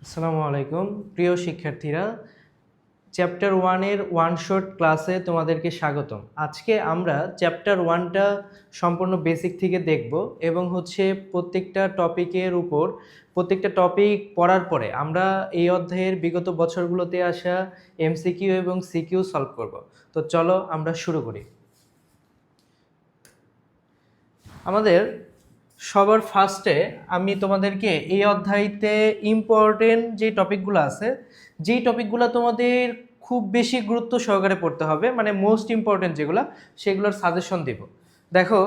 আসসালামু আলাইকুম প্রিয় শিক্ষার্থীরা, চ্যাপ্টার 1-এর ওয়ান শট ক্লাসে তোমাদেরকে স্বাগতম। আজকে আমরা চ্যাপ্টার 1টা সম্পূর্ণ বেসিক থেকে দেখব এবং প্রত্যেকটা টপিকের উপর প্রত্যেকটা টপিক পড়ার পরে আমরা এই অধ্যায়ের বিগত বছরগুলোতে আসা এমসিকিউ এবং সিকিউ সলভ করব। তো চলো আমরা শুরু করি। আমাদের সবার ফার্স্টে আমি তোমাদেরকে এই অধ্যায়তে ইম্পর্টেন্ট যে টপিকগুলো আছে, যেই টপিকগুলো তোমাদের খুব বেশি গুরুত্ব সহকারে পড়তে হবে, মানে মোস্ট ইম্পর্টেন্ট যেগুলো, সেগুলোর সাজেশন দেব। দেখো,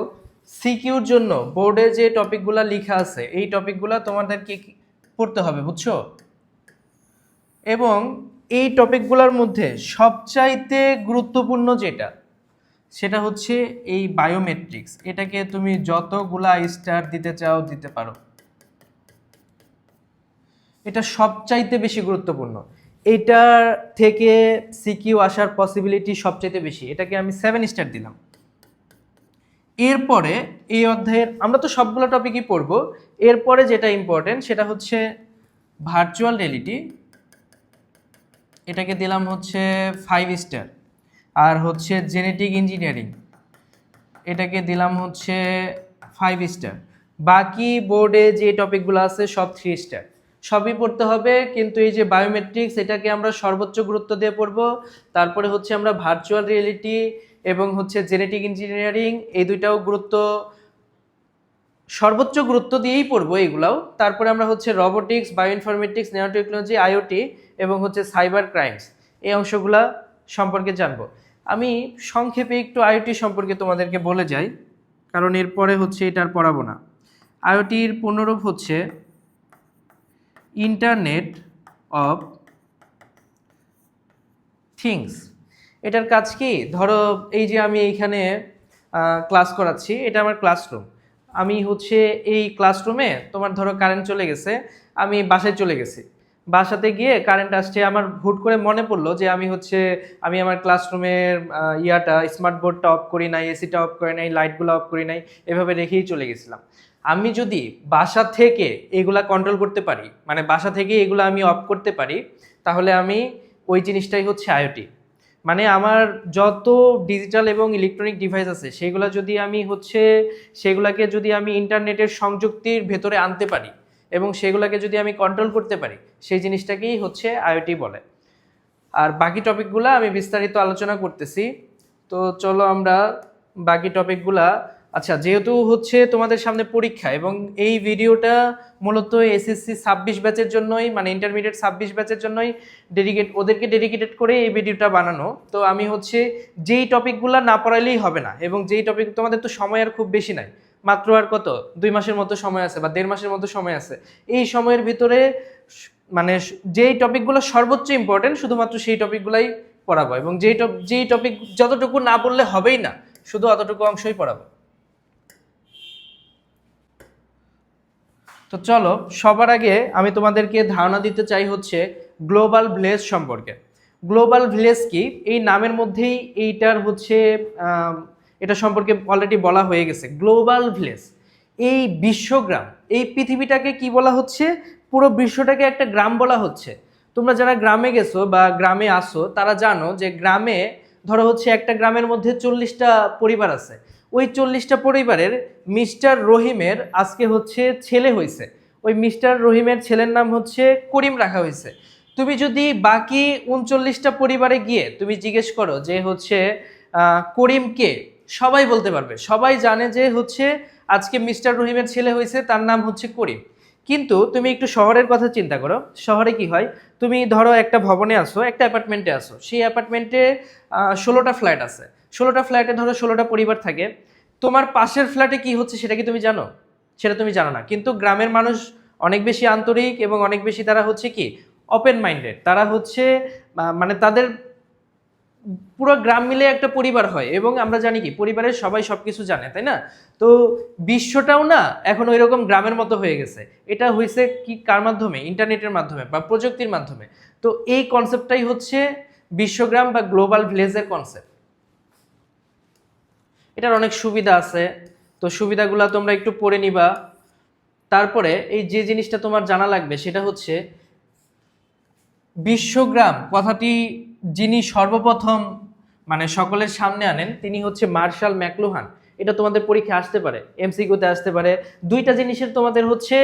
সিকিউর জন্য বোর্ডে যে টপিকগুলো লেখা আছে এই টপিকগুলো তোমাদেরকে পড়তে হবে, বুঝছো? এবং এই টপিকগুলোর মধ্যে সবচাইতে গুরুত্বপূর্ণ যেটা, সেটা হচ্ছে এই বায়োমেট্রিক্স। এটাকে তুমি যতগুলা স্টার দিতে চাও দিতে পারো, এটা সবচাইতে বেশি গুরুত্বপূর্ণ। এটার থেকে সিকিউ আসার পসিবিলিটি সবচাইতে বেশি, এটাকে আমি 7 স্টার দিলাম। এরপরে এই অধ্যায়ের আমরা তো সবগুলো টপিকই পড়বো। এরপরে যেটা ইম্পর্টেন্ট সেটা হচ্ছে ভার্চুয়াল রিয়েলিটি, এটাকে দিলাম 5 স্টার। আর জেনেটিক ইঞ্জিনিয়ারিং, এটাকে দিলাম 5 স্টার। বাকি বোর্ডে যে টপিকগুলো আছে সব 3 স্টার। সবই পড়তে হবে, কিন্তু এই যে বায়োমেট্রিক্স এটাকে আমরা সর্বোচ্চ গুরুত্ব দিয়ে পড়বো। তারপরে আমরা ভার্চুয়াল রিয়েলিটি এবং জেনেটিক ইঞ্জিনিয়ারিং, এই দুইটাও সর্বোচ্চ গুরুত্ব দিয়েই পড়বো এগুলাও। তারপরে আমরা রোবোটিক্স, বায়োইনফরমেটিক্স, ন্যানোটেকনোলজি, আইওটি এবং সাইবার ক্রাইমস, এই অংশগুলা সম্পর্কে জানবো। আমি সংক্ষেপে একটু আইওটি সম্পর্কে তোমাদেরকে বলে যাই, কারণ এরপরে এটা আর পড়াবো না। আইওটির পূর্ণরূপ ইন্টারনেট অফ থিংস। এটার কাজ কি? ধরো এই যে আমি এইখানে ক্লাস করাচ্ছি, এটা আমার ক্লাসরুম। আমি এই ক্লাসরুমে তোমার ধরো কারেন্ট চলে গেছে, আমি বাসায় চলে গেছি। বাসাতে গিয়ে কারেন্ট আসছে, আমার হুট করে মনে পড়লো যে আমি আমার ক্লাসরুমের স্মার্ট বোর্ডটা অফ করি নাই, এসিটা অফ করি নাই, লাইটগুলো অফ করি নাই, এভাবে রেখেই চলে গেছিলাম। আমি যদি বাসা থেকে এগুলা কন্ট্রোল করতে পারি, মানে বাসা থেকে এগুলো আমি অফ করতে পারি, তাহলে আমি ওই জিনিসটাই আইওটি। মানে আমার যত ডিজিটাল এবং ইলেকট্রনিক ডিভাইস আছে সেগুলাকে যদি আমি ইন্টারনেটের সংযুক্তির ভেতরে আনতে পারি এবং সেগুলোকে যদি আমি কন্ট্রোল করতে পারি, সেই জিনিসটাকেই আইওটি বলে। আর বাকি টপিকগুলো আমি বিস্তারিত আলোচনা করতেছি। তো চলো আমরা বাকি টপিকগুলা, আচ্ছা, যেহেতু তোমাদের সামনে পরীক্ষা এবং এই ভিডিওটা মূলত এসএসসি 26 ব্যাচের জন্যই, মানে ইন্টারমিডিয়েট 26 ব্যাচের জন্যই ওদেরকে ডেডিকেটেড করে এই ভিডিওটা বানানো। তো আমি যেই টপিকগুলা না পড়াইলেই হবে না, এবং যেই টপিক তোমাদের তো সময় আর খুব বেশি নাই, মাত্র আর কত 2 মাসের মতো সময় আছে বা 1.5 মাসের মতো সময় আছে। এই সময়ের ভিতরে মানে যেই টপিকগুলো সর্বোচ্চ ইম্পর্টেন্ট শুধুমাত্র সেই টপিকগুলাই পড়াবো, এবং যেই টপিক যতটুকু না বললে হবেই না, শুধু অতটুকু অংশই পড়াবো। তো চলো, সবার আগে আমি তোমাদেরকে ধারণা দিতে চাই গ্লোবাল ভিলেজ সম্পর্কে। গ্লোবাল ভিলেজ কি? এই নামের মধ্যেই এইটার এটা সম্পর্কে অলরেডি বলা হয়ে গেছে। গ্লোবাল ভিলেজ, এই বিশ্বগ্রাম, এই পৃথিবীটাকে কি বলা হচ্ছে? পুরো বিশ্বটাকে একটা গ্রাম বলা হচ্ছে। তোমরা যারা গ্রামে গেছো বা গ্রামে আসো তারা জানো যে গ্রামে ধরো একটা গ্রামের মধ্যে 40টা পরিবার আছে। ওই 40টা পরিবারের মিস্টার রহিমের আজকে ছেলে হয়েছে, ওই মিস্টার রহিমের ছেলের নাম করিম রাখা হয়েছে। তুমি যদি বাকি 39টা পরিবারে গিয়ে তুমি জিজ্ঞেস করো যে করিম কে, সবাই বলতে পারবে, সবাই জানে যে আজকে মিস্টার রহিমের ছেলে হয়েছে, তার নাম করিম। কিন্তু তুমি একটু শহরের কথা চিন্তা করো, শহরে কি হয়? তুমি ধরো একটা ভবনে আসো, একটা অ্যাপার্টমেন্টে আসো, সেই অ্যাপার্টমেন্টে 16টা ফ্ল্যাট আছে। 16টা ফ্ল্যাটে ধরো 16টা পরিবার থাকে। তোমার পাশের ফ্ল্যাটে কি হচ্ছে সেটা কি তুমি জানো? সেটা তুমি জানো না। কিন্তু গ্রামের মানুষ অনেক বেশি আন্তরিক এবং অনেক বেশি তারা কি ওপেন মাইন্ডেড। তারা মানে তাদের পুরো গ্রাম মিলে একটা পরিবার হয়, এবং আমরা জানি কি পরিবারের সবাই সবকিছু জানে, তাই না? তো বিশ্বটাও না এখন ওই রকম গ্রামের মতো হয়ে গেছে। এটা হয়েছে কি কার মাধ্যমে? ইন্টারনেটের মাধ্যমে বা প্রযুক্তির মাধ্যমে। তো এই কনসেপ্টটাই বিশ্বগ্রাম বা গ্লোবাল ভিলেজের কনসেপ্ট। এটার অনেক সুবিধা আছে, তো সুবিধাগুলো তোমরা একটু পড়ে নিবা। তারপরে এই যে জিনিসটা তোমার জানা লাগবে সেটা বিশ্বগ্রাম কথাটি যিনি সর্বপ্রথম মানে সকলের সামনে আনেন তিনি হচ্ছে মার্শাল ম্যাকলুহান। এটা তোমাদের পরীক্ষা আসতে পারে, এমসিকিউতে আসতে পারে। দুইটা জিনিসের তোমাদের হচ্ছে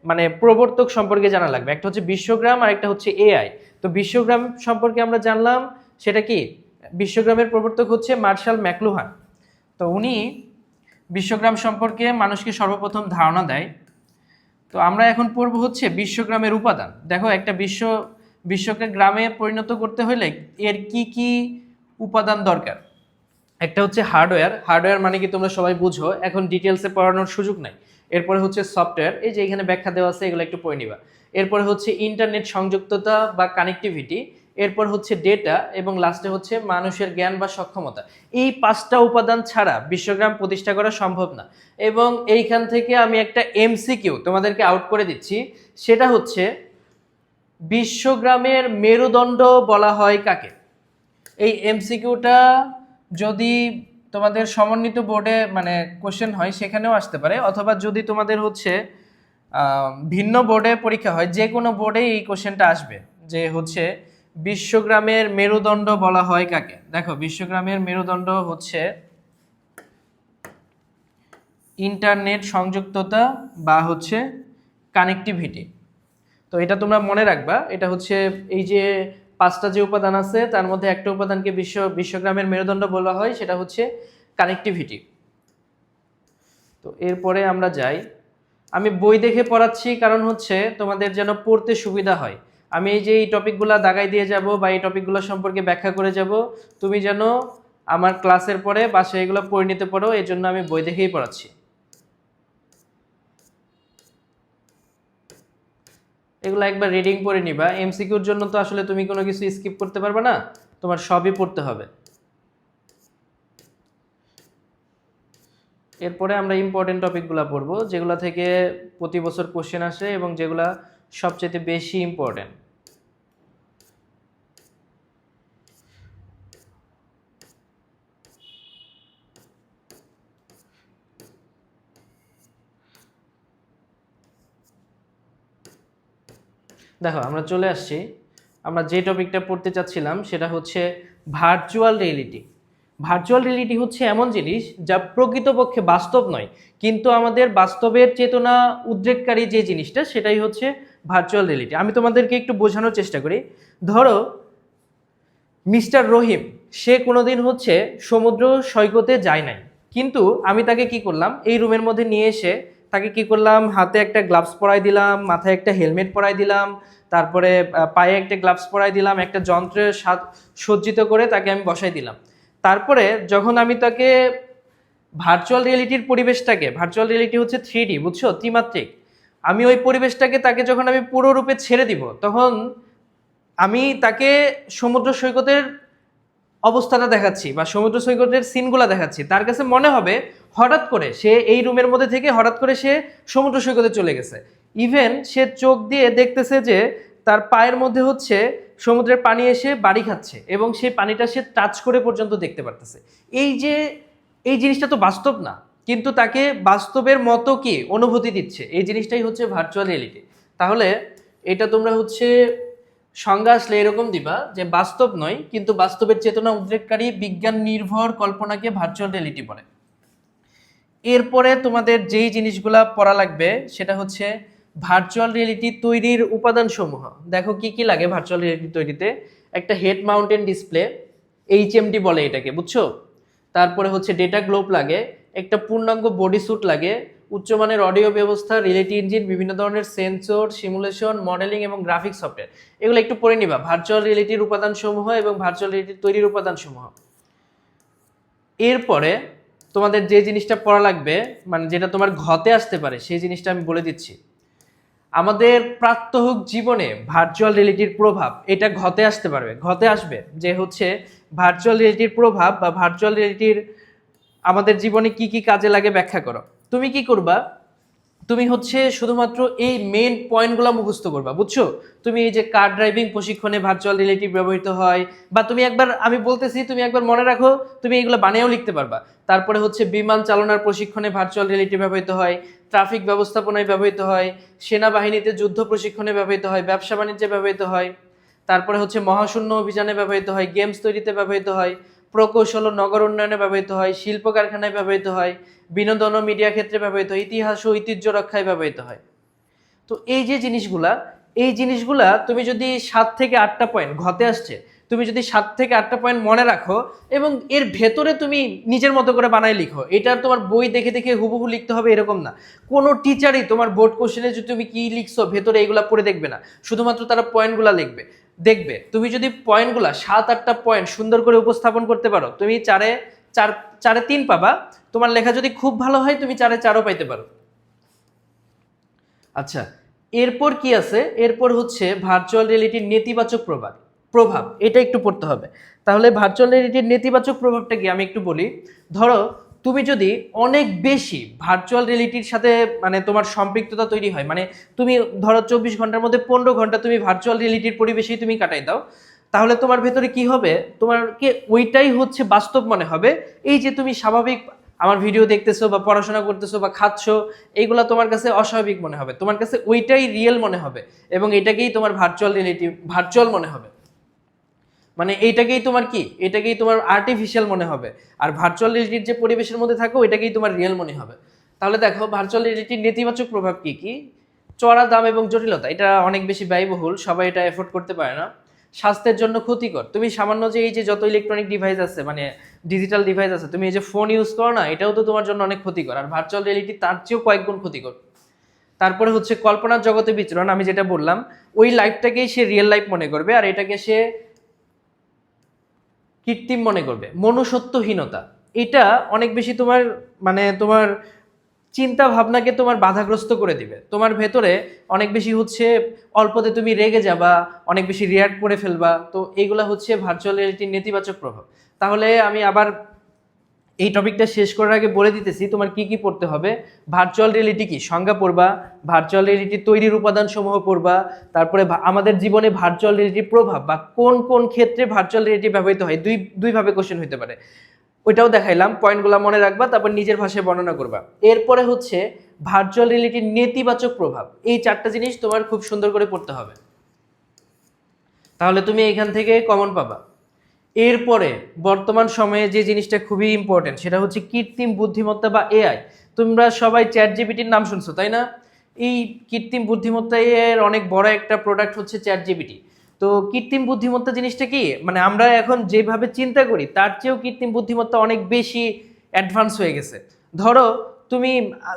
মানে প্রবর্তক সম্পর্কে জানা লাগবে, একটা হচ্ছে বিশ্বগ্রাম আর একটা হচ্ছে এআই। তো বিশ্বগ্রাম সম্পর্কে আমরা জানলাম, সেটা কি, বিশ্বগ্রামের প্রবর্তক হচ্ছে মার্শাল ম্যাকলুহান। তো উনি বিশ্বগ্রাম সম্পর্কে মানুষকে সর্বপ্রথম ধারণা দেয়। তো আমরা এখন পড়ব হচ্ছে বিশ্বগ্রামের উপাদান। দেখো একটা বিশ্বকে গ্রামে পরিণত করতে হলে এর কি কি উপাদান দরকার। একটা হচ্ছে হার্ডওয়্যার মানে কি তোমরা সবাই বুঝো, এখন ডিটেলসে পড়ানোর সুযোগ নাই। এরপরে হচ্ছে সফটওয়্যার, এই যে এখানে ব্যাখ্যা দেওয়া আছে, এগুলো একটু পড়ে নিবা। এরপরে হচ্ছে ইন্টারনেট সংযুক্ততা বা কানেক্টিভিটি, এরপর হচ্ছে ডেটা, এবং লাস্টে হচ্ছে মানুষের জ্ঞান বা সক্ষমতা। এই 5টা উপাদান ছাড়া বিশ্বগ্রাম প্রতিষ্ঠা করা সম্ভব না। এবং এইখান থেকে আমি একটা এমসিকিউ তোমাদেরকে আউট করে দিচ্ছি, সেটা হচ্ছে বিশ্বগ্রামের মেরুদণ্ড বলা হয় কাকে। এই এমসিকিউটা যদি তোমাদের সমন্বিত বোর্ডে মানে কোশ্চেন হয় সেখানেও আসতে পারে, অথবা যদি তোমাদের হচ্ছে ভিন্ন বোর্ডে পরীক্ষা হয়, যে কোনো বোর্ডে এই কোশ্চেনটা আসবে যে হচ্ছে বিশ্বগ্রামের মেরুদণ্ড বলা হয় কাকে। দেখো বিশ্বগ্রামের মেরুদণ্ড হচ্ছে ইন্টারনেট সংযুক্ততা বা হচ্ছে কানেক্টিভিটি। তো এটা তোমরা মনে রাখবা, এটা হচ্ছে এই যে 5টা যে উপাদান আছে তার মধ্যে একটা উপাদানকে বিশ্বগ্রামের মেরুদণ্ড বলা হয়, সেটা হচ্ছে কানেক্টিভিটি। তো এরপরে আমরা যাই, আমি বই দেখে পড়াচ্ছি কারণ হচ্ছে তোমাদের যেন পড়তে সুবিধা হয়। আমি এই যে এই টপিকগুলো দাগাই দিয়ে যাব বা এই টপিকগুলো সম্পর্কে ব্যাখ্যা করে যাব, তুমি যেন আমার ক্লাসের পরে বাসায় এগুলো পড়ে নিতে পারো, এই জন্য আমি বই দেখেই পড়াচ্ছি। এগুলো একবার রিডিং পড়ে নিবা, এমসিকিউর জন্য তো আসলে তুমি কোনো কিছু স্কিপ করতে পারবে না, তোমার সবই পড়তে হবে। এরপরে আমরা ইম্পর্টেন্ট টপিকগুলো পড়বো, যেগুলো থেকে প্রতি বছর কোশ্চেন আসে এবং যেগুলা সবচেয়ে বেশি ইম্পর্টেন্ট। দেখো আমরা চলে আসছি, আমরা যে টপিকটা পড়তে চাচ্ছিলাম সেটা হচ্ছে ভার্চুয়াল রিয়েলিটি। ভার্চুয়াল রিয়েলিটি হচ্ছে এমন জিনিস যা প্রকৃতপক্ষে বাস্তব নয়, কিন্তু আমাদের বাস্তবের চেতনা উদ্রেককারী যে জিনিসটা সেটাই হচ্ছে ভার্চুয়াল রিয়েলিটি। আমি তোমাদেরকে একটু বোঝানোর চেষ্টা করি। ধরো মিস্টার রহিম, সে কোনোদিন হচ্ছে সমুদ্র সৈকতে যায় নাই, কিন্তু আমি তাকে কি করলাম, এই রুমের মধ্যে নিয়ে এসে তাকে কি করলাম, হাতে একটা গ্লাভস পরাই দিলাম, মাথায় একটা হেলমেট পরাই দিলাম, তারপরে পায়ে একটা গ্লাভস পরাই দিলাম, একটা যন্ত্রের সজ্জিত করে তাকে আমি বসাই দিলাম। তারপরে যখন আমি তাকে ভার্চুয়াল রিয়েলিটির পরিবেশটাকে, ভার্চুয়াল রিয়েলিটি হচ্ছে 3D, বুঝছো, ত্রিমাত্রিক, আমি ওই পরিবেশটাকে তাকে যখন আমি পুরো রূপে ছেড়ে দিব, তখন আমি তাকে সমুদ্র সৈকতের অবস্থাটা দেখাচ্ছি বা সমুদ্র সৈকতের সিনগুলো দেখাচ্ছি, তার কাছে মনে হবে হঠাৎ করে সে এই রুমের মধ্যে থেকে হঠাৎ করে সে সমুদ্র সৈকতে চলে গেছে। ইভেন সে চোখ দিয়ে দেখতেছে যে তার পায়ের মধ্যে হচ্ছে সমুদ্রের পানি এসে বাড়ি খাচ্ছে এবং সেই পানিটা সে টাচ করে পর্যন্ত দেখতে পারতেছে। এই যে এই জিনিসটা তো বাস্তব না, কিন্তু তাকে বাস্তবের মতো কি অনুভূতি দিচ্ছে, এই জিনিসটাই হচ্ছে ভার্চুয়াল রিয়েলিটি। তাহলে এটা তোমরা হচ্ছে সংজ্ঞা আসলে এরকম দিবা যে বাস্তব নয় কিন্তু বাস্তবের চেতনা উদ্রেককারী বিজ্ঞান নির্ভর কল্পনাকে ভার্চুয়াল রিয়েলিটি বলে। এরপরে তোমাদের যেই জিনিসগুলা পড়া লাগবে সেটা হচ্ছে ভার্চুয়াল রিয়েলিটি তৈরির উপাদানসমূহ। দেখো কি কি লাগে ভার্চুয়াল রিয়েলিটি তৈরিতে। একটা হেড মাউন্টেন ডিসপ্লে, এইচএমডি বলে এটাকে, বুঝছো। তারপরে হচ্ছে ডেটা গ্লোব লাগে, একটা পূর্ণাঙ্গ বডি স্যুট লাগে, উচ্চমানের অডিও ব্যবস্থা, রিয়েলিটি ইঞ্জিন, বিভিন্ন ধরনের সেন্সর, সিমুলেশন, মডেলিং এবং গ্রাফিক্স সফটওয়্যার। এগুলো একটু পড়ে নিবা, ভার্চুয়াল রিয়েলিটির উপাদানসমূহ এবং ভার্চুয়াল রিয়েলিটি তৈরির উপাদানসমূহ। এরপরে তোমাদের যে জিনিসটা পড়া লাগবে মানে যেটা তোমার ঘতে আসতে পারে সেই জিনিসটা আমি বলে দিচ্ছি। আমাদের প্রাত্যহিক জীবনে ভার্চুয়াল রিয়েলিটির প্রভাব, এটা ঘতে আসতে পারবে, ঘতে আসবে যে হচ্ছে ভার্চুয়াল রিয়েলিটির প্রভাব বা ভার্চুয়াল রিয়েলিটির আমাদের জীবনে কি কি কাজে লাগে ব্যাখ্যা করো। তুমি কি করবা, তুমি হচ্ছে শুধুমাত্র এই মেইন পয়েন্টগুলো মুখস্থ করবা, বুঝছো। তুমি এই যে কার ড্রাইভিং প্রশিক্ষণে ভার্চুয়াল রিয়েলিটি ব্যবহৃত হয়, বা তুমি একবার, আমি বলতেছি তুমি একবার মনে রাখো, তুমি এইগুলো বানিয়েও লিখতে পারবা। তারপরে হচ্ছে বিমান চালনার প্রশিক্ষণে ভার্চুয়াল রিয়েলিটি ব্যবহৃত হয়, ট্রাফিক ব্যবস্থাপনায় ব্যবহৃত হয়, সেনাবাহিনীতে যুদ্ধ প্রশিক্ষণে ব্যবহৃত হয়, ব্যবসা বাণিজ্যে ব্যবহৃত হয়। তারপরে হচ্ছে মহাশূন্য অভিযানে ব্যবহৃত হয়, গেমস তৈরিতে ব্যবহৃত হয়, প্রকৌশল ও নগর উন্নয়নে ব্যবহৃত হয়, শিল্প কারখানায় ব্যবহৃত হয়, বিনোদন ও মিডিয়া ক্ষেত্রে ব্যবহৃত হয়, ইতিহাস ও ঐতিহ্য রক্ষায় ব্যবহৃত হয়। তো এই যে জিনিসগুলা, এই জিনিসগুলা তুমি যদি 7 থেকে 8টা পয়েন্ট ঘতে আসছে, তুমি যদি 7 থেকে 8টা পয়েন্ট মনে রাখো এবং এর ভেতরে তুমি নিজের মতো করে বানাই লিখো, এটা তোমার বই দেখে দেখে হুবহু লিখতে হবে এরকম না। কোনো টিচারই তোমার বোর্ড কোশ্চেনে যদি তুমি কি লিখছো ভেতরে এগুলা পড়ে দেখবে না, শুধুমাত্র তারা পয়েন্টগুলা লিখবে। দেখবে তুমি যদি পয়েন্টগুলা 7-8টা পয়েন্ট সুন্দর করে উপস্থাপন করতে পারো, তুমি 4-এ 3 পাবা। তোমার লেখা যদি খুব ভালো হয় তুমি 4-এ 4ও পাইতে পারো। আচ্ছা, এরপর কি আছে? এরপর হচ্ছে ভার্চুয়াল রিয়েলিটির নেতিবাচক প্রভাব এটা একটু পড়তে হবে। তাহলে ভার্চুয়াল রিয়েলিটির নেতিবাচক প্রভাবটা কি আমি একটু বলি। ধরো তুমি যদি অনেক বেশি ভার্চুয়াল রিয়েলিটির সাথে মানে তোমার সম্পৃক্ততা তৈরি হয়, মানে তুমি ধরো 24 ঘন্টার মধ্যে 15 ঘন্টা তুমি ভার্চুয়াল রিয়েলিটির পরিবেশেই তুমি কাটাই দাও, তাহলে তোমার ভেতরে কি হবে? তোমাকে ওইটাই হচ্ছে বাস্তব মনে হবে। এই যে তুমি স্বাভাবিক আমার ভিডিও দেখতেছো বা পড়াশোনা করতেছো বা খাচ্ছো, এইগুলা তোমার কাছে অস্বাভাবিক মনে হবে, তোমার কাছে ওইটাই রিয়েল মনে হবে এবং এটাকেই তোমার ভার্চুয়াল রিয়েলিটি ভার্চুয়াল মনে হবে। মানে এইটাকেই তোমার কি, এটাকেই তোমার আর্টিফিশিয়াল মনে হবে। আর ভার্চুয়াল রিয়েলিটির যে পরিবেশের মধ্যে থাকো ওইটাকেই তোমার রিয়েল মনে হবে। তাহলে দেখো ভার্চুয়াল রিয়েলিটির নেতিবাচক প্রভাব কি কি? চড়া দাম এবং জটিলতা, এটা অনেক বেশি ব্যয়বহুল, সবাই এটা এফোর্ড করতে পারে না। স্বাস্থ্যের জন্য ক্ষতিকর, তুমি সামান্য যে এই যে যত ইলেকট্রনিক ডিভাইস আছে মানে ডিজিটাল ডিভাইস আছে, তুমি এই যে ফোন ইউজ করো না, এটাও তো তোমার জন্য অনেক ক্ষতিকর, আর ভার্চুয়াল রিয়েলিটি তার চেয়েও কয়েক গুণ ক্ষতিকর। তারপরে হচ্ছে কল্পনার জগতে বিচরণ, আমি যেটা বললাম ওই লাইফটাকেই সে রিয়েল লাইফ মনে করবে আর এটাকে সে কৃত্রিম মনে করবে। মনুষ্যত্বহীনতা, এটা অনেক বেশি তোমার মানে তোমার চিন্তা ভাবনাকে তোমার বাধাগ্রস্ত করে দিবে, তোমার ভেতরে অনেক বেশি হচ্ছে অল্পতে তুমি রেগে যাবা, অনেক বেশি রিয়াক্ট করে ফেলবা। তো এইগুলা হচ্ছে ভার্চুয়াল রিয়েলিটির নেতিবাচক প্রভাব। তাহলে আমি আবার এই টপিকটা শেষ করার আগে বলে দিতেছি তোমার কি কি পড়তে হবে। ভার্চুয়াল রিয়েলিটি কি সংজ্ঞা পড়বা, ভার্চুয়াল রিয়েলিটি তৈরির উপাদান সমূহ পড়বা, তারপরে আমাদের জীবনে ভার্চুয়াল রিয়েলিটির প্রভাব বা কোন কোন ক্ষেত্রে ভার্চুয়াল রিয়েলিটি ব্যবহৃত হয়, দুই ভাবে কোশ্চেন হতে পারে, ওইটাও দেখাইলাম, পয়েন্টগুলো মনে রাখবা, তারপর নিজের ভাষায় বর্ণনা করবা। এরপরে হচ্ছে ভার্চুয়াল রিয়েলিটির নেতিবাচক প্রভাব, এই 4টা জিনিস তোমার খুব সুন্দর করে পড়তে হবে, তাহলে তুমি এখান থেকে কমন পাবা। এরপরে বর্তমান সময়ে যে জিনিসটা খুবই ইম্পর্টেন্ট সেটা হচ্ছে কৃত্রিম বুদ্ধিমত্তা বা এআই। তোমরা সবাই চ্যাট জিপিটির নাম শুনছো তাই না? এই কৃত্রিম বুদ্ধিমত্তা এর অনেক বড় একটা প্রোডাক্ট হচ্ছে চ্যাট জিপিটি। তো কৃত্রিম বুদ্ধিমত্তা জিনিসটা কি, মানে আমরা এখন যেভাবে চিন্তা করি তার চেয়েও কৃত্রিম বুদ্ধিমত্তা অনেক বেশি অ্যাডভান্স হয়ে গেছে। ধরো তুমি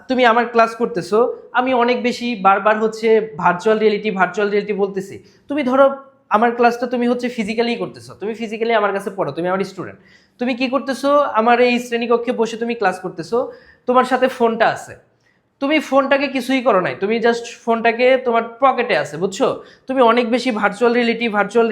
তুমি আমার ক্লাস করতেছো, আমি অনেক বেশি বারবার হচ্ছে ভার্চুয়াল রিয়েলিটি বলতেছি। তুমি ধরো আমার ক্লাসটা তুমি হচ্ছে ফিজিক্যালি করতেছো, তুমি ফিজিক্যালি আমার কাছে পড়ো, তুমি আমার স্টুডেন্ট, তুমি কি করতেছো আমার এই শ্রেণীকক্ষে বসে তুমি ক্লাস করতেছো, তোমার সাথে ফোনটা আছে, তুমি ফোনটাকে কিছুই করো নাই, তুমি জাস্ট ফোনটাকে তোমার পকেটে আছে, বুঝছো? তুমি অনেক বেশি ভার্চুয়াল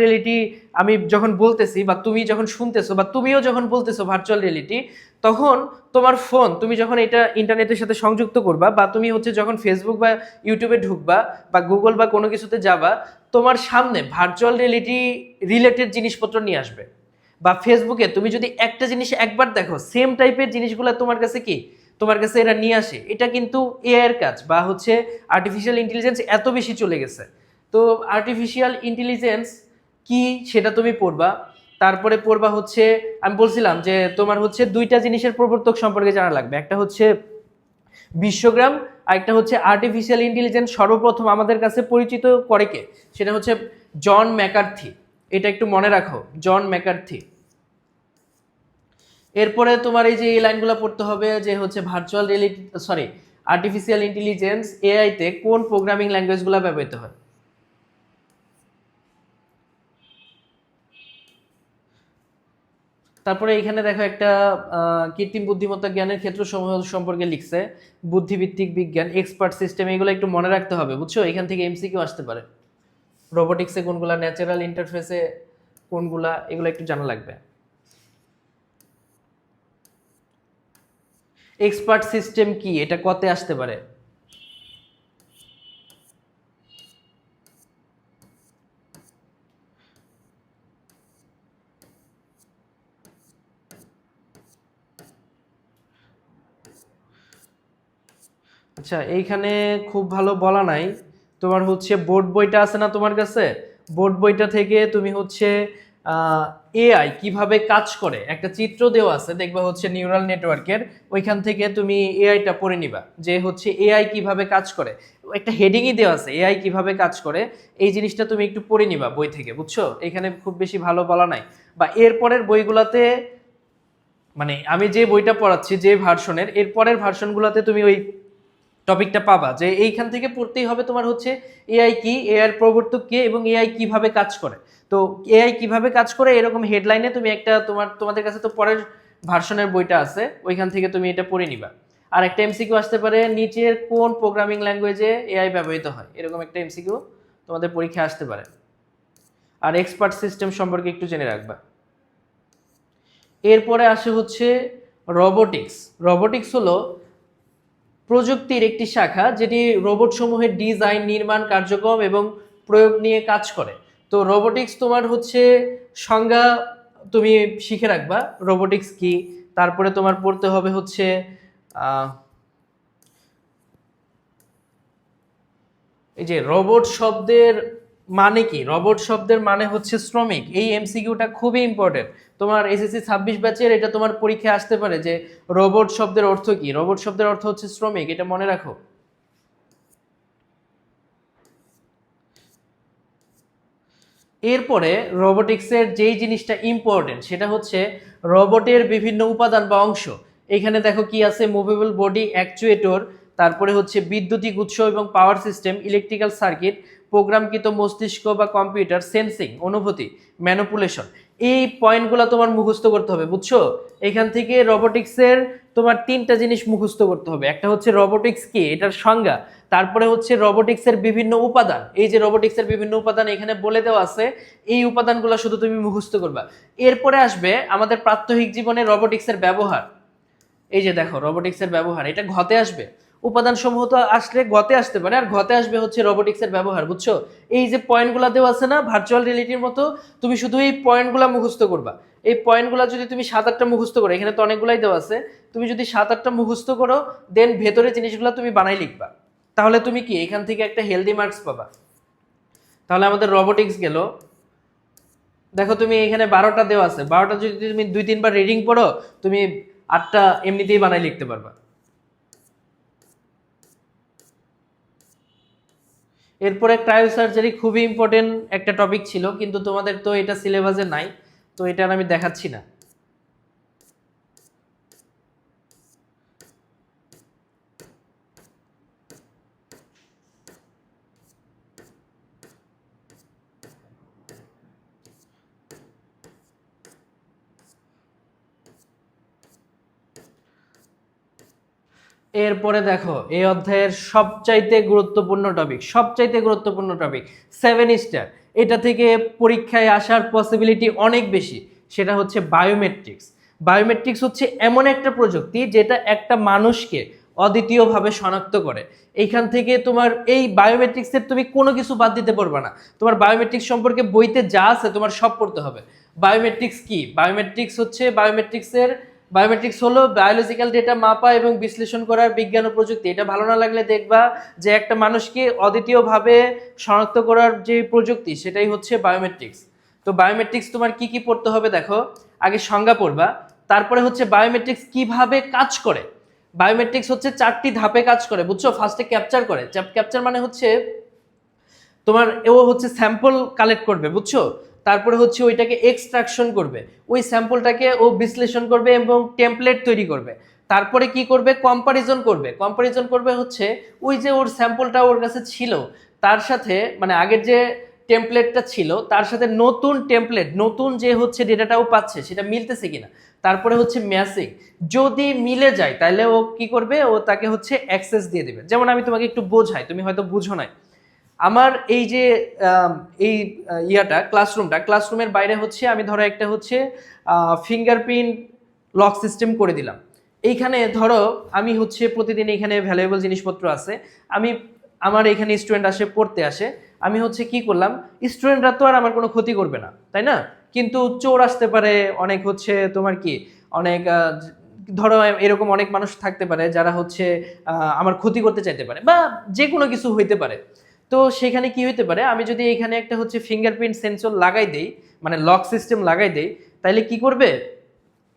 রিয়েলিটি আমি যখন বলতেছি বা তুমি যখন শুনতেছো বা তুমিও যখন বলতেছো ভার্চুয়াল রিয়েলিটি, তখন তোমার ফোন তুমি যখন এটা ইন্টারনেটের সাথে সংযুক্ত করবা বা তুমি হচ্ছে যখন ফেসবুক বা ইউটিউবে ঢুকবা বা গুগল বা কোনো কিছুতে যাবা, তোমার সামনে ভার্চুয়াল রিয়েলিটি রিলেটেড জিনিসপত্র নিয়ে আসবে। বা ফেসবুকে তুমি যদি একটা জিনিস একবার দেখো, সেম টাইপের জিনিসগুলো তোমার কাছে কি, তোমার কাছে এরা নিয়ে আসে। এটা কিন্তু এআই এর কাজ বা হচ্ছে আর্টিফিশিয়াল ইন্টেলিজেন্স এত বেশি চলে গেছে। তো আর্টিফিশিয়াল ইন্টেলিজেন্স কি সেটা তুমি পড়বা। তারপরে পড়বা হচ্ছে, আমি বলছিলাম যে তোমার হচ্ছে 2টা জিনিসের প্রবর্তক সম্পর্কে জানা লাগবে, একটা হচ্ছে বিশ্বগ্রাম আর একটা হচ্ছে আর্টিফিশিয়াল ইন্টেলিজেন্স সর্বপ্রথম আমাদের কাছে পরিচিত করে কে, সেটা হচ্ছে জন ম্যাকার্থি। এটা একটু মনে রাখো, জন ম্যাকার্থি। এরপরে তোমার এই যে এই লাইনগুলো পড়তে হবে যে হচ্ছে virtual reality sorry artificial intelligence AI তে কোন প্রোগ্রামিং ল্যাঙ্গুয়েজগুলো ব্যবহৃত হয়। তারপরে এখানে দেখো একটা কৃত্রিম বুদ্ধিমত্তা জ্ঞানের ক্ষেত্রসমূহ সম্পর্কে লিখছে, বুদ্ধিভিত্তিক বিজ্ঞান, এক্সপার্ট সিস্টেম, এগুলো একটু মনে রাখতে হবে, বুঝছো? এখান থেকে এমসিকিউ আসতে পারে। রোবোটিক্সে কোনগুলা, ন্যাচারাল ইন্টারফেসে কোনগুলা, এগুলো একটু জানা লাগবে। এক্সপার্ট সিস্টেম কি, এটা কতে আসতে পারে? আচ্ছা, এইখানে খুব ভালো বলা নাই, তোমার হচ্ছে বোর্ড বইটা আছে না তোমার কাছে, বোর্ড বইটা থেকে তুমি হচ্ছে এআই কিভাবে কাজ করে একটা চিত্র দেওয়া আছে, দেখবা হচ্ছে নিউরাল নেটওয়ার্কের, ওইখান থেকে তুমি এআইটা পড়ে নিবা যে হচ্ছে এআই কিভাবে কাজ করে। একটা হেডিংই দেওয়া আছে এআই কিভাবে কাজ করে, এই জিনিসটা তুমি একটু পড়ে নিবা বই থেকে, বুঝছো? এখানে খুব বেশি ভালো বলা নাই। বা এরপরের বইগুলাতে, মানে আমি যে বইটা পড়াচ্ছি যে ভার্সনের, এরপরের ভার্সনগুলোতে তুমি ওই টপিকটা পাবা যে এইখান থেকে পড়তেই হবে তোমার হচ্ছে এআই কি, এআই এর প্রবর্তক কে, এবং এআই কিভাবে কাজ করে। তো এআই কিভাবে কাজ করে এরকম হেডলাইনে তুমি একটা তোমাদের কাছে তো পরের ভার্সনের বইটা আছে, ওইখান থেকে তুমি এটা পড়ে নিবা। আর একটা এমসিকিউ আসতে পারে, নিচের কোন প্রোগ্রামিং ল্যাঙ্গুয়েজে এআই ব্যবহৃত হয়, এরকম একটা এমসিকিউ তোমাদের পরীক্ষায় আসতে পারে। আর এক্সপার্ট সিস্টেম সম্পর্কে একটু জেনে রাখবা। এরপরে আসে হচ্ছে রোবোটিক্স। রোবোটিক্স হলো প্রযুক্তির একটি শাখা যেটি রোবট সমূহের ডিজাইন, নির্মাণ, কার্যক্রম এবং প্রয়োগ নিয়ে কাজ করে। তো রোবোটিক্স তোমার হচ্ছে সংজ্ঞা তুমি শিখে রাখবা, রোবোটিক্স কি। তারপরে তোমার পড়তে হবে হচ্ছে এই যে রোবট শব্দের মানে কি। রোবট শব্দের মানে হচ্ছে শ্রমিক। এই এমসিকিউটা খুবই ইম্পর্টেন্ট, তোমার এসএসসি 26 ব্যাচের এটা তোমার পরীক্ষায় আসতে পারে যে রোবট শব্দের অর্থ কি। রোবট শব্দের অর্থ হচ্ছে শ্রমিক, এটা মনে রাখো। এরপরে রোবোটিক্সের যেই জিনিসটা ইম্পর্টেন্ট সেটা হচ্ছে রোবটের বিভিন্ন উপাদান বা অংশ। এখানে দেখো কি আছে, মুভেবল বডি, অ্যাকচুয়েটর, তারপরে হচ্ছে বৈদ্যুতিক উৎস এবং পাওয়ার সিস্টেম, ইলেকট্রিক্যাল সার্কিট, প্রোগ্রামকৃত মস্তিষ্ক বা কম্পিউটার, সেন্সিং, অনুভূতি, ম্যানিপুলেশন। এই পয়েন্টগুলো তোমার মুখস্থ করতে হবে, বুঝছো? এখান থেকে রোবোটিক্সের তোমার তিনটা জিনিস মুখস্থ করতে হবে। একটা হচ্ছে রোবোটিক্স কি, এটার সংজ্ঞা। তারপরে হচ্ছে রোবোটিক্সের বিভিন্ন উপাদান, এই যে রোবোটিক্সের বিভিন্ন উপাদান এখানে বলে দেওয়া আছে, এই উপাদানগুলো শুধু তুমি মুখস্থ করবা। এরপরে আসবে আমাদের প্রাত্যহিক জীবনে রোবোটিক্সের ব্যবহার। এই যে দেখো রোবোটিক্সের ব্যবহার, এটা ঘতে আসবে। উপাদান সমূহ তো আসলে গতে আসতে পারে, আর ঘতে আসবে হচ্ছে রোবোটিক্সের ব্যবহার, বুঝছো? এই যে পয়েন্টগুলো দেওয়া আছে না ভার্চুয়াল রিয়েলিটির মতো, তুমি শুধু এই পয়েন্টগুলো মুখস্থ করবা। এই পয়েন্টগুলো যদি তুমি 7-8টা মুখস্থ করো, এখানে তো অনেকগুলাই দেওয়া আছে, তুমি যদি 7-8টা মুখস্থ করো দেন ভেতরে জিনিসগুলো তুমি বানাই লিখবা, তাহলে তুমি কি এখান থেকে একটা হেলদি মার্কস পাবা। তাহলে আমাদের রোবোটিক্স গেল। দেখো তুমি এখানে 12টা দেওয়া আছে, 12টা যদি তুমি 2-3 বার রিডিং পড়ো, তুমি 8টা এমনিতেই বানাই লিখতে পারবা। এরপরে ক্রায়োসার্জারি খুবই ইম্পর্টেন্ট একটা টপিক ছিল, কিন্তু তোমাদের তো এটা সিলেবাসে নাই, তো এটা আমি দেখাচ্ছি না। এরপরে দেখো এই অধ্যায়ের সবচাইতে গুরুত্বপূর্ণ টপিক, সবচাইতে গুরুত্বপূর্ণ টপিক 7 স্টার, এটা থেকে পরীক্ষায় আসার পসিবিলিটি অনেক বেশি, সেটা হচ্ছে বায়োমেট্রিক্স। বায়োমেট্রিক্স হচ্ছে এমন একটা প্রযুক্তি যেটা একটা মানুষকে অদ্বিতীয়ভাবে শনাক্ত করে। এইখান থেকে তোমার এই বায়োমেট্রিক্সের তুমি কোনো কিছু বাদ দিতে পারবে না। তোমার বায়োমেট্রিক্স সম্পর্কে বইতে যা আছে তোমার সব পড়তে হবে। বায়োমেট্রিক্স কি? বায়োমেট্রিক্স হলো বায়োলজিক্যাল ডেটা মাপা এবং বিশ্লেষণ করার বিজ্ঞান ও প্রযুক্তি। এটা ভালো না লাগলে দেখবা যে একটা মানুষকে অদ্বিতীয়ভাবে শনাক্ত করার যে প্রযুক্তি সেটাই হচ্ছে বায়োমেট্রিক্স। তো বায়োমেট্রিক্স তোমার কি কি পড়তে হবে দেখো, আগে সংজ্ঞা পড়বা, তারপরে হচ্ছে বায়োমেট্রিক্স কিভাবে কাজ করে। বায়োমেট্রিক্স হচ্ছে 4টি ধাপে কাজ করে, বুঝছো? ফার্স্টে ক্যাপচার করে, ক্যাপচার মানে হচ্ছে তোমার ও হচ্ছে স্যাম্পল কালেক্ট করবে, বুঝছো? তারপরে হচ্ছে ওইটাকে এক্সট্রাকশন করবে, ওই স্যাম্পলটাকে ও বিশ্লেষণ করবে এবং টেমপ্লেট তৈরি করবে। তারপরে কি করবে? কম্পারিজন করবে। কম্পারিজন করবে হচ্ছে ওই যে ওর স্যাম্পলটা ওর কাছে ছিল তার সাথে, মানে আগের যে টেমপ্লেটটা ছিল তার সাথে নতুন টেমপ্লেট, নতুন যে হচ্ছে ডেটাটাও পাচ্ছে সেটা মিলতেছে কিনা। তারপরে হচ্ছে ম্যাচিং, যদি মিলে যায় তাহলে ও কি করবে, ও তাকে হচ্ছে অ্যাক্সেস দিয়ে দেবে। যেমন আমি তোমাকে একটু বোঝাই, তুমি হয়তো বুঝো নাই। আমার এই যে এই ক্লাসরুমের বাইরে হচ্ছে আমি ধরো একটা হচ্ছে ফিঙ্গারপ্রিন্ট লক সিস্টেম করে দিলাম। এইখানে ধরো আমি হচ্ছে প্রতিদিন এখানে ভ্যালুয়েবল জিনিসপত্র আছে, আমি আমার এখানে স্টুডেন্ট আসে, পড়তে আসে, আমি হচ্ছে কি করলাম, স্টুডেন্টরা তো আর আমার কোনো ক্ষতি করবে না, তাই না? কিন্তু চোর আসতে পারে, অনেক হচ্ছে তোমার কি অনেক ধরো এরকম অনেক মানুষ থাকতে পারে যারা হচ্ছে আমার ক্ষতি করতে চাইতে পারে, বা যে কোনো কিছু হইতে পারে। তো সেখানে কি হইতে পারে, আমি যদি এখানে একটা হচ্ছে ফিঙ্গারপ্রিন্ট সেন্সর লাগাই দেই, মানে লক সিস্টেম লাগাই দেই, তাইলে কি করবে,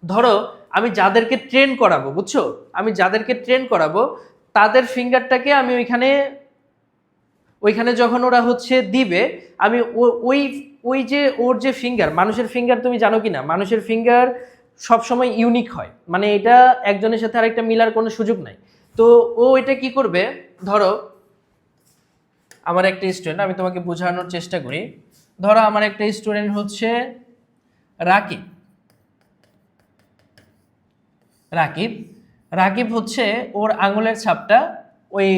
ধরো আমি যাদেরকে ট্রেন করাবো, বুঝছো, আমি যাদেরকে ট্রেন করাবো তাদের ফিঙ্গারটাকে আমি ওইখানে যখন ওরা হচ্ছে দিবে, আমি ওই ওই যে ওর যে ফিঙ্গার, মানুষের ফিঙ্গার তুমি জানো কি না, মানুষের ফিঙ্গার সবসময় ইউনিক হয়, মানে এটা একজনের সাথে আরেকটা মিলার কোনো সুযোগ নাই। তো ও এটা কি করবে, ধরো আমার একটা স্টুডেন্ট, আমি তোমাকে বোঝানোর চেষ্টা করি, ধরো আমার একটা স্টুডেন্ট হচ্ছে রাকিব। রাকিব রাকিব হচ্ছে ওর আঙুলের ছাপটা ওই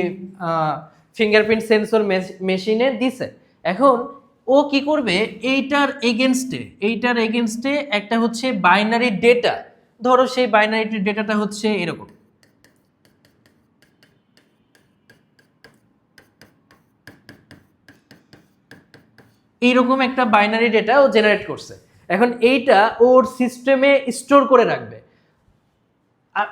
ফিঙ্গারপ্রিন্ট সেন্সর মেশিনে দিছে। এখন ও কি করবে, এইটার এগেনস্টে একটা হচ্ছে বাইনারি ডেটা, ধরো সেই বাইনারি ডেটাটা হচ্ছে এরকম, এইরকম একটা বাইনারি ডেটা ও জেনারেট করছে। এখন এইটা ওর সিস্টেমে স্টোর করে রাখবে,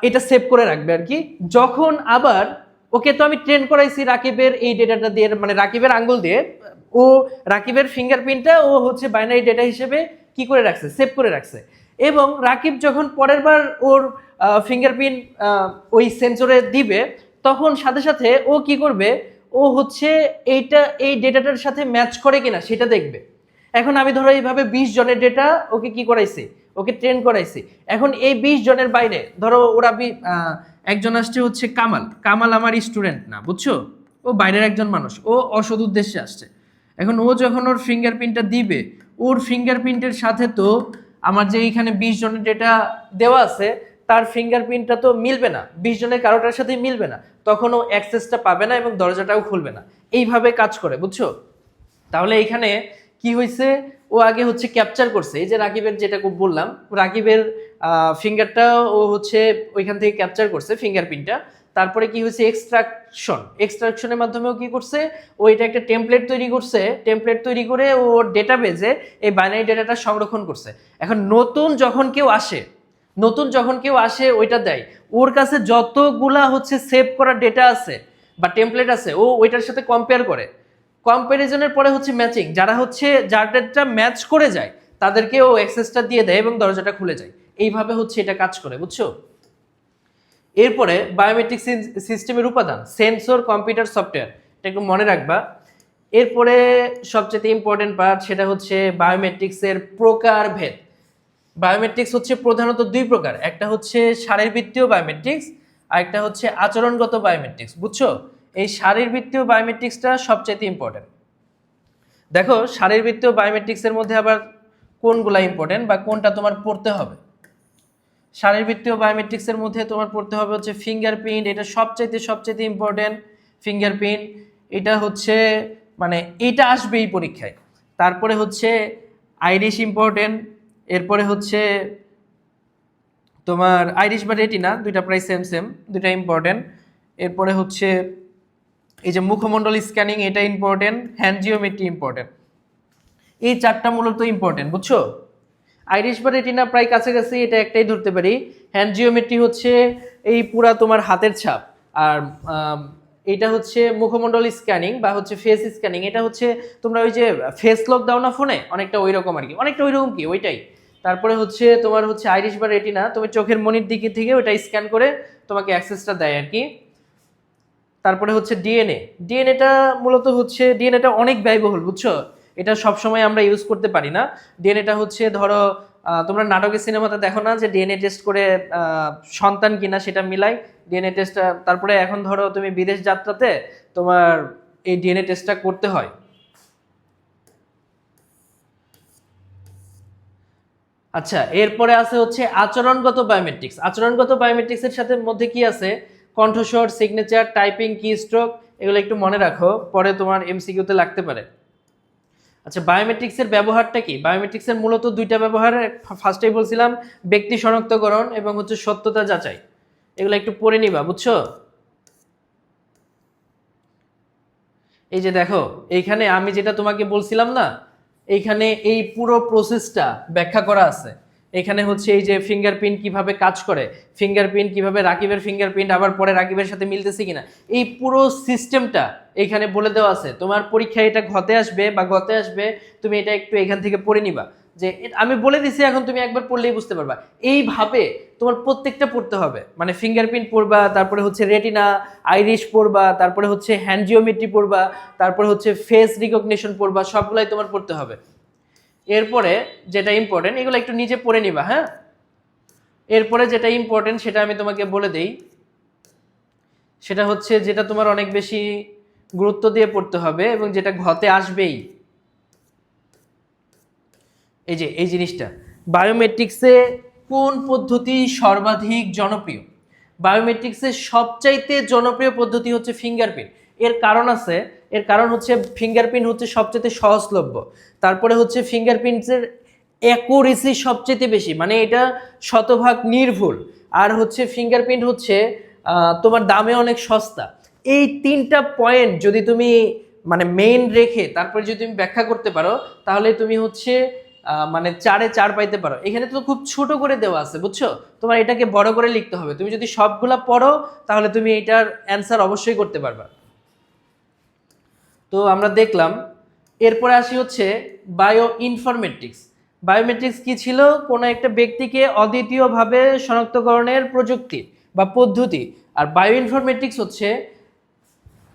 এটা সেভ করে রাখবে আর কি। যখন আবার ওকে তো আমি ট্রেন করাইছি রাকিবের এই ডেটাটা দিয়ে, মানে রাকিবের আঙ্গুল দিয়ে, ও রাকিবের ফিঙ্গারপ্রিন্টটা ও হচ্ছে বাইনারি ডেটা হিসেবে কি করে রাখছে, সেভ করে রাখছে। এবং রাকিব যখন পরের বার ওর ফিঙ্গারপ্রিন্ট ওই সেন্সরে দিবে, তখন সাথে সাথে ও কি করবে, ও হচ্ছে এই ডেটাটার সাথে ম্যাচ করে কিনা সেটা দেখবে। এখন আমি ধরো এইভাবে 20 জনের ডেটা ওকে কি করাইছি, ওকে ট্রেন করাইছি। এখন এই 20 জনের বাইরে ধরো ওরা একজন আসছে হচ্ছে কামাল, কামাল আমার স্টুডেন্ট না, বুঝছো, ও বাইরের একজন মানুষ, ও অসৎ উদ্দেশ্যে আসছে। এখন ও যখন ওর ফিঙ্গারপ্রিন্টটা দিবে, ওর ফিঙ্গারপ্রিন্টের সাথে তো আমার যে এইখানে 20 জনের ডেটা দেওয়া আছে তার ফিঙ্গারপ্রিন্টটা তো মিলবে না, 20 জনের কারোটার সাথেই মিলবে না, তখন ও অ্যাক্সেসটা পাবে না এবং দরজাটাও খুলবে না। এইভাবে কাজ করে, বুঝছো। তাহলে এখানে কি হয়েছে, ও আগে হচ্ছে ক্যাপচার করছে, এই যে রাকিবের যেটা বললাম, রাকিবের ফিঙ্গারটা ও হচ্ছে ওইখান থেকে ক্যাপচার করছে ফিঙ্গারপ্রিন্টটা। তারপরে কি হয়েছে, এক্সট্রাকশনের মাধ্যমেও কি করছে, ও এটা একটা টেমপ্লেট তৈরি করছে, টেমপ্লেট তৈরি করে ওর ডেটাবেজে এই বাইনারি ডেটাটা সংরক্ষণ করছে। এখন নতুন যখন কেউ আসে ওইটা দেয়, ওর কাছে যতগুলা হচ্ছে সেভ করা ডেটা আছে বা টেমপ্লেট আছে, ও ওইটার সাথে কম্পেয়ার করে, কম্প্যারিজনের পরে হচ্ছে ম্যাচিং, যার ডেটা ম্যাচ করে যায় তাদেরকে ও অ্যাক্সেসটা দিয়ে দেয় এবং দরজাটা খুলে যায়। এইভাবে হচ্ছে এটা কাজ করে, বুঝছো। এরপরে বায়োমেট্রিক সিস্টেমের উপাদান, সেন্সর, কম্পিউটার, সফটওয়্যার, এটা একটু মনে রাখবা। এরপরে সবচেয়ে ইম্পর্টেন্ট পার্ট, সেটা হচ্ছে বায়োমেট্রিক্সের প্রকারভেদ। বায়োমেট্রিক্স হচ্ছে প্রধানত দুই প্রকার, একটা হচ্ছে শারীরবৃত্তীয় বায়োমেট্রিক্স আর একটা হচ্ছে আচরণগত বায়োমেট্রিক্স, বুঝছো। এই শারীরবৃত্তীয় বায়োমেট্রিক্সটা সবচেয়ে ইম্পর্টেন্ট। দেখো শারীরবৃত্তীয় বায়োমেট্রিক্সের মধ্যে আবার কোনগুলা ইম্পর্টেন্ট বা কোনটা তোমার পড়তে হবে। শারীরবৃত্তীয় বায়োমেট্রিক্সের মধ্যে তোমার পড়তে হবে হচ্ছে ফিঙ্গারপ্রিন্ট, এটা সবচাইতে ইম্পর্টেন্ট। ফিঙ্গারপ্রিন্ট এটা হচ্ছে মানে এটা আসবে এই পরীক্ষায়। তারপরে হচ্ছে আইরিশ ইম্পর্টেন্ট, এরপরে হচ্ছে তোমার আইরিশ বা রেটিনা, দুইটা প্রায় সেম, দুইটা ইম্পর্টেন্ট। এরপরে হচ্ছে এই যে মুখমণ্ডল স্ক্যানিং, এটা ইম্পর্টেন্ট। Hand geometry important. এই চারটা মূলত ইম্পর্টেন্ট, বুঝছো। আইরিশ বা রেটিনা প্রায় কাছাকাছি, এটা একটাই ধরতে পারি। হ্যান্ড জিওমেট্রি হচ্ছে এই পুরা তোমার হাতের ছাপ, আর এটা হচ্ছে মুখমণ্ডল স্ক্যানিং বা হচ্ছে ফেস স্ক্যানিং, এটা হচ্ছে তোমরা ওই যে ফেস লক দাও না ফোনে, অনেকটা ওই রকম আর কি, অনেকটা ওইরকম কি ওইটাই। তারপরে হচ্ছে তোমার হচ্ছে আইরিশ বা রেটিনা, তুমি চোখের মনির দিকে থেকে ওইটা স্ক্যান করে তোমাকে অ্যাক্সেসটা দেয় আর কি। তারপরে হচ্ছে ডিএনএটা মূলত হচ্ছে, ডিএনএটা অনেক ব্যয়বহুল, বুঝছো। এটা সবসময় আমরা ইউজ করতে পারি না। ডিএনএটা হচ্ছে ধরো তোমরা নাটকের সিনেমাতে দেখো না যে ডিএনএ টেস্ট করে সন্তান কিনা সেটা মিলাই ডিএনএ টেস্টটা, তারপরে এখন ধরো তুমি বিদেশ যাত্রাতে তোমার এই ডিএনএ টেস্টটা করতে হয়। আচ্ছা, এরপরে আছে হচ্ছে আচরণগত বায়োমেট্রিক্স। আচরণগত বায়োমেট্রিক্সের সাথে মধ্যে কি আছে, কণ্ঠস্বর, সিগনেচার, টাইপিং, কি স্ট্রোক, এগুলো একটু মনে রাখো, পরে তোমার এমসিকিউতে লাগতে পারে। আচ্ছা, বায়োমেট্রিক্সের ব্যবহারটা কি? বায়োমেট্রিক্সের মূলত দুইটা ব্যবহার, ফার্স্টেই বলছিলাম ব্যক্তি শনাক্তকরণ এবং হচ্ছে সত্যতা যাচাই, এগুলো একটু পড়ে নিবা, বুঝছো। এই যে দেখো এইখানে আমি যেটা তোমাকে বলছিলাম না, এইখানে এই পুরো প্রসেসটা ব্যাখ্যা করা আছে। এখানে হচ্ছে এই যে ফিঙ্গারপ্রিন্ট কিভাবে কাজ করে, ফিঙ্গারপ্রিন্ট কিভাবে রাকিবের ফিঙ্গারপ্রিন্ট আবার পরে রাকিবের সাথে মিলতেছে কিনা, এই পুরো সিস্টেমটা এখানে বলে দেওয়া আছে। তোমার পরীক্ষায় এটা ঘতে আসবে বা গতে আসবে, তুমি এটা একটু এখান থেকে পড়ে নিবা। যে আমি বলে দিছি, এখন তুমি একবার পড়লেই বুঝতে পারবা। এইভাবে তোমার প্রত্যেকটা পড়তে হবে, মানে ফিঙ্গারপ্রিন্ট পড়বা, তারপরে হচ্ছে রেটিনা, আইরিশ পড়বা, তারপরে হচ্ছে হ্যান্ড জিওমেট্রি পড়বা, তারপরে হচ্ছে ফেস রিকগনিশন পড়বা, সবগুলাই তোমার পড়তে হবে। এরপরে যেটা ইম্পর্টেন্ট, এগুলো একটু নিজে পড়ে নিবা, হ্যাঁ। এরপরে যেটা ইম্পর্টেন্ট সেটা আমি তোমাকে বলে দেই, সেটা হচ্ছে যেটা তোমার অনেক বেশি গুরুত্ব দিয়ে পড়তে হবে এবং যেটা ঘতে আসবেই, এই যে এই জিনিসটা, বায়োমেট্রিক্সে কোন পদ্ধতি সর্বাধিক জনপ্রিয়? বায়োমেট্রিক্সের সবচাইতে জনপ্রিয় পদ্ধতি হচ্ছে ফিঙ্গারপ্রিন্ট। এর কারণ আছে, এর কারণ হচ্ছে ফিঙ্গারপ্রিন্ট হচ্ছে সবচেয়ে সহজলভ্য, তারপরে হচ্ছে ফিঙ্গারপ্রিন্টের অ্যাকুরেসি সবচেয়ে বেশি, মানে এটা শতভাগ নির্ভুল, আর হচ্ছে ফিঙ্গারপ্রিন্ট হচ্ছে তোমার দামে অনেক সস্তা। এই তিনটা পয়েন্ট যদি তুমি মানে মেইন রেখে তারপরে যদি তুমি ব্যাখ্যা করতে পারো, তাহলে তুমি হচ্ছে মানে 4-এ 4 পাইতে পারো। এখানে তো খুব ছোট করে দেওয়া আছে, বুঝছো, তোমার এটাকে বড় করে লিখতে হবে। তুমি যদি সবগুলা পড়ো তাহলে তুমি এটার অ্যান্সার অবশ্যই করতে পারবা। তো আমরা দেখলাম। এরপরে আসি হচ্ছে বায়ো ইনফরমেটিক্স। বায়োমেট্রিক্স কি ছিল? কোনো একটা ব্যক্তিকে অদ্বিতীয়ভাবে শনাক্তকরণের প্রযুক্তি বা পদ্ধতি। আর বায়ো ইনফরমেটিক্স হচ্ছে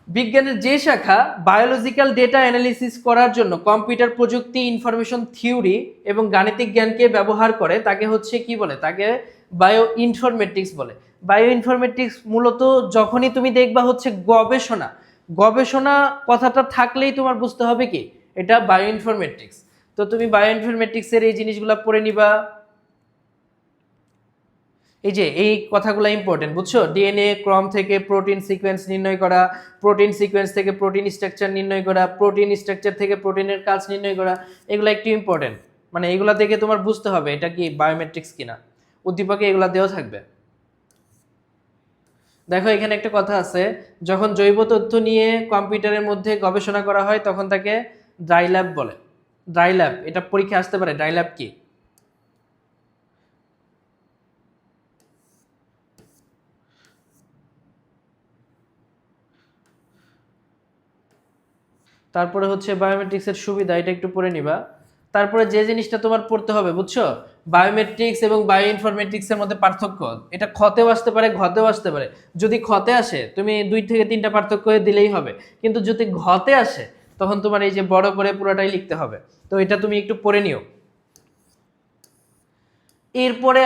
বিজ্ঞানের যে শাখা বায়োলজিক্যাল ডেটা অ্যানালিসিস করার জন্য কম্পিউটার প্রযুক্তি, ইনফরমেশন থিওরি এবং গাণিতিক জ্ঞানকে ব্যবহার করে, তাকে হচ্ছে কি বলে? তাকে বায়ো ইনফরমেটিক্স বলে। বায়ো ইনফরমেটিক্স মূলত যখনই তুমি দেখবা হচ্ছে গবেষণা, গবেষণা কথাটা থাকলেই তোমার বুঝতে হবে কি এটা বায়ো ইনফরমেটিক্স। তো তুমি বায়ো ইনফরমেটিক্সের এই জিনিসগুলো পড়ে নিবা। এই যে এই কথাগুলো ইম্পর্টেন্ট, বুঝছো? ডিএনএ ক্রম থেকে প্রোটিন সিকোয়েন্স নির্ণয় করা, প্রোটিন সিকোয়েন্স থেকে প্রোটিন স্ট্রাকচার নির্ণয় করা, প্রোটিন স্ট্রাকচার থেকে প্রোটিনের কাজ নির্ণয় করা, এগুলো একটু ইম্পর্টেন্ট। মানে এগুলা থেকে তোমার বুঝতে হবে এটা কি বায়োমেট্রিক্স কিনা। উদ্দীপকে এগুলা দেওয়া থাকবে। দেখো এখানে একটা কথা আছে, যখন জৈব তথ্য নিয়ে কম্পিউটারের মধ্যে গবেষণা করা হয় তখন তাকে ড্রাই ল্যাব বলে। ড্রাই ল্যাব, এটা পরীক্ষা আসতে পারে, ড্রাই ল্যাব কি? তারপরে হচ্ছে বায়োমেট্রিক্সের সুবিধা, এটা একটু পড়ে নিবা। তারপরে যে জিনিসটা তোমার পড়তে হবে, বুঝছো, বায়োমেট্রিক্স এবং বায়ো ইনফরমেটিক্সের মধ্যে পার্থক্য। এটা খতেও আসতে পারে, ঘতেও আসতে পারে। যদি খতে আসে তুমি 2 থেকে 3টা পার্থক্য দিলেই হবে, কিন্তু যদি ঘতে আসে তখন তোমার এই যে বড় করে পুরোটাই লিখতে হবে। তো এটা তুমি একটু পড়ে নিও। এরপরে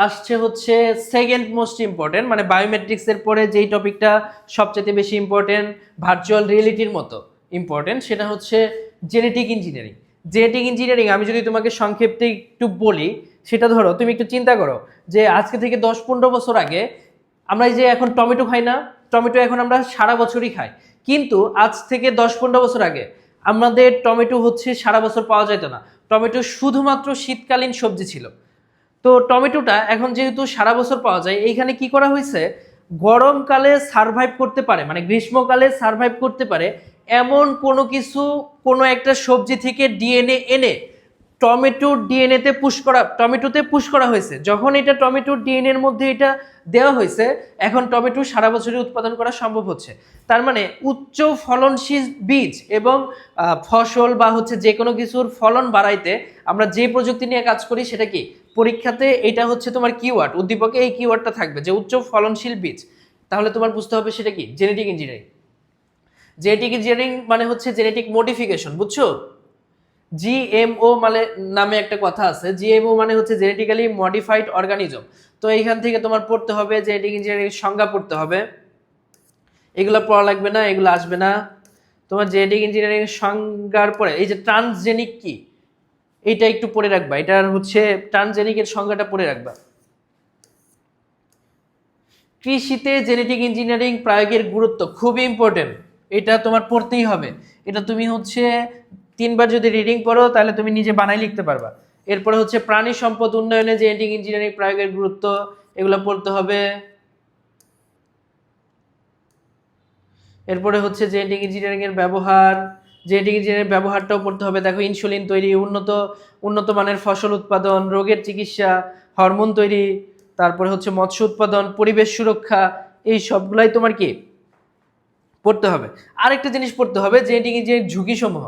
আসছে হচ্ছে সেকেন্ড মোস্ট ইম্পর্টেন্ট, মানে বায়োমেট্রিক্সের পরে যেই টপিকটা সবচেয়ে বেশি ইম্পর্টেন্ট, ভার্চুয়াল রিয়েলিটির মতো ইম্পর্টেন্ট, সেটা হচ্ছে জেনেটিক ইঞ্জিনিয়ারিং। জেনেটিক ইঞ্জিনিয়ারিং আমি যদি তোমাকে সংক্ষেপে একটু বলি, সেটা ধরো তুমি একটু চিন্তা করো যে আজকে থেকে 10-15 বছর আগে আমরা এই যে এখন টমেটো খাই না, টমেটো এখন আমরা সারা বছরই খাই, কিন্তু আজ থেকে 10-15 বছর আগে আমাদের টমেটো হচ্ছে সারা বছর পাওয়া যেত না। টমেটো শুধুমাত্র শীতকালীন সবজি ছিল। তো টমেটোটা এখন যেহেতু সারা বছর পাওয়া যায়, এইখানে কি করা হয়েছে, গরমকালে সারভাইভ করতে পারে, মানে গ্রীষ্মকালে সারভাইভ করতে পারে এমন কোনো কিছু, কোনো একটা সবজি থেকে ডিএনএ এনে টমেটোর ডিএনএতে পুশ করা, টমেটোতে পুশ করা হয়েছে। যখন এটা টমেটোর ডিএনএ এর মধ্যে এটা দেওয়া হয়েছে, এখন টমেটো সারা বছরই উৎপাদন করা সম্ভব হচ্ছে। তার মানে উচ্চ ফলনশীল বীজ এবং ফসল বা হচ্ছে যে কোনো কিছুর ফলন বাড়াইতে আমরা যে প্রযুক্তি নিয়ে কাজ করি সেটা কি পরীক্ষাতে, এটা হচ্ছে তোমার কিওয়ার্ড, উদ্দীপকে এই কিওয়ার্ডটা থাকবে যে উচ্চ ফলনশীল বীজ। তাহলে তোমার বুঝতে হবে সেটা কি জেনেটিক ইঞ্জিনিয়ারিং। জেনেটিক ইঞ্জিনিয়ারিং মানে হচ্ছে জেনেটিক মডিফিকেশন, বুঝছো? জিএমও মানে নামে একটা কথা আছে, জিএমও মানে হচ্ছে জেনেটিক্যালি মডিফাইড অর্গানিজম। তো এইখান থেকে তোমার পড়তে হবে জেনেটিক ইঞ্জিনিয়ারিং সংজ্ঞা পড়তে হবে। এগুলো পড়া লাগবে না, এগুলো আসবে না। তোমার জেনেটিক ইঞ্জিনিয়ারিং সংজ্ঞার পরে এই যে ট্রান্সজেনিক কি, এটা একটু পড়ে রাখবা। এটার হচ্ছে ট্রান্সজেনিকের সংজ্ঞাটা পড়ে রাখবা। কৃষিতে জেনেটিক ইঞ্জিনিয়ারিং প্রয়োগের গুরুত্ব খুবই ইম্পর্টেন্ট, এটা তোমার পড়তেই হবে। এটা তুমি হচ্ছে 3বার যদি রিডিং পড়ো তাহলে তুমি নিজে বানাই লিখতে পারবা। এরপরে হচ্ছে প্রাণী সম্পদ উন্নয়নে জেনেটিক ইঞ্জিনিয়ারিং প্রয়োগের গুরুত্ব, এগুলো পড়তে হবে। এরপরে হচ্ছে জেনেটিক ইঞ্জিনিয়ারিং এর ব্যবহার, জেনেটিক ইঞ্জিনিয়ারিং ব্যবহারটাও পড়তে হবে। দেখো ইনসুলিন তৈরি, উন্নত মানের ফসল উৎপাদন, রোগের চিকিৎসা, হরমোন তৈরি, তারপরে হচ্ছে মৎস্য উৎপাদন, পরিবেশ সুরক্ষা, এই সবগুলাই তোমার কি পড়তে হবে। আরেকটা জিনিস পড়তে হবে, জেনেটিক ইঞ্জিনিয়ারিং ঝুঁকি সমূহ,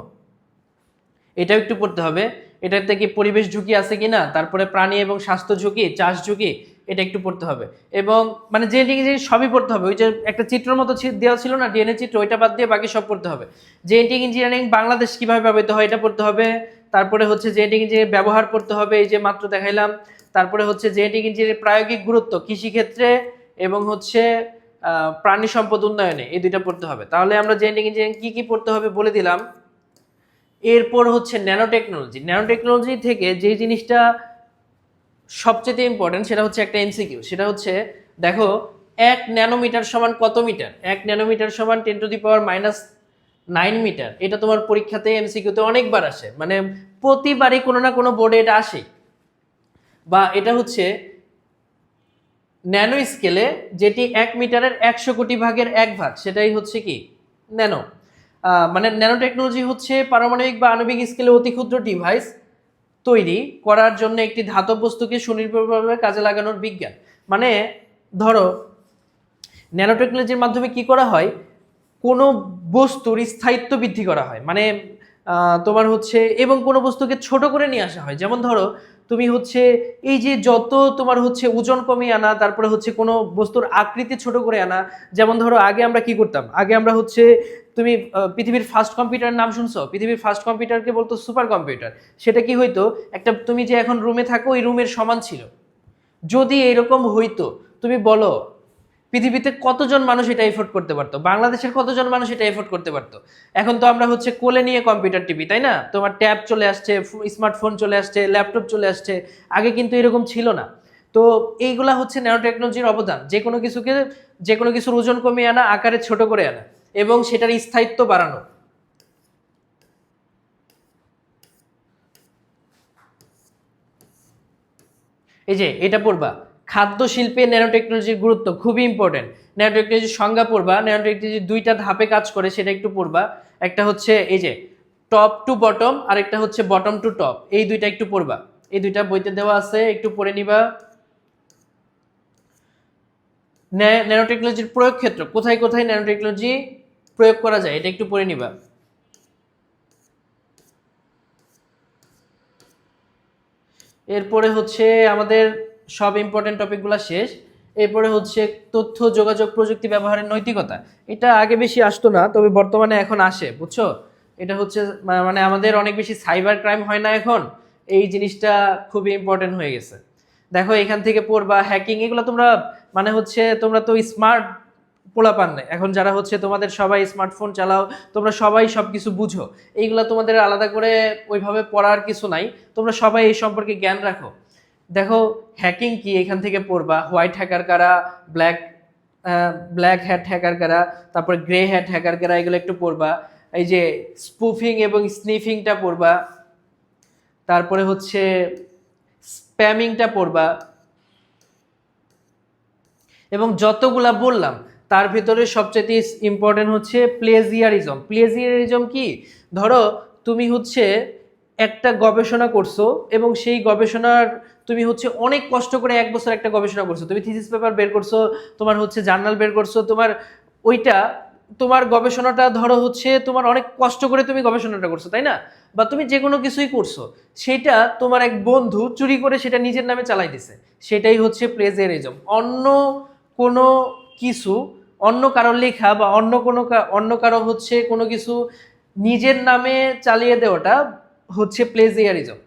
এটাও একটু পড়তে হবে। এটার থেকে পরিবেশ ঝুঁকি আছে কিনা, তারপরে প্রাণী এবং স্বাস্থ্য ঝুঁকি, চাষ ঝুঁকি, এটা একটু পড়তে হবে। এবং মানে জেনেটিক ইঞ্জিনিয়ারিং সবই পড়তে হবে। ওই যে একটা চিত্রের মতো দেওয়া ছিল না, ডিএনএ চিত্র, ওইটা বাদ দিয়ে বাকি সব পড়তে হবে। জেনেটিক ইঞ্জিনিয়ারিং বাংলাদেশ কিভাবে ব্যবহৃত হয় এটা পড়তে হবে। তারপরে হচ্ছে জেনেটিক ইঞ্জিনিয়ারিং ব্যবহার পড়তে হবে, এই যে মাত্র দেখাইলাম। তারপরে হচ্ছে জেনেটিক ইঞ্জিনিয়ারিং প্রায়োগিক গুরুত্ব কৃষিক্ষেত্রে এবং হচ্ছে প্রাণী সম্পদ উন্নয়নে, এই দুইটা পড়তে হবে। তাহলে আমরা জেনেটিক ইঞ্জিনিয়ারিং কি কি পড়তে হবে বলে দিলাম। এরপর হচ্ছে ন্যানো টেকনোলজি। ন্যানো টেকনোলজি থেকে যে জিনিসটা সবচেয়ে ইম্পর্টেন্ট সেটা হচ্ছে একটা এমসিকিউ। সেটা হচ্ছে দেখো 1 ন্যানোমিটার সমান কত মিটার? 1 ন্যানোমিটার সমান 10⁻⁹ মিটার। এটা তোমার পরীক্ষাতে এমসিকিউতে অনেকবার আসে, মানে প্রতিবারই কোনো না কোনো বোর্ডে এটা আসে। বা এটা হচ্ছে ন্যানো স্কেলে, যেটি 1 মিটারের 100 কোটি ভাগের 1 ভাগ, সেটাই হচ্ছে কি ন্যানো। মানে ন্যানো টেকনোলজি হচ্ছে পারমাণবিক বা আণবিক স্কেলে অতি ক্ষুদ্র ডিভাইস তৈরি করার জন্য একটি ধাতব বস্তুকে সুনির্ভরভাবে কাজে লাগানোর বিজ্ঞান। মানে ধরো ন্যানো টেকনোলজির মাধ্যমে কি করা হয়, কোনো বস্তুর স্থায়িত্ব বৃদ্ধি করা হয়, মানে তোমার হচ্ছে, এবং কোনো বস্তুকে ছোট করে নিয়ে আসা হয়। যেমন ধরো তুমি হচ্ছে এই যে যত তোমার হচ্ছে ওজন কমিয়ে আনা, তারপরে হচ্ছে কোনো বস্তুর আকৃতি ছোট করে আনা। যেমন ধরো আগে আমরা কি করতাম, আগে আমরা হচ্ছে, তুমি পৃথিবীর ফার্স্ট কম্পিউটারের নাম শুনছো? পৃথিবীর ফার্স্ট কম্পিউটারকে বলতো সুপার কম্পিউটার। সেটা কি হইতো, একটা তুমি যে এখন রুমে থাকো ওই রুমের সমান ছিল। যদি এরকম হইতো, তুমি বলো পৃথিবীতে কতজন মানুষ এটা এফোর্ড করতে পারতো, বাংলাদেশের কতজন মানুষ এটা এফোর্ড করতে পারতো? এখন তো আমরা হচ্ছে কোলে নিয়ে কম্পিউটার টিভি, তাই না? তোমার ট্যাব চলে আসছে, স্মার্টফোন চলে আসছে, ল্যাপটপ চলে আসছে। আগে কিন্তু এরকম ছিল না। তো এইগুলা হচ্ছে ন্যানো টেকনোলজির অবদান, যে কোনো কিছুর ওজন কমিয়ে আনা, আকারে ছোট করে আনা এবং সেটার স্থায়িত্ব বাড়ানো। এই যে এটা পড়বা, খাদ্য শিল্পে ন্যানো টেকনোলজির গুরুত্ব খুবই ইম্পর্টেন্ট। ন্যানো টেকনোলজির সংজ্ঞা পড়বা, ন্যানো টেকনোলজি 2টা ধাপে কাজ করে সেটা একটু পড়বা। একটা হচ্ছে এই যে টপ টু বটম, আর একটা হচ্ছে বটম টু টপ, এই দুইটা একটু পড়বা। এই দুইটা বইতে দেওয়া আছে, একটু পড়ে নিবা। ন্যানো টেকনোলজির প্রয়োগ ক্ষেত্র, কোথায় কোথায় ন্যানো টেকনোলজি প্রয়োগ করা যায়, এটা একটু পড়ে নিবা। এরপরে হচ্ছে আমাদের সব ইম্পর্টেন্ট টপিকগুলো শেষ। এরপরে হচ্ছে তথ্য যোগাযোগ প্রযুক্তি ব্যবহারের নৈতিকতা। এটা আগে বেশি আসতো না, তবে বর্তমানে এখন আসে, বুঝছো? এটা হচ্ছে মানে আমাদের অনেক বেশি সাইবার ক্রাইম হয় না এখন, এই জিনিসটা খুবই ইম্পর্টেন্ট হয়ে গেছে। দেখো এখান থেকে পড়বা হ্যাকিং, এগুলো তোমরা মানে হচ্ছে তোমরা তো স্মার্ট পোলাপান না এখন, যারা হচ্ছে তোমাদের সবাই স্মার্টফোন চালাও, তোমরা সবাই সবকিছু বুঝো। এইগুলা তোমাদের আলাদা করে ওইভাবে পড়ার কিছু নাই, তোমরা সবাই এই সম্পর্কে জ্ঞান রাখো। দেখো হ্যাকিং কি, এখান থেকে পড়বা। হোয়াইট হ্যাকার কারা, ব্ল্যাক হ্যাট হ্যাকার কারা, তারপর গ্রে হ্যাট হ্যাকার কারা, এগুলো একটু পড়বা। এই যে স্পুফিং এবং স্নিফিংটা পড়বা। তারপরে হচ্ছে স্প্যামিংটা পড়বা। এবং যতগুলা বললাম তার ভিতরে সবচেয়ে ইম্পর্টেন্ট হচ্ছে প্লেজিয়ারিজম। প্লেজিয়ারিজম কি, ধরো তুমি হচ্ছে একটা গবেষণা করছো এবং সেই গবেষণার তুমি হচ্ছে অনেক কষ্ট করে 1 বছর একটা গবেষণা করছো, তুমি থিসিস পেপার বের করছো, তোমার হচ্ছে জার্নাল বের করছো, তোমার ওইটা তোমার গবেষণাটা ধরো হচ্ছে তোমার অনেক কষ্ট করে তুমি গবেষণাটা করছো, তাই না? বা তুমি যে কোনো কিছুই করছো, সেটা তোমার এক বন্ধু চুরি করে সেটা নিজের নামে চালাই দিছে, সেটাই হচ্ছে প্লেজিয়ারিজম। কোনো কিছু অন্য কারো লেখা বা অন্য কারো হচ্ছে কোনো কিছু নিজের নামে চালিয়ে দেওয়াটা হচ্ছে প্লেজিয়ারিজম।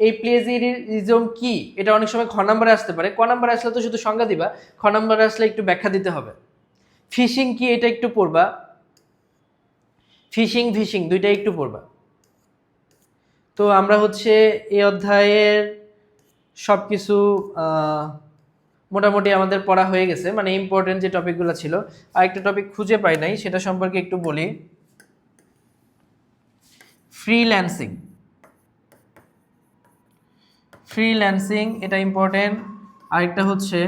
এই প্লেজিয়ারিজম কি, এটা অনেক সময় খ নাম্বারে আসতে পারে। ক নাম্বারে আসলে তো শুধু সংজ্ঞা দিবা, খ নাম্বারে আসলে একটু ব্যাখ্যা দিতে হবে। ফিশিং কি, এটা একটু পড়বা। ফিশিং দুইটা একটু পড়বা। তো আমরা হচ্ছে এই অধ্যায়ের সব কিছু মোটামুটি আমাদের পড়া হয়ে গেছে, মানে ইম্পর্টেন্ট যে টপিকগুলো ছিল। আর একটা টপিক খুঁজে পাই নাই, সেটা সম্পর্কে একটু বলি। ফ্রিল্যান্সিং এটা ইম্পর্টেন্ট। আরেকটা হচ্ছে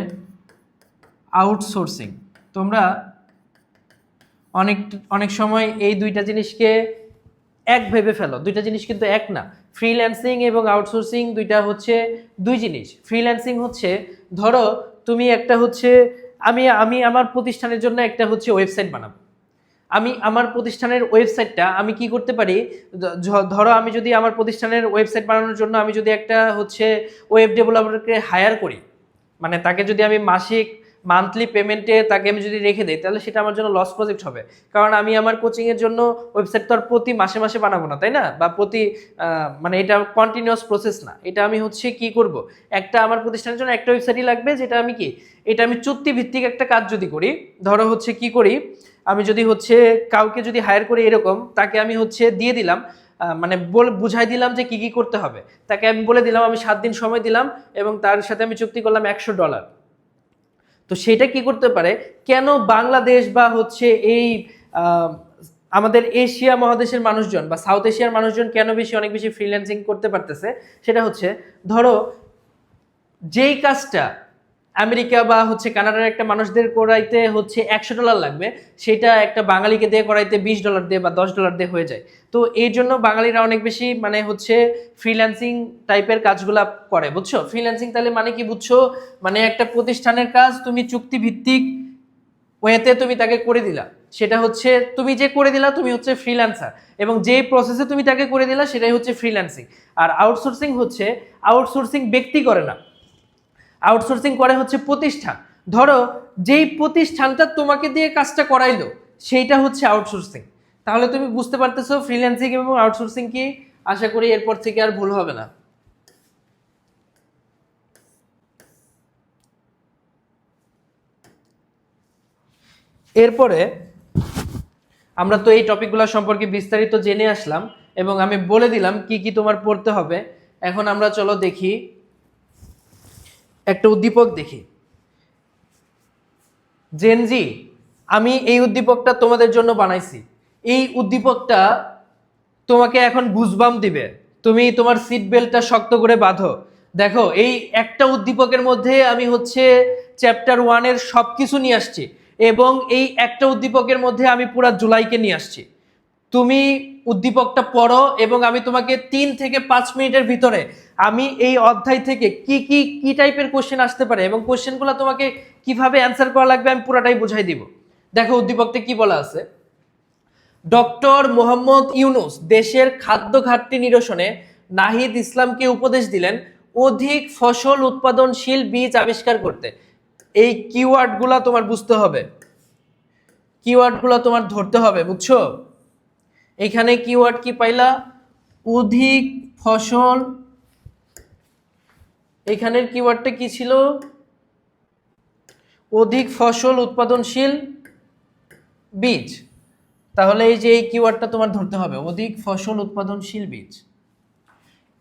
আউটসোর্সিং। তোমরা অনেক সময় এই দুইটা জিনিসকে এক ভেবে ফেলো, দুইটা জিনিস কিন্তু এক না। ফ্রিল্যান্সিং এবং আউটসোর্সিং দুইটা হচ্ছে দুই জিনিস। ফ্রিল্যান্সিং হচ্ছে ধরো তুমি একটা হচ্ছে আমি আমি আমার প্রতিষ্ঠানের জন্য একটা হচ্ছে ওয়েবসাইট বানাবো। আমি আমার প্রতিষ্ঠানের ওয়েবসাইটটা আমি কি করতে পারি, ধরো আমি যদি আমার প্রতিষ্ঠানের ওয়েবসাইট বানানোর জন্য আমি যদি একটা হচ্ছে ওয়েব ডেভেলপারকে হায়ার করি, মানে তাকে যদি আমি মাসিক মান্থলি পেমেন্টে তাকে আমি যদি রেখে দিই, তাহলে সেটা আমার জন্য লস প্রজেক্ট হবে। কারণ আমি আমার কোচিংয়ের জন্য ওয়েবসাইট তো আর প্রতি মাসে মাসে বানাবো না, তাই না? বা প্রতি মানে এটা কন্টিনিউয়াস প্রসেস না। এটা আমি হচ্ছে কি করব, একটা আমার প্রতিষ্ঠানের জন্য একটা ওয়েবসাইটই লাগবে, যেটা আমি কি এটা আমি চুক্তি ভিত্তিক একটা কাজ যদি করি, ধরো হচ্ছে কি করি, আমি যদি হচ্ছে কাউকে যদি হায়ার করি এরকম, তাকে আমি হচ্ছে দিয়ে দিলাম, মানে বুঝাই দিলাম যে কি কি করতে হবে, তাকে আমি বলে দিলাম আমি 7 দিন সময় দিলাম এবং তার সাথে আমি চুক্তি করলাম $100। তো সেটা কি করতে পারে, কেন বাংলাদেশ বা হচ্ছে এই আমাদের এশিয়া মহাদেশের মানুষজন বা সাউথ এশিয়ার মানুষজন কেন অনেক বেশি ফ্রিল্যান্সিং করতে পারতেছে, সেটা হচ্ছে ধরো যেই কাজটা আমেরিকা বা হচ্ছে কানাডার একটা মানুষদের করাইতে হচ্ছে $100 লাগবে, সেটা একটা বাঙালিকে দিয়ে করাইতে $20 দিয়ে বা $10 দিয়ে হয়ে যায়। তো এই জন্য বাঙালিরা অনেক বেশি মানে হচ্ছে ফ্রিল্যান্সিং টাইপের কাজগুলা করে, বুঝছো? ফ্রিল্যান্সিং তাহলে মানে কি বুঝছো, মানে একটা প্রতিষ্ঠানের কাজ তুমি চুক্তি ভিত্তিক ওয়েতে তুমি তাকে করে দিলা, সেটা হচ্ছে তুমি যে করে দিলা তুমি হচ্ছে ফ্রিল্যান্সার, এবং যে প্রসেসে তুমি তাকে করে দিলা সেটাই হচ্ছে ফ্রিল্যান্সিং। আর আউটসোর্সিং হচ্ছে, আউটসোর্সিং ব্যক্তি করে না, আউটসোর্সিং করে হচ্ছে প্রতিষ্ঠান। ধরো যেই প্রতিষ্ঠানটা তোমাকে দিয়ে কাজটা করাইলো সেইটা হচ্ছে আউটসোর্সিং। তাহলে তুমি বুঝতে পারতেছো ফ্রিল্যান্সিং এবং আউটসোর্সিং কি। আশা করি এরপর থেকে আর ভুল হবে না। এরপরে আমরা তো এই টপিকগুলো সম্পর্কে বিস্তারিত জেনে আসলাম এবং আমি বলে দিলাম কি কি তোমার পড়তে হবে। এখন আমরা চলো দেখি একটা উদ্দীপক দেখি। জেনজি, আমি এই উদ্দীপকটা তোমাদের জন্য বানাইছি। এই উদ্দীপকটা তোমাকে এখন গুজবাম দিবে, তুমি তোমার সিট বেল্টটা শক্ত করে বাঁধো। দেখো এই একটা উদ্দীপকের মধ্যে আমি হচ্ছে চ্যাপ্টার 1-এর সব কিছু নিয়ে আসছি এবং এই একটা উদ্দীপকের মধ্যে আমি পুরা জুলাইকে নিয়ে আসছি। তুমি উদ্দীপকটা পড়ো এবং আমি তোমাকে 3 থেকে 5 মিনিটের ভিতরে আমি এই অধ্যায় থেকে কি কি কি টাইপের কোশ্চেন আসতে পারে এবং কোশ্চেনগুলো তোমাকে কিভাবে অ্যান্সার করা লাগবে আমি পুরাটাই বুঝাই দিব। দেখো উদ্দীপকটা কি বলা আছে। ডক্টর মোহাম্মদ ইউনুস দেশের খাদ্য ঘাটতি নিরসনে নাহিদ ইসলামকে উপদেশ দিলেন অধিক ফসল উৎপাদনশীল বীজ আবিষ্কার করতে। এই কিওয়ার্ডগুলো তোমার বুঝতে হবে, কিওয়ার্ডগুলো তোমার ধরতে হবে, বুঝছো? এখানে কিওয়ার্ড কি পাইলা, অধিক ফসল, এখানের কিওয়ার্ডটা কি ছিল, অধিক ফসল উৎপাদনশীল বীজ। তাহলে এই যে এই কিওয়ার্ডটা তোমার ধরতে হবে, অধিক ফসল উৎপাদনশীল বীজ।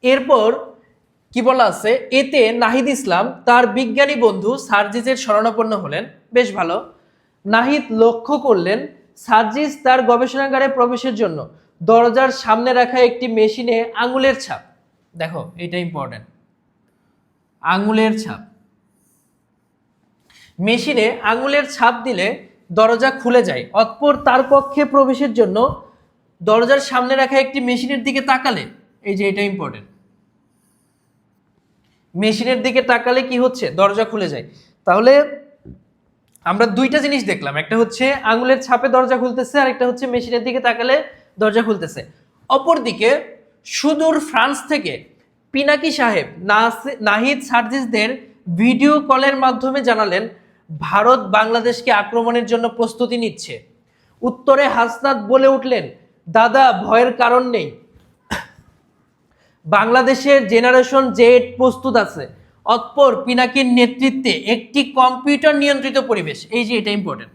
এরপর কি বলা আছে, এতে নাহিদ ইসলাম তার বিজ্ঞানী বন্ধু সার্জিসের শরণাপন্ন হলেন। বেশ ভালো। নাহিদ লক্ষ্য করলেন সার্জিস তার গবেষণাগারে প্রবেশের জন্য দরজার সামনে রাখা একটি মেশিনে আঙুলের ছাপ, দেখো এটা ইম্পর্টেন্ট, আঙুলের ছাপ, মেশিনে আঙুলের ছাপ দিলে দরজা খুলে যায়। অতঃপর তার কক্ষে প্রবেশের জন্য দরজার সামনে রাখা একটি মেশিনের দিকে তাকালে, এই যে এটা ইম্পর্টেন্ট, মেশিনের দিকে তাকালে কি হচ্ছে, দরজা খুলে যায়। তাহলে আমরা দুইটা জিনিস দেখলাম, একটা হচ্ছে আঙুলের ছাপে দরজা খুলতেছে আর একটা হচ্ছে মেশিনের দিকে তাকালে দরজা খুলতেছে। অপরদিকে সুদূর ফ্রান্স থেকে পিনাকি সাহেব নাহিদ সার্জিসদের ভিডিও কলের মাধ্যমে জানালেন ভারত বাংলাদেশকে আক্রমণের জন্য প্রস্তুতি নিচ্ছে। উত্তরে হাসনাত বলে উঠলেন, দাদা ভয়ের কারণ নেই, বাংলাদেশের জেনারেশন জেড প্রস্তুত আছে। অতঃপর পিনাকির নেতৃত্বে একটি কম্পিউটার নিয়ন্ত্রিত পরিবেশ, এই যে এটা ইম্পর্টেন্ট,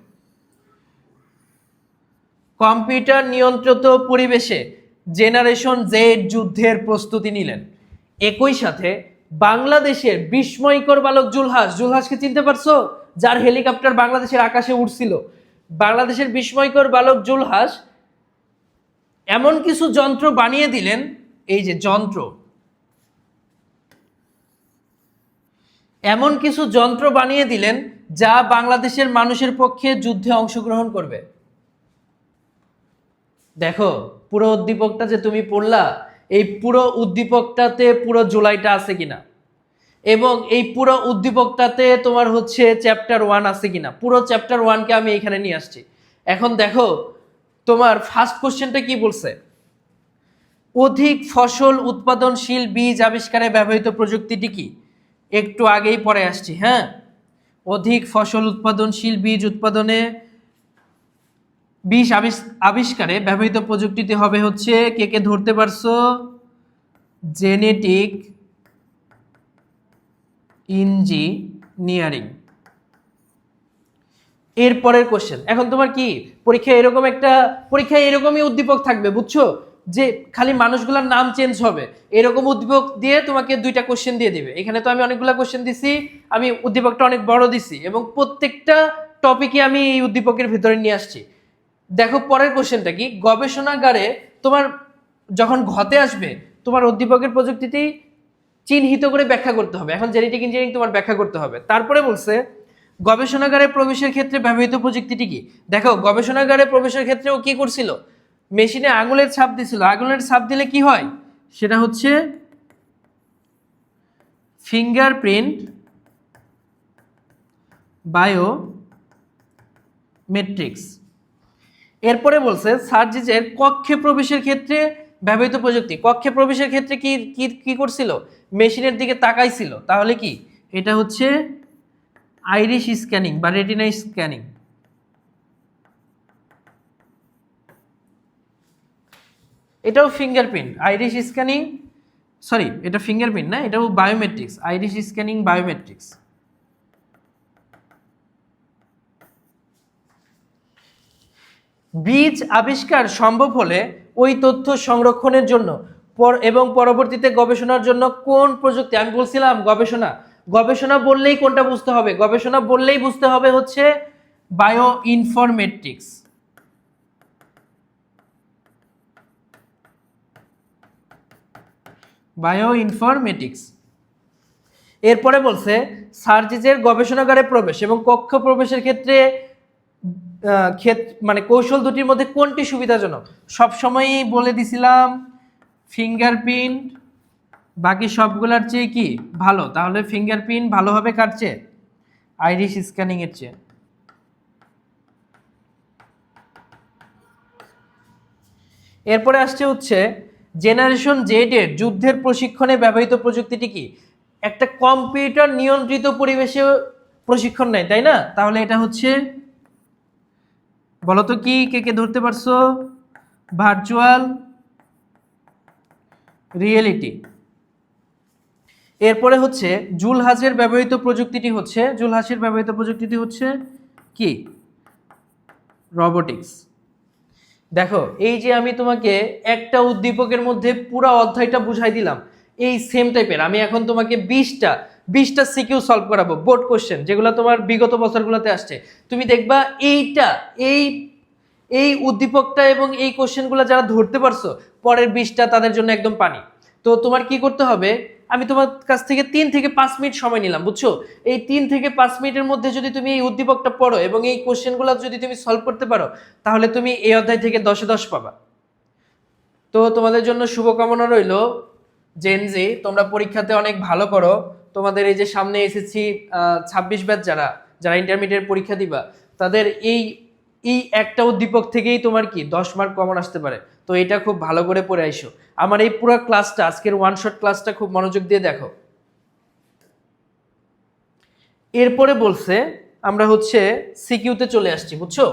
কম্পিউটার নিয়ন্ত্রিত পরিবেশে জেনারেশন জেড যুদ্ধের প্রস্তুতি নিলেন। একই সাথে বাংলাদেশের বিস্ময়কর বালক জুলহাস, জুলহাসকে চিনতে পারছো, যার হেলিকপ্টার বাংলাদেশের আকাশে উঠছিল, বাংলাদেশের বিস্ময়কর বালক জুলহাস এমন কিছু যন্ত্র বানিয়ে দিলেন, এই যে যন্ত্র, এমন কিছু যন্ত্র বানিয়ে দিলেন যা বাংলাদেশের মানুষের পক্ষে যুদ্ধে অংশগ্রহণ করবে। দেখো পুরো উদ্দীপকটা যে তুমি পড়লা, এই পুরো উদ্দীপকটাতে পুরো জুলাইটা আছে কিনা, এবং এই পুরো উদ্দীপকটাতে তোমার হচ্ছে চ্যাপ্টার 1 আছে কিনা, পুরো চ্যাপ্টার 1কে আমি এখানে নিয়ে আসছি। এখন দেখো তোমার ফার্স্ট কোশ্চেনটা কি বলছে, অধিক ফসল উৎপাদনশীল বীজ আবিষ্কারে ব্যবহৃত প্রযুক্তিটি কি? একটু আগেই পরে আসছি। হ্যাঁ, অধিক ফসল উৎপাদনশীল বীজ উৎপাদনে বীজ আবিষ্কারে ব্যবহৃত প্রযুক্তিটি হবে হচ্ছে, কে কে ধরতে পারছো, জেনেটিক ইঞ্জিনিয়ারিং। এরপরের কোশ্চেন, এখন তোমার কি পরীক্ষায় এরকমই উদ্দীপক থাকবে, বুঝছো, যে খালি মানুষগুলোর নাম চেঞ্জ হবে, এরকম উদ্দীপক দিয়ে তোমাকে 2টা কোশ্চেন দিয়ে দিবে। এখানে তো আমি অনেকগুলো কোশ্চেন দিছি, আমি উদ্দীপকটা অনেক বড় দিছি এবং প্রত্যেকটা টপিকে আমি এই উদ্দীপকের ভিতরে নিয়ে আসছি। দেখো পরের কোশ্চেনটা কি, গবেষণাগারে তোমার যখন ঘতে আসবে তোমার উদ্দীপকের প্রযুক্তিটি চিহ্নিত করে ব্যাখ্যা করতে হবে। এখন জেনেটিক ইঞ্জিনিয়ারিং তোমার ব্যাখ্যা করতে হবে। তারপরে বলছে গবেষণাগারে প্রবেশের ক্ষেত্রে ব্যবহৃত প্রযুক্তিটি কি? দেখো গবেষণাগারে প্রবেশের ক্ষেত্রে ও কি করছিল, মেশিনে আঙুলের ছাপ দিছিল। আঙুলের ছাপ দিলে কি হয়, সেটা হচ্ছে ফিঙ্গারপ্রিন্ট বায়োমেট্রিক্স। এরপরে বলছে সার্জিজের কক্ষে প্রবেশের ক্ষেত্রে ব্যবহৃত প্রযুক্তি। কক্ষে প্রবেশের ক্ষেত্রে কি কি কি করছিল, মেশিনের দিকে তাকাইছিল। তাহলে কি এটা হচ্ছে আইরিশ স্ক্যানিং বা রেটিনা স্ক্যানিং। এটাও ফিঙ্গারপ্রিন্ট আইরিশ স্ক্যানিং, সরি এটা ফিঙ্গারপ্রিন্ট না, এটাও বায়োমেট্রিক্স, আইরিশ স্ক্যানিং বায়োমেট্রিক্স। বীজ আবিষ্কার সম্ভব হলে ওই তথ্য সংরক্ষণের জন্য এবং পরবর্তীতে গবেষণার জন্য কোন প্রযুক্তি, আমি বলছিলাম গবেষণা বললেই কোনটা বুঝতে হবে, গবেষণা বললেই বুঝতে হবে হচ্ছে বায়ো ইনফরমেটিক্স। Bio informatics. এরপরে বলছে সার্জিজের গবেষণাগারে প্রবেশ এবং কক্ষ প্রবেশের ক্ষেত্রে মানে কৌশল দুটির মধ্যে কোনটি সুবিধাজনক? সবসময়ই বলে দিছিলাম ফিঙ্গারপ্রিন্ট বাকি সবগুলোর চেয়ে কি ভালো। তাহলে ফিঙ্গারপ্রিন্ট ভালো হবে কার চেয়ে, আইরিশ স্ক্যানিং এর চেয়ে। এরপরে আসছে হচ্ছে জেনারেশন জেড এর যুদ্ধের প্রশিক্ষণে ব্যবহৃত প্রযুক্তিটি কি? একটা কম্পিউটার নিয়ন্ত্রিত পরিবেশে প্রশিক্ষণ নেয়, তাই না? তাহলে এটা হচ্ছে, বলতো কি, কে কে ধরতে পারছো, ভার্চুয়াল রিয়েলিটি। এরপরে হচ্ছে জুলহাসের ব্যবহৃত প্রযুক্তিটি হচ্ছে কি, রোবোটিক্স। দেখো এই যে আমি তোমাকে একটা উদ্দীপকের মধ্যে পুরো অধ্যায়টা বুঝাই দিলাম, এই সেম টাইপের আমি এখন তোমাকে 20টা সিকিউ সলভ করাবো, বোর্ড কোশ্চেন, যেগুলো তোমার বিগত বছরগুলোতে আসছে। তুমি দেখবা এই উদ্দীপকটা এবং এই কোশ্চেনগুলো যারা ধরতে পারছো, পরের 20টা তাদের জন্য একদম পানি। তো তোমার কি করতে হবে, আমি তোমার কাছ থেকে 3 থেকে 5 মিনিট সময় নিলাম, বুঝছো? এই 3 থেকে 5 মিনিটের মধ্যে যদি তুমি এই উদ্দীপকটা পড়ো এবং এই কোশ্চেনগুলো যদি তুমি সলভ করতে পারো, তাহলে তুমি এই অধ্যায় থেকে 10-এ 10 পাবা। তো তোমাদের জন্য শুভকামনা রইল। জেনজি, তোমরা পরীক্ষাতে অনেক ভালো করো। তোমাদের এই যে সামনে এসেছি 26 ব্যাচ যারা ইন্টারমিডিয়েট পরীক্ষা দিবা, তাদের এই একটা উদ্দীপক থেকেই তোমার কি 10 মার্ক কমন আসতে পারে। তো এটা খুব ভালো করে পড়ে আইসো। আমার এই পুরো ক্লাসটা, আজকের ওয়ান শট ক্লাসটা খুব মনোযোগ দিয়ে দেখো। এরপরে বলছে আমরা হচ্ছে সিকিউতে চলে আসছি, বুঝছো?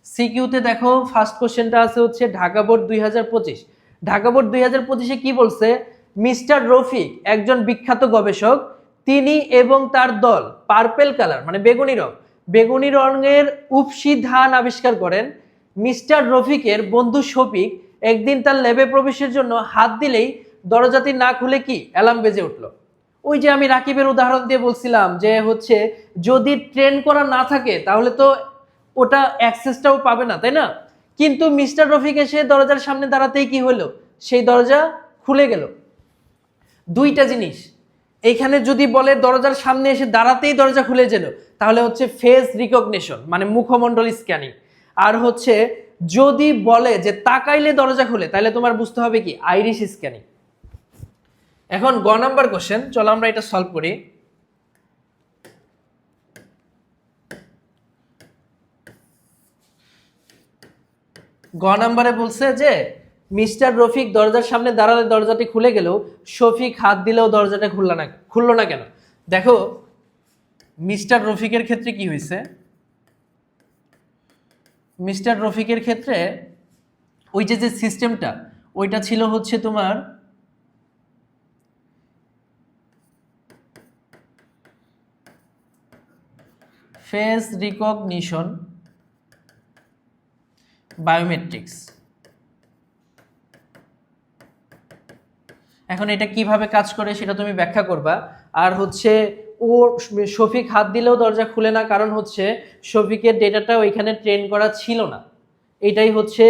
সিকিউতে দেখো ফার্স্ট কোশ্চেনটা আছে হচ্ছে ঢাকা বোর্ড 2025। ঢাকা বোর্ড 2025-এ কি বলছে, মিস্টার রফিক একজন বিখ্যাত গবেষক, তিনি এবং তার দল পার্পেল কালার মানে বেগুনি রঙের উপসি ধান আবিষ্কার করেন। মিস্টার রফিকের বন্ধু শফিক একদিন তার ল্যাবে প্রবেশের জন্য হাত দিলেই দরজাটি না খুলে কি অ্যালার্ম বেজে উঠলো। ওই যে আমি রাকিবের উদাহরণ দিয়ে বলছিলাম যে হচ্ছে যদি ট্রেন করা না থাকে তাহলে তো ওটা অ্যাক্সেসটাও পাবে না, তাই না? কিন্তু মিস্টার রফিক এসে দরজার সামনে দাঁড়াতেই কি হলো, সেই দরজা খুলে গেল। 2টা জিনিস এইখানে যদি বলে দরজার সামনে এসে দাঁড়াতেই দরজা খুলে গেল, তাহলে হচ্ছে ফেস রিকগনিশন মানে মুখমণ্ডল স্ক্যানিং। আর হচ্ছে যদি বলে যে তাকাইলে দরজা খুলে, তাহলে তোমার বুঝতে হবে কি আইরিশ স্ক্যানিং। এখন গ নাম্বার কোশ্চেন, চলো আমরা এটা সলভ করি। গ নাম্বারে বলছে যে মিস্টার রফিক দরজার সামনে দাঁড়ালে দরজাটি খুলে গেলেও শফিক হাত দিলেও দরজাটা খুললো না কেন? দেখো মিস্টার রফিকের ক্ষেত্রে কি হয়েছে, মিস্টার রফিকের ক্ষেত্রে ওই যে সিস্টেমটা ওইটা ছিল হচ্ছে তোমার ফেস রিকগনিশন বায়োমেট্রিক্স। এখন এটা কিভাবে কাজ করে সেটা তুমি ব্যাখ্যা করবা। আর হচ্ছে ও শফিক হাত দিলেও দরজা খুলে না, কারণ হচ্ছে শফিকের ডেটাটা ওইখানে ট্রেন করা ছিল না। এটাই হচ্ছে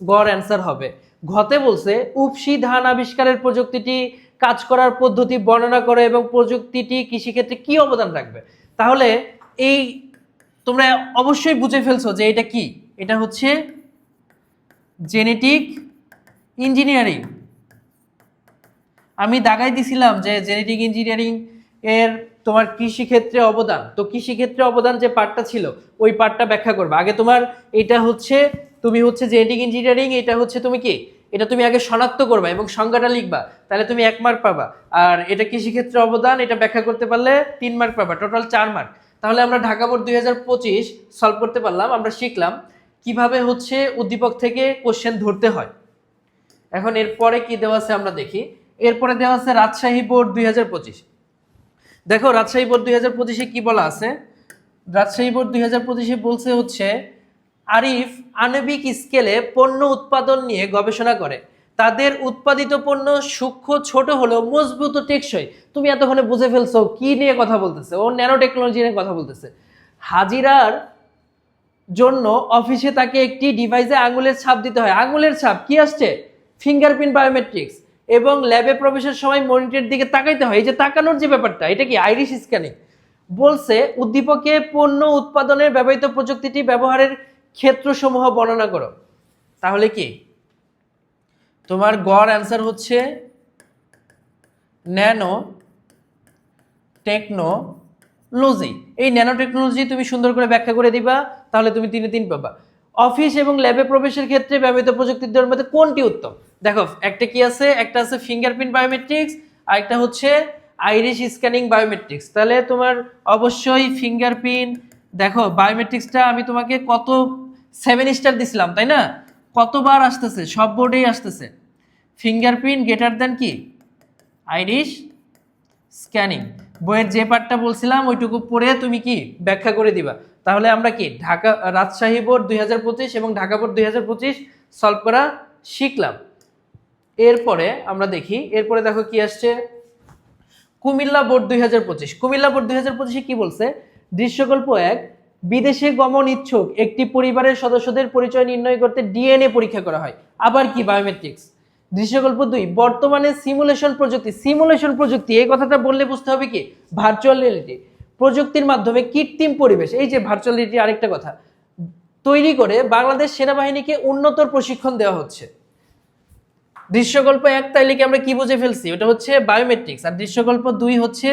গড় অ্যান্সার হবে। ঘতে বলছে উপসি ধান আবিষ্কারের প্রযুক্তিটি কাজ করার পদ্ধতি বর্ণনা করে এবং প্রযুক্তিটি কৃষিক্ষেত্রে কি অবদান রাখবে। তাহলে এই তোমরা অবশ্যই বুঝে ফেলছো যে এটা কি, এটা হচ্ছে জেনেটিক ইঞ্জিনিয়ারিং। আমি দাগাই দিছিলাম যে জেনেটিক ইঞ্জিনিয়ারিং এর তোমার কৃষিক্ষেত্রে অবদান, তো কৃষিক্ষেত্রে অবদান যে পার্টটা ছিল ওই পার্টটা ব্যাখ্যা করবে। আগে তোমার এটা হচ্ছে তুমি হচ্ছে জেনেটিক ইঞ্জিনিয়ারিং, এটা হচ্ছে তুমি কি এটা তুমি আগে শনাক্ত করবা এবং সংজ্ঞাটা লিখবা, তাহলে তুমি 1 মার্ক পাবা। আর এটা কৃষিক্ষেত্রে অবদান এটা ব্যাখ্যা করতে পারলে 3 মার্ক পাবা, টোটাল 4 মার্ক। তাহলে আমরা ঢাকা বোর্ড 2025 সলভ করতে পারলাম। আমরা শিখলাম কিভাবে হচ্ছে উদ্দীপক থেকে কোশ্চেন ধরতে হয়। এখন এরপরে কি দেওয়া আছে আমরা দেখি। এরপরে দেওয়া আছে রাজশাহী বোর্ড 2025। দেখো রাজশাহী বোর্ড 2025-এ কি বলা আছে। রাজশাহী বোর্ড 2025-এ বলছে হচ্ছে আরিফ আণবিক স্কেলে পণ্য উৎপাদন নিয়ে গবেষণা করে। তাদের উৎপাদিত পণ্য সূক্ষ্ম ছোট হলেও মজবুত ও টেকসই। তুমি এতক্ষণে বুঝে ফেলছো কি নিয়ে কথা বলতেছে, ও ন্যানো টেকনোলজি নিয়ে কথা বলতেছে। হাজিরার জন্য অফিসে তাকে একটি ডিভাইসে আঙুলের ছাপ দিতে হয়। আঙুলের ছাপ কি আসছে, ফিঙ্গারপ্রিন্ট বায়োমেট্রিক্স। এবং ল্যাবে প্রবেশের সময় মনিটরের দিকে তাকাইতে হয়। এই যে তাকানোর যে ব্যাপারটা, এটা কি আইরিশ স্ক্যানিং। বলছে উদ্দীপকে পণ্য উৎপাদনের ব্যবহৃত প্রযুক্তিটি ব্যবহারের ক্ষেত্রসমূহ বর্ণনা করো। তাহলে কি তোমার গড় অ্যান্সার হচ্ছে ন্যানো টেকনোলজি। এই ন্যানো টেকনোলজি তুমি সুন্দর করে ব্যাখ্যা করে দিবা, তাহলে তুমি 3-এ 3 পাবা। অফিস এবং ল্যাবে প্রবেশের ক্ষেত্রে ব্যবহৃত প্রযুক্তির মধ্যে কোনটি উত্তম? দেখো একটা কি আছে, একটা আছে ফিঙ্গারপ্রিন্ট বায়োমেট্রিক্স আর একটা হচ্ছে আইরিশ স্ক্যানিং বায়োমেট্রিক্স। তাহলে তোমার অবশ্যই ফিঙ্গারপ্রিন্ট। দেখো বায়োমেট্রিক্সটা আমি তোমাকে কত 7 স্টার দিছিলাম তাই না, কতবার আসতেছে, সব বোর্ডেই আসতেছে। ফিঙ্গারপ্রিন্ট গ্রেটার দেন কি আইরিশ স্ক্যানিং। বইয়ের যে পার্টটা বলছিলাম ওইটুকু পড়ে তুমি কি ব্যাখ্যা করে দিবা। তাহলে আমরা কি রাজশাহী বোর্ড 2025 এবং ঢাকা বোর্ড 2025 সলভ করা শিখলাম। এরপরে আমরা দেখি, এরপরে দেখো কি আসছে কুমিল্লা বোর্ড 2025। কুমিল্লা বোর্ড 2025-এ কি বলছে, দৃশ্যকল্প 1 বিদেশে গমন ইচ্ছুক একটি পরিবারের সদস্যদের পরিচয় নির্ণয় করতে ডিএনএ পরীক্ষা করা হয়। আবার কি বায়োমেট্রিক্স। দৃশ্যকল্প 2 বর্তমানে সিমুলেশন প্রযুক্তি এই কথাটা বললে বুঝতে হবে কি ভার্চুয়াল রিয়েলিটি প্রযুক্তির মাধ্যমে কৃত্রিম পরিবেশ, এই যে ভার্চুয়াল রিয়েলিটি আরেকটা কথা, তৈরি করে বাংলাদেশ সেনাবাহিনীকে উন্নত প্রশিক্ষণ দেওয়া হচ্ছে। দৃশ্যকল্প 1 তাইলে কি আমরা কি বুঝে ফেলছি, ওটা হচ্ছে বায়োমেট্রিক্স। আর দৃশ্যকল্প 2 হচ্ছে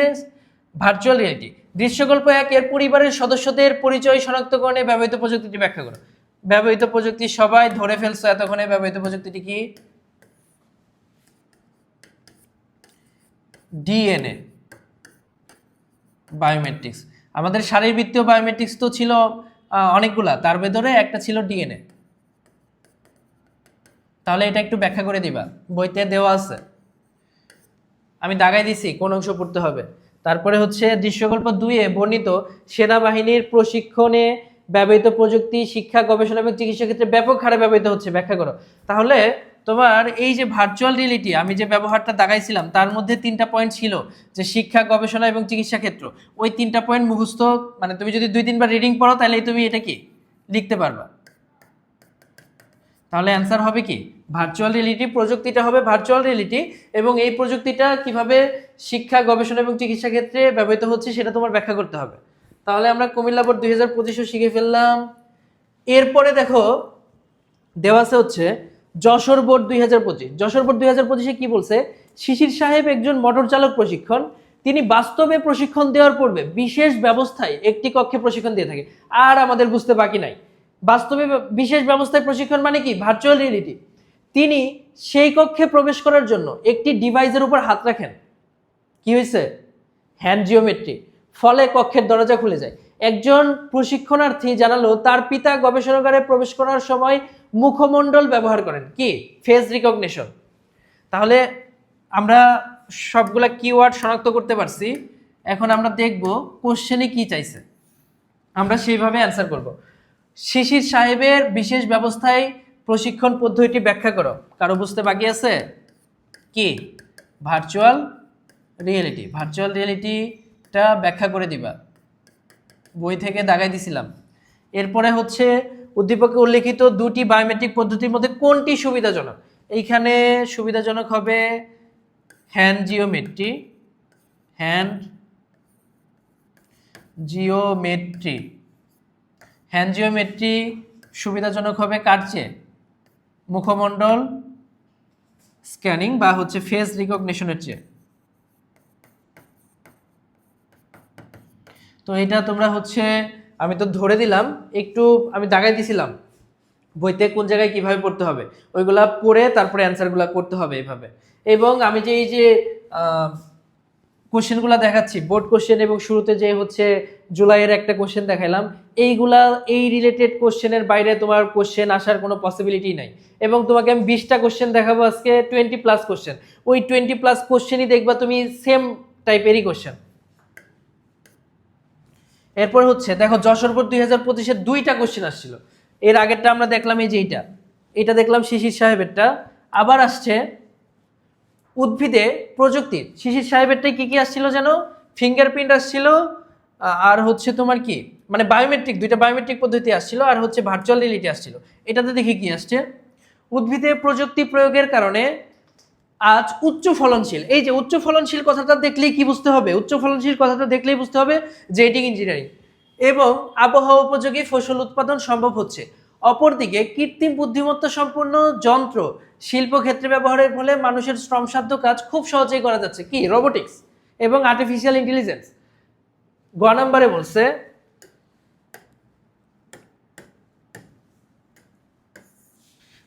ভার্চুয়াল রিয়েলিটি। দৃশ্যকল্প 1 এর পরিবারের সদস্যদের পরিচয় শনাক্তকরণে ব্যবহৃত প্রযুক্তিটি ব্যাখ্যা করো। ব্যবহৃত প্রযুক্তি সবাই ধরে ফেলছো এতক্ষণে, ব্যবহৃত প্রযুক্তিটি কি ডিএনএ বায়োমেট্রিক্স। আমাদের শারীরবৃত্তীয় বায়োমেট্রিক্স তো ছিল অনেকগুলা, তার ভেতরে একটা ছিল ডিএনএ। তাহলে এটা একটু ব্যাখ্যা করে দিবা, বইতে দেওয়া আছে, আমি দাগাই দিছি কোন অংশ পড়তে হবে। তারপরে হচ্ছে দৃশ্যকল্প 2-এ বর্ণিত সেনাবাহিনীর প্রশিক্ষণে ব্যবহৃত প্রযুক্তি শিক্ষা গবেষণা এবং চিকিৎসা ক্ষেত্রে ব্যাপক হারে ব্যবহৃত হচ্ছে, ব্যাখ্যা করো। তাহলে তোমার এই যে ভার্চুয়াল রিয়েলিটি আমি যে ব্যবহারটা দাগাইছিলাম তার মধ্যে 3টা পয়েন্ট ছিল, যে শিক্ষা গবেষণা এবং চিকিৎসা ক্ষেত্র। ওই 3টা পয়েন্ট মুখস্থ, মানে তুমি যদি 2-3 বার রিডিং পড়ো তাহলে তুমি এটা কি লিখতে পারবা। তাহলে অ্যান্সার হবে কি ভার্চুয়াল রিয়েলিটি। প্রযুক্তিটা হবে ভার্চুয়াল রিয়েলিটি এবং এই প্রযুক্তিটা কিভাবে শিক্ষা গবেষণা এবং চিকিৎসা ক্ষেত্রে ব্যবহৃত হচ্ছে সেটা তোমার ব্যাখ্যা করতে হবে। তাহলে আমরা কুমিল্লা বোর্ড 2025 শিখে ফেললাম। এরপরে দেখো দেওয়া আছে হচ্ছে যশোর বোর্ড 2025। যশোর বোর্ড 2025-এ কি বলছে? শিশির সাহেব একজন মোটর চালক প্রশিক্ষণ, তিনি বাস্তবে প্রশিক্ষণ দেওয়ার পূর্বে বিশেষ ব্যবস্থায় একটি কক্ষে প্রশিক্ষণ দিয়ে থাকে। আর আমাদের বুঝতে বাকি নাই, বাস্তবে বিশেষ ব্যবস্থায় প্রশিক্ষণ মানে কি? Virtual reality. তিনি সেই কক্ষে প্রবেশ করার জন্য একটি ডিভাইসের উপর হাত রাখেন, কি হয়েছে? হ্যান্ড জিওমেট্রি, ফলে কক্ষের দরজা খুলে যায়। একজন প্রশিক্ষণার্থী জানালো তার পিতা গবেষণাগারে প্রবেশ করার সময় মুখমণ্ডল ব্যবহার করেন, কি? Face recognition. তাহলে আমরা সবগুলা কিওয়ার্ড শনাক্ত করতে পারছি। এখন আমরা দেখব কোশ্চেনে কি চাইছে, আমরা সেইভাবে অ্যান্সার করব। শিশির সাহেবের বিশেষ ব্যবস্থায় প্রশিক্ষণ পদ্ধতিটি ব্যাখ্যা করো। কারো বুঝতে বাকি আছে? কি? Virtual reality. ভার্চুয়াল রিয়েলিটিটা ব্যাখ্যা করে দিবা, বই থেকে দাগাই দিছিলাম। এরপরে হচ্ছে উদ্দীপকে উল্লেখিত দুটি বায়োমেট্রিক পদ্ধতির মধ্যে কোনটি সুবিধাজনক? এইখানে সুবিধাজনক হবে hand geometry. Hand geometry, hand geometry সুবিধাজনক হবে কার চেয়ে? মুখমণ্ডল স্ক্যানিং বা হচ্ছে ফেস রিকগনিশনের চেয়ে। তো এটা তোমরা হচ্ছে, আমি তো ধরে দিলাম, একটু আমি দাগাই দিছিলাম বইতে কোন জায়গায় কিভাবে পড়তে হবে, ওইগুলা পড়ে তারপরে অ্যান্সারগুলা করতে হবে এইভাবে। এবং আমি যে এই যে কোশ্চেনগুলো দেখাচ্ছি, বোর্ড কোশ্চেন, এবং শুরুতে যে হচ্ছে জুলাইয়ের একটা কোশ্চেন দেখাইলাম, এইগুলা এই রিলেটেড কোশ্চেনের বাইরে তোমার কোশ্চেন আসার কোনো পসিবিলিটি নাই। এবং তোমাকে আমি 20টা কোশ্চেন দেখাবো আজকে, 20+ কোশ্চেন। ওই 20+ কোশ্চেনই দেখবা তুমি সেম টাইপেরই কোশ্চেন। এরপর হচ্ছে দেখো যশোর বোর্ড 2025-এর 2টা কোশ্চেন আসছিল। এর আগেরটা আমরা দেখলাম এই যে এটা দেখলাম শিশির সাহেবেরটা। আবার আসছে উদ্ভিদে প্রযুক্তির। শিশির সাহেবেরটাই কি কি আসছিল যেন? ফিঙ্গারপ্রিন্ট আসছিল, আর হচ্ছে তোমার কি মানে বায়োমেট্রিক, 2টা বায়োমেট্রিক পদ্ধতি আসছিল, আর হচ্ছে ভার্চুয়াল রিয়েলিটি আসছিল। এটাতে দেখি কি আসছে? উদ্ভিদে প্রযুক্তি প্রয়োগের কারণে আজ উচ্চ ফলনশীল। এই যে উচ্চ ফলনশীল কথাটা দেখলেই কি বুঝতে হবে? উচ্চ ফলনশীল কথাটা দেখলেই বুঝতে হবে জেনেটিক ইঞ্জিনিয়ারিং। এবং আবহাওয়া উপযোগী ফসল উৎপাদন সম্ভব হচ্ছে। অপরদিকে কৃত্রিম বুদ্ধিমত্তা সম্পন্ন যন্ত্র শিল্পক্ষেত্রে ব্যবহারের ফলে মানুষের শ্রমসাধ্য কাজ খুব সহজেই করা যাচ্ছে, কি? রোবোটিক্স এবং আর্টিফিশিয়াল ইন্টেলিজেন্স। গ নম্বরে বলছে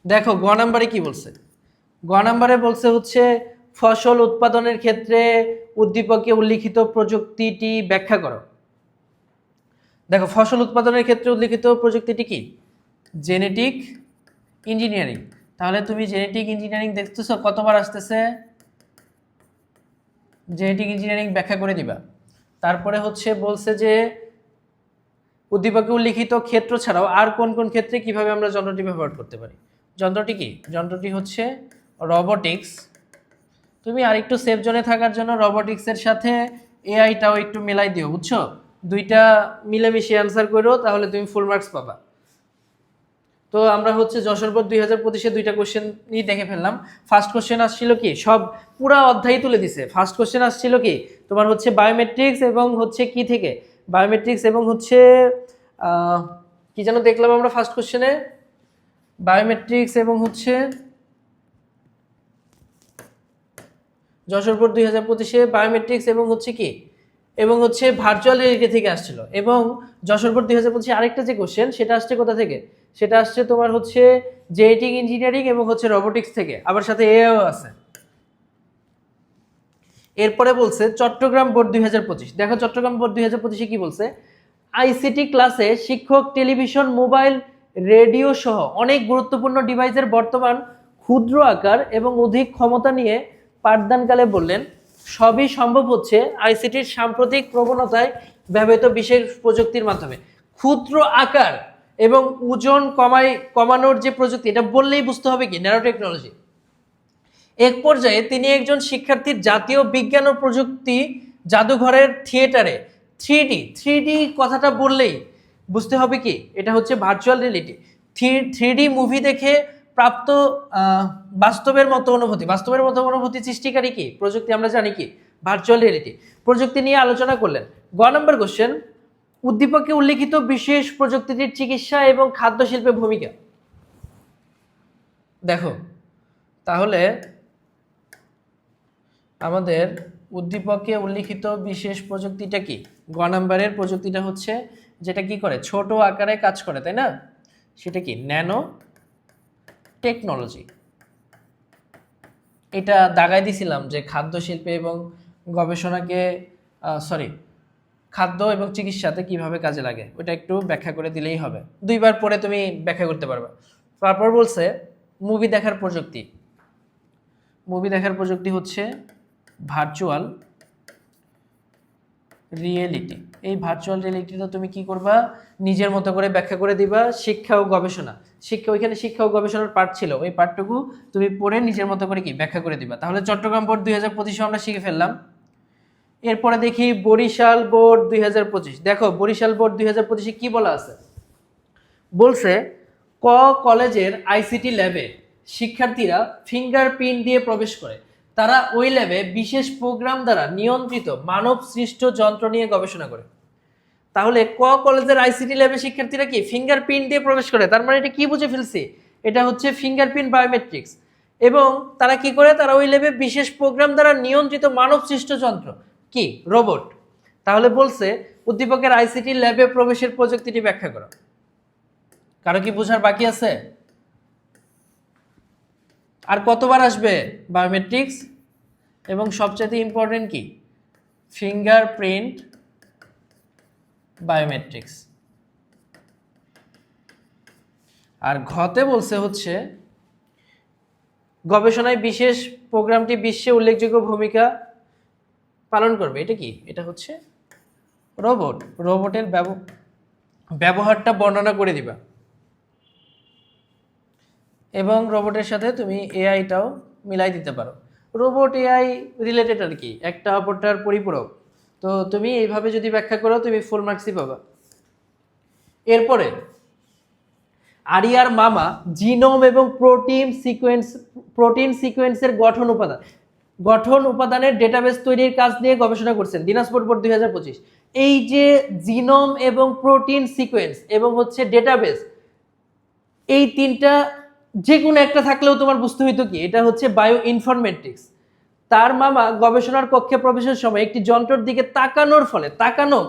দেখো গ নম্বরে কি বলছে? গ নম্বরে বলছে হচ্ছে ফসল উৎপাদনের ক্ষেত্রে উদ্দীপকে উল্লিখিত প্রযুক্তিটি ব্যাখ্যা করো। দেখো ফসল উৎপাদনের ক্ষেত্রে উল্লিখিত প্রযুক্তিটি কি? Genetic engineering. তাহলে তুমি জেনেটিক ইঞ্জিনিয়ারিং দেখতেছো কতবার আসতেছে? জেনেটিক ইঞ্জিনিয়ারিং ব্যাখ্যা করে দিবা। তারপরে হচ্ছে বলছে যে উদ্দীপকে উল্লিখিত ক্ষেত্র ছাড়াও আর কোন কোন ক্ষেত্রে কিভাবে আমরা যন্ত্রটি ব্যবহার করতে পারি। যন্ত্রটি কি? যন্ত্রটি হচ্ছে রোবোটিক্স। তুমি আরেকটু সেফ জোনে থাকার জন্য রোবোটিক্সের সাথে এআইটাও একটু মেলাই দিও, বুঝছো? 2টা মিলেমিশে অ্যান্সার করো, তাহলে তুমি ফুল মার্কস পাবা। তো আমরা হচ্ছে যশোর বোর্ড 2025-এ 2টা কোশ্চেনই দেখে ফেললাম। ফার্স্ট কোশ্চেন আসছিল কি? সব পুরা অধ্যায় তুলে দিছে। ফার্স্ট কোশ্চেন আসছিল কি? তোমার হচ্ছে বায়োমেট্রিক্স এবং হচ্ছে কি থেকে? বায়োমেট্রিক্স এবং হচ্ছে কি যেন দেখলাম আমরা ফার্স্ট কোশ্চেনে? বায়োমেট্রিক্স এবং হচ্ছে যশোর বোর্ড 2025-এ বায়োমেট্রিক্স এবং হচ্ছে কি, এবং হচ্ছে ভার্চুয়াল রিয়েলিটি থেকে আসছিল। এবং যশোর বোর্ড 2025-এ আরেকটা যে কোশ্চেন, সেটা আসছে কোথা থেকে? সেটা আসছে তোমার হচ্ছে জেনেটিক ইঞ্জিনিয়ারিং এবং হচ্ছে রোবোটিক্স থেকে, আবার সাথে এআইও আছে। এরপরে বলছে চট্টগ্রাম বোর্ড 2025। দেখো চট্টগ্রাম বোর্ড 2025-এ কি বলছে? আইসিটি ক্লাসে শিক্ষক টেলিভিশন, মোবাইল, রেডিও সহ অনেক গুরুত্বপূর্ণ ডিভাইসের বর্তমান ক্ষুদ্র আকার এবং অধিক ক্ষমতা নিয়ে পাঠদানকালে বললেন সবই সম্ভব হচ্ছে আইসিটির সাম্প্রতিক প্রবণতায় ব্যবহৃত বিশেষ প্রযুক্তির মাধ্যমে। ক্ষুদ্র আকার এবং ওজন কমানোর যে প্রযুক্তি, এটা বললেই বুঝতে হবে কি? Nano technology. এক পর্যায়ে তিনি একজন শিক্ষার্থীর জাতীয় বিজ্ঞান ও প্রযুক্তি জাদুঘরের থিয়েটারে 3D কথাটা বললেই বুঝতে হবে কি? এটা হচ্ছে ভার্চুয়াল রিয়েলিটি। 3D মুভি দেখে প্রাপ্ত বাস্তবের মতো অনুভূতি সৃষ্টিকারী কি প্রযুক্তি? আমরা জানি কি? Virtual reality. প্রযুক্তি নিয়ে আলোচনা করলেন। গ নম্বর কোশ্চেন, উদ্দীপকে উল্লিখিত বিশেষ প্রযুক্তিটির চিকিৎসা এবং খাদ্য শিল্পে ভূমিকা। দেখো তাহলে আমাদের উদ্দীপকে উল্লিখিত বিশেষ প্রযুক্তিটা কি? গ নাম্বারের প্রযুক্তিটা হচ্ছে যেটা কি করে, ছোট আকারে কাজ করে, তাই না? সেটা কি? Nano technology. এটা দাগাই দিছিলাম যে খাদ্য শিল্পে এবং গবেষণাকে খাদ্য এবং চিকিৎসাতে কিভাবে কাজে লাগে, ওটা একটু ব্যাখ্যা করে দিলেই হবে। দুইবার পরে তুমি ব্যাখ্যা করতে পারবে। তারপর বলছে মুভি দেখার প্রযুক্তি। মুভি দেখার প্রযুক্তি হচ্ছে ভার্চুয়াল রিয়েলিটি। এই ভার্চুয়াল রিয়েলিটিটা তুমি কি করবা? নিজের মতো করে ব্যাখ্যা করে দিবা। শিক্ষা ও গবেষণা, ওইখানে শিক্ষা ও গবেষণার পার্ট ছিল, ওই পার্টটুকু তুমি পড়ে নিজের মতো করে কি ব্যাখ্যা করে দিবা। তাহলে চট্টগ্রাম বোর্ড 2025 আমরা শিখে ফেললাম। এরপরে দেখি বরিশাল বোর্ড 2025। দেখো বরিশাল বোর্ড 2025 কি বলা আছে? বলছে ক কলেজের আইসিটি ল্যাবে শিক্ষার্থীরা ফিঙ্গারপ্রিন্ট দিয়ে প্রবেশ করে। তারা ওই ল্যাবে বিশেষ প্রোগ্রাম দ্বারা নিয়ন্ত্রিত মানব সৃষ্ট যন্ত্র নিয়ে গবেষণা করে। তাহলে ক কলেজের আইসিটি ল্যাবে শিক্ষার্থীরা কি ফিঙ্গারপ্রিন্ট দিয়ে প্রবেশ করে, তার মানে এটা কি বুঝে ফেলছি? এটা হচ্ছে ফিঙ্গারপ্রিন্ট বায়োমেট্রিক্স। এবং তারা কি করে? তারা ওই ল্যাবে বিশেষ প্রোগ্রাম দ্বারা নিয়ন্ত্রিত মানব সৃষ্ট যন্ত্র কি, রোবট। তাহলে বলছে উদ্দীপকের আইসিটি ল্যাবে প্রবেশের প্রযুক্তিটি ব্যাখ্যা করো। কারো কি বোঝার বাকি আছে? আর কতবার আসবে? বায়োমেট্রিক্স এবং সবচেয়ে ইম্পর্টেন্ট কি, ফিঙ্গারপ্রিন্ট বায়োমেট্রিক্স। আর ঘতে বলছে হচ্ছে গবেষণায় বিশেষ প্রোগ্রামটি বিশ্বে উল্লেখযোগ্য ভূমিকা পালন করবে। এটা কি? এটা হচ্ছে রোবট। রোবটের ব্যবহারটা বর্ণনা করে দিবা। এবং রোবটের সাথে তুমি এআইটাও মিলাই দিতে পারো। রোবট এআই রিলেটেড আর কি, একটা অপরটার পরিপূরক। তো তুমি এইভাবে যদি ব্যাখ্যা করো তুমি ফুল মার্কসই পাবা। এরপরে আরিয়ার মামা জিনোম এবং প্রোটিন সিকোয়েন্সের গঠন উপাদানের ডেটাবেস তৈরির কাজ নিয়ে গবেষণা করছেন দিনাজপুর বোর্ড 2025। এই যে জিনোম এবং প্রোটিন সিকোয়েন্স এবং হচ্ছে ডেটাবেস, এই তিনটা যে কোনো একটা থাকলেও তোমার বুঝতে হইতো কি, এটা হচ্ছে বায়ো ইনফরমেটিক্স। তার মামা গবেষণার কক্ষে প্রবেশের সময় একটি যন্ত্রের দিকে তাকানোর ফলে, তাকানো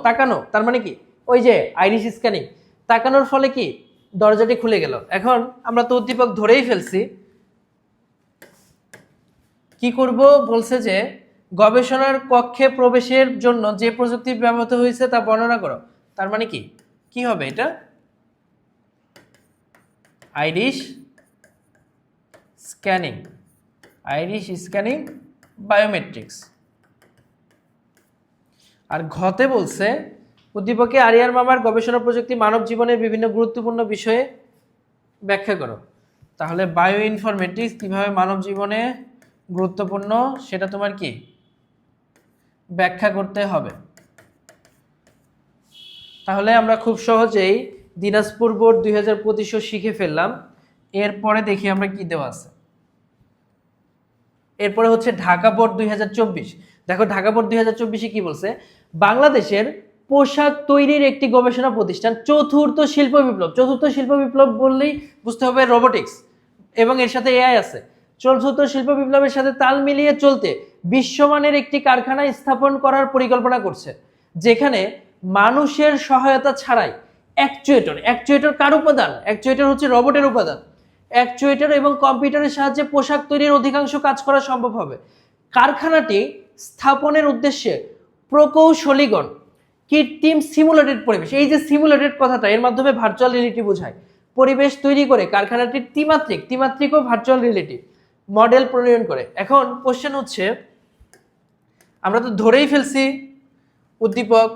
তার মানে কি, ওই যে আইরিশ স্ক্যানিং, তাকানোর ফলে কি দরজাটি খুলে গেল। এখন আমরা তো উদ্দীপক ধরেই ফেলছি, কি করব? বলছে যে গবেষণার কক্ষে প্রবেশের জন্য যে প্রযুক্তি ব্যবহৃত হয়েছে তা বর্ণনা করো। তার মানে কি, কি হবে এটা? Irish scanning biometrics. আর ঘতে বলছে উদ্দীপকে আরিয়ার মামার গবেষণা প্রযুক্তি মানব জীবনের বিভিন্ন গুরুত্বপূর্ণ বিষয়ে ব্যাখ্যা করো। তাহলে বায়ো ইনফরমেটিক্স কিভাবে মানব জীবনে গুরুত্বপূর্ণ সেটা তোমার কি ব্যাখ্যা করতে হবে। তাহলে আমরা খুব সহজেই দিনাজপুর বোর্ড 2025 শিখে ফেললাম। এরপরে দেখি আমরা কি দেওয়া আছে। এরপরে হচ্ছে ঢাকা বোর্ড 2024। দেখো ঢাকা বোর্ড 2024 কি বলছে? বাংলাদেশের পোশাক তৈরির একটি গবেষণা প্রতিষ্ঠান চতুর্থ শিল্প বিপ্লব বললেই বুঝতে হবে রোবোটিক্স এবং এর সাথে এআই আছে। চতুর্থ শিল্প বিপ্লবের সাথে তাল মিলিয়ে চলতে বিশ্বমানের একটি কারখানা স্থাপন করার পরিকল্পনা করছে, যেখানে মানুষের সহায়তা ছাড়াই অ্যাকচুয়েটর কার উপাদান? অ্যাকচুয়েটর হচ্ছে রোবটের উপাদান। অ্যাকচুয়েটর এবং কম্পিউটারের সাহায্যে পোশাক তৈরির অধিকাংশ কাজ করা সম্ভব হবে। কারখানাটি স্থাপনের উদ্দেশ্যে প্রকৌশলীগণ কৃত্রিম সিমুলেটেড পরিবেশ, এই যে সিমুলেটেড কথাটা, এর মাধ্যমে ভার্চুয়াল রিয়েলিটি বোঝায়, পরিবেশ তৈরি করে কারখানাটির ত্রিমাত্রিক ও ভার্চুয়াল রিয়েলিটি মডেল প্রণয়ন করে। এখন কোশ্চেন হচ্ছে, আমরা তো ধরেই ফেলছি উদ্দীপক,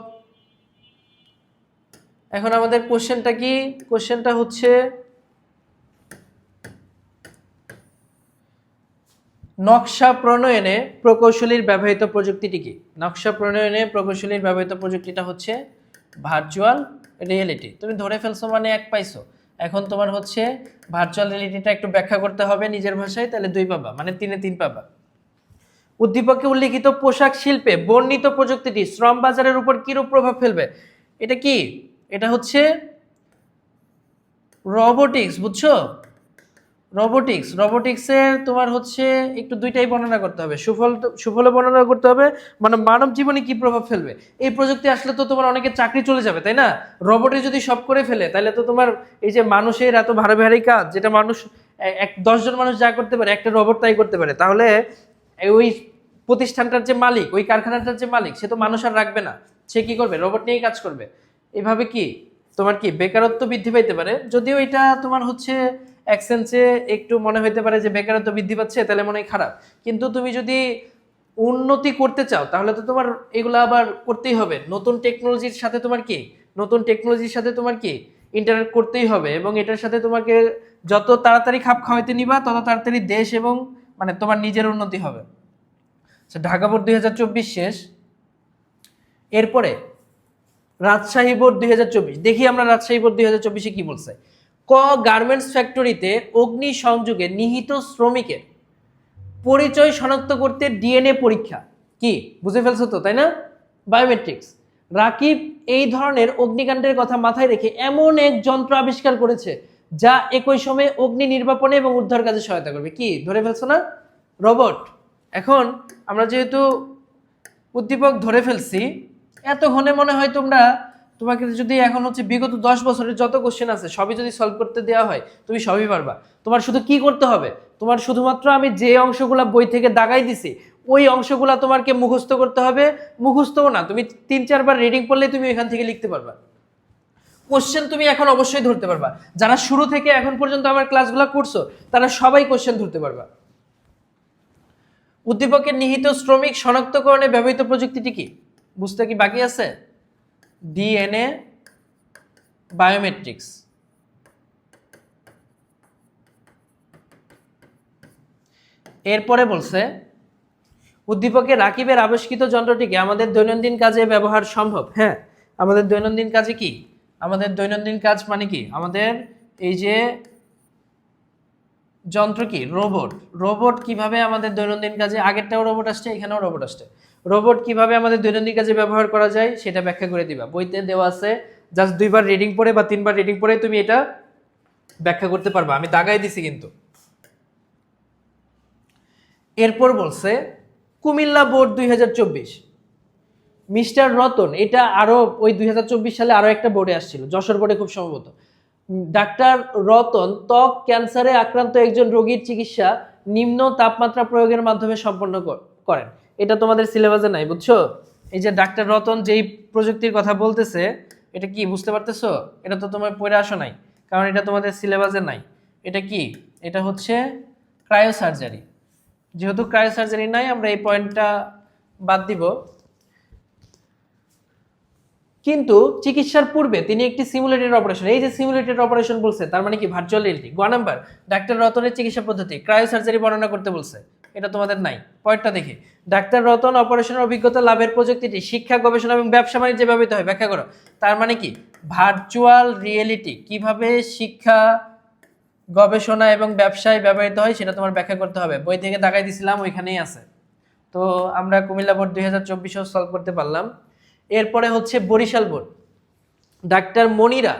এখন আমাদের কোশ্চেনটা কি? কোশ্চেনটা হচ্ছে নকশা প্রণয়নে প্রকৌশলীর ব্যবহৃত প্রযুক্তিটি কি? নকশা প্রণয়নে প্রকৌশলীর ব্যবহৃত প্রযুক্তিটা হচ্ছে ভার্চুয়াল রিয়েলিটি। তুমি ধরে ফেলছো মানে এক পাইছো। এখন তোমার হচ্ছে ভার্চুয়াল রিয়েলিটিটা একটু ব্যাখ্যা করতে হবে নিজের ভাষায়, তাহলে 2 পাবা, মানে 3-এ 3 পাবা। উদ্দীপকে উল্লিখিত পোশাক শিল্পে বর্ণিত প্রযুক্তিটি শ্রম বাজারের উপর কিরূপ প্রভাব ফেলবে? এটা কি? এটা হচ্ছে রোবোটিক্স, বুঝছো? রোবোটিক্সের তোমার হচ্ছে একটু দুইটাই বর্ণনা করতে হবে, সুফল বর্ণনা করতে হবে, মানে মানব জীবনে কি প্রভাব ফেলবে। এই প্রযুক্তি আসলে তো তোমার অনেকের চাকরি চলে যাবে, তাই না? রোবটে যদি সব করে ফেলে তাহলে তো তোমার এই যে মানুষের এত ভারী ভারী কাজ, যেটা মানুষ 10 জন মানুষ যা করতে পারে একটা রোবট তাই করতে পারে, তাহলে ওই প্রতিষ্ঠানটার যে মালিক, ওই কারখানাটার যে মালিক, সে তো মানুষ আর রাখবে না, সে কি করবে? রোবট নিয়েই কাজ করবে। এভাবে কি তোমার কি বেকারত্ব বৃদ্ধি পাইতে পারে। যদিও এটা তোমার হচ্ছে এক সেন্সে একটু মনে হইতে পারে যে বেকারত্ব বৃদ্ধি পাচ্ছে তাহলে মনে হয় খারাপ, কিন্তু তুমি যদি উন্নতি করতে চাও তাহলে তো তোমার এগুলো আবার করতেই হবে। নতুন টেকনোলজির সাথে তোমার কি ইন্টারনেট করতেই হবে, এবং এটার সাথে তোমাকে যত তাড়াতাড়ি খাপ খাওয়াইতে নিবা তত তাড়াতাড়ি দেশ এবং মানে তোমার নিজের উন্নতি হবে। ঢাকা বোর্ড 2024 শেষ, এরপরে রাজশাহী বোর্ড 2024। দেখি আমরা রাজশাহী বোর্ড 2024-এ কি বলছে। গার্মেন্টস ফ্যাক্টরিতে অগ্নি সংযোগে নিহিত শ্রমিকের পরিচয় শনাক্ত করতে ডিএনএ পরীক্ষা। কি বুঝে ফেলছো তো, তাই না? বায়োমেট্রিক্স। রাকিব এই ধরনের অগ্নিকাণ্ডের কথা মাথায় রেখে এমন এক যন্ত্র আবিষ্কার করেছে যা একই সময়ে অগ্নি নির্বাপনে এবং উদ্ধার কাজে সহায়তা করবে। কি ধরে ফেলছো না? রোবট। এখন আমরা যেহেতু উদ্দীপক ধরে ফেলছি, এতক্ষণে মনে হয় তোমাকে যদি এখন হচ্ছে বিগত 10 বছরের যত কোশ্চেন আছে সবই যদি সলভ করতে দেওয়া হয় তুমি সবই পারবা। তোমার শুধু কি করতে হবে, তোমার শুধুমাত্র আমি যে অংশগুলা বই থেকে দাগাই দিছি ওই অংশগুলা তোমাকে মুখস্থ করতে হবে। মুখস্থও না, তুমি 3-4 বার রিডিং পড়লে তুমি এখান থেকে লিখতে পারবা। কোশ্চেন তুমি এখন অবশ্যই ধরতে পারবা। যারা শুরু থেকে এখন পর্যন্ত আমার ক্লাসগুলো করছো তারা সবাই কোশ্চেন ধরতে পারবা। উদ্দীপকের নিহিত শ্রমিক শনাক্তকরণে ব্যবহৃত প্রযুক্তিটি কি বুঝতে কি বাকি আছে? DNA biometrics. এরপরে বলছে উদ্দীপকে রাকিবের আবিষ্কৃত যন্ত্রটিকে আমাদের দৈনন্দিন কাজে ব্যবহার সম্ভব। হ্যাঁ, আমাদের দৈনন্দিন কাজে কি, আমাদের দৈনন্দিন কাজ মানে কি, আমাদের এই যে যন্ত্র কি রোবট কিভাবে আমাদের দৈনন্দিন কাজে, আগেরটাও রোবট আসছে এখানেও রোবট আসছে, রোবট কিভাবে আমাদের দৈনন্দিন কাজে ব্যবহার করা যায় সেটা ব্যাখ্যা করে দিবা। বইতে দেওয়া আছে, জাস্ট 2 বার রিডিং পড়ে বা 3 বার রিডিং পড়ে তুমি এটা ব্যাখ্যা করতে পারবা, আমি দাগাই দিছি কিন্তু। এরপর বলছে কুমিল্লা বোর্ড 2024, মিস্টার রতন, এটা আরো ওই 2024 সালে আরো একটা বোর্ডে আসছিল, যশোর বোর্ডে খুব সম্ভবত। ডাক্তার রতন ত্বক ক্যান্সারে আক্রান্ত একজন রোগীর চিকিৎসা নিম্ন তাপমাত্রা প্রয়োগের মাধ্যমে সম্পন্ন করেন। এটা তোমাদের সিলেবাসে নাই, বুঝছো? এই যে ডাক্তার রতন যেই প্রযুক্তির কথা বলতেছে এটা কি বুঝতে পারতেছো? এটা তো তোমার পড়ে আসো নাই, কারণ এটা তোমাদের সিলেবাসে নাই। এটা কি, এটা হচ্ছে ক্রায়োসার্জারি। যেহেতু ক্রায়োসার্জারি নাই আমরা এই পয়েন্টটা বাদ দিব। কিন্তু চিকিৎসার পূর্বে তিনি একটি সিমুলেটেড অপারেশন, এই যে সিমুলেটেড অপারেশন বলছে তার মানে কি ভার্চুয়াল রিয়েলিটি। গ নাম্বার ডাক্তার রতনের চিকিৎসা পদ্ধতি ক্রায়োসার্জারি বর্ণনা করতে বলছে, এটা তোমাদের নাই। পয়েন্টটা দেখি, ডাক্তার রতন অপারেশনের অভিজ্ঞতা লাভের প্রযুক্তিটি শিক্ষা গবেষণা এবং ব্যবসা বাণিজ্যে ব্যবহৃত হয়, ব্যাখ্যা করো। তার মানে কি ভার্চুয়াল রিয়েলিটি কিভাবে শিক্ষা গবেষণা এবং ব্যবসায় ব্যবহৃত হয় সেটা তোমার ব্যাখ্যা করতে হবে। বই থেকে দাগাই দিছিলাম, ওইখানেই আছে। তো আমরা কুমিল্লা বোর্ড 2024 সলভ করতে পারলাম। এরপরে হচ্ছে Barishal board, doctor Monira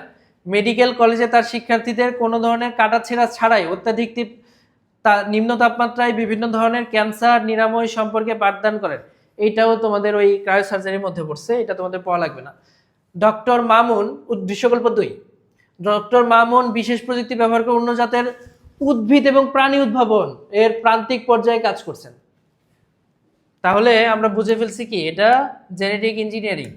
medical কলেজে তার শিক্ষার্থীদের কোনো ধরনের কাটাছেঁড়া ছাড়াই অত্যাধিক নিম্ন তাপমাত্রায় বিভিন্ন ধরনের ক্যান্সার নিরাময় সম্পর্কে পাঠদান করেন। এইটাও তোমাদের ওই ক্রায়োসার্জারির মধ্যে পড়ছে, এটা তোমাদের পড়া লাগবে না। ডক্টর মামুন দৃশ্যকল্প 2, ডক্টর মামুন বিশেষ প্রযুক্তি ব্যবহার করে অন্য জাতের উদ্ভিদ এবং প্রাণী উদ্ভাবন এর প্রান্তিক পর্যায়ে কাজ করছেন। তাহলে আমরা বুঝে ফেলছি কি এটা জেনেটিক ইঞ্জিনিয়ারিং।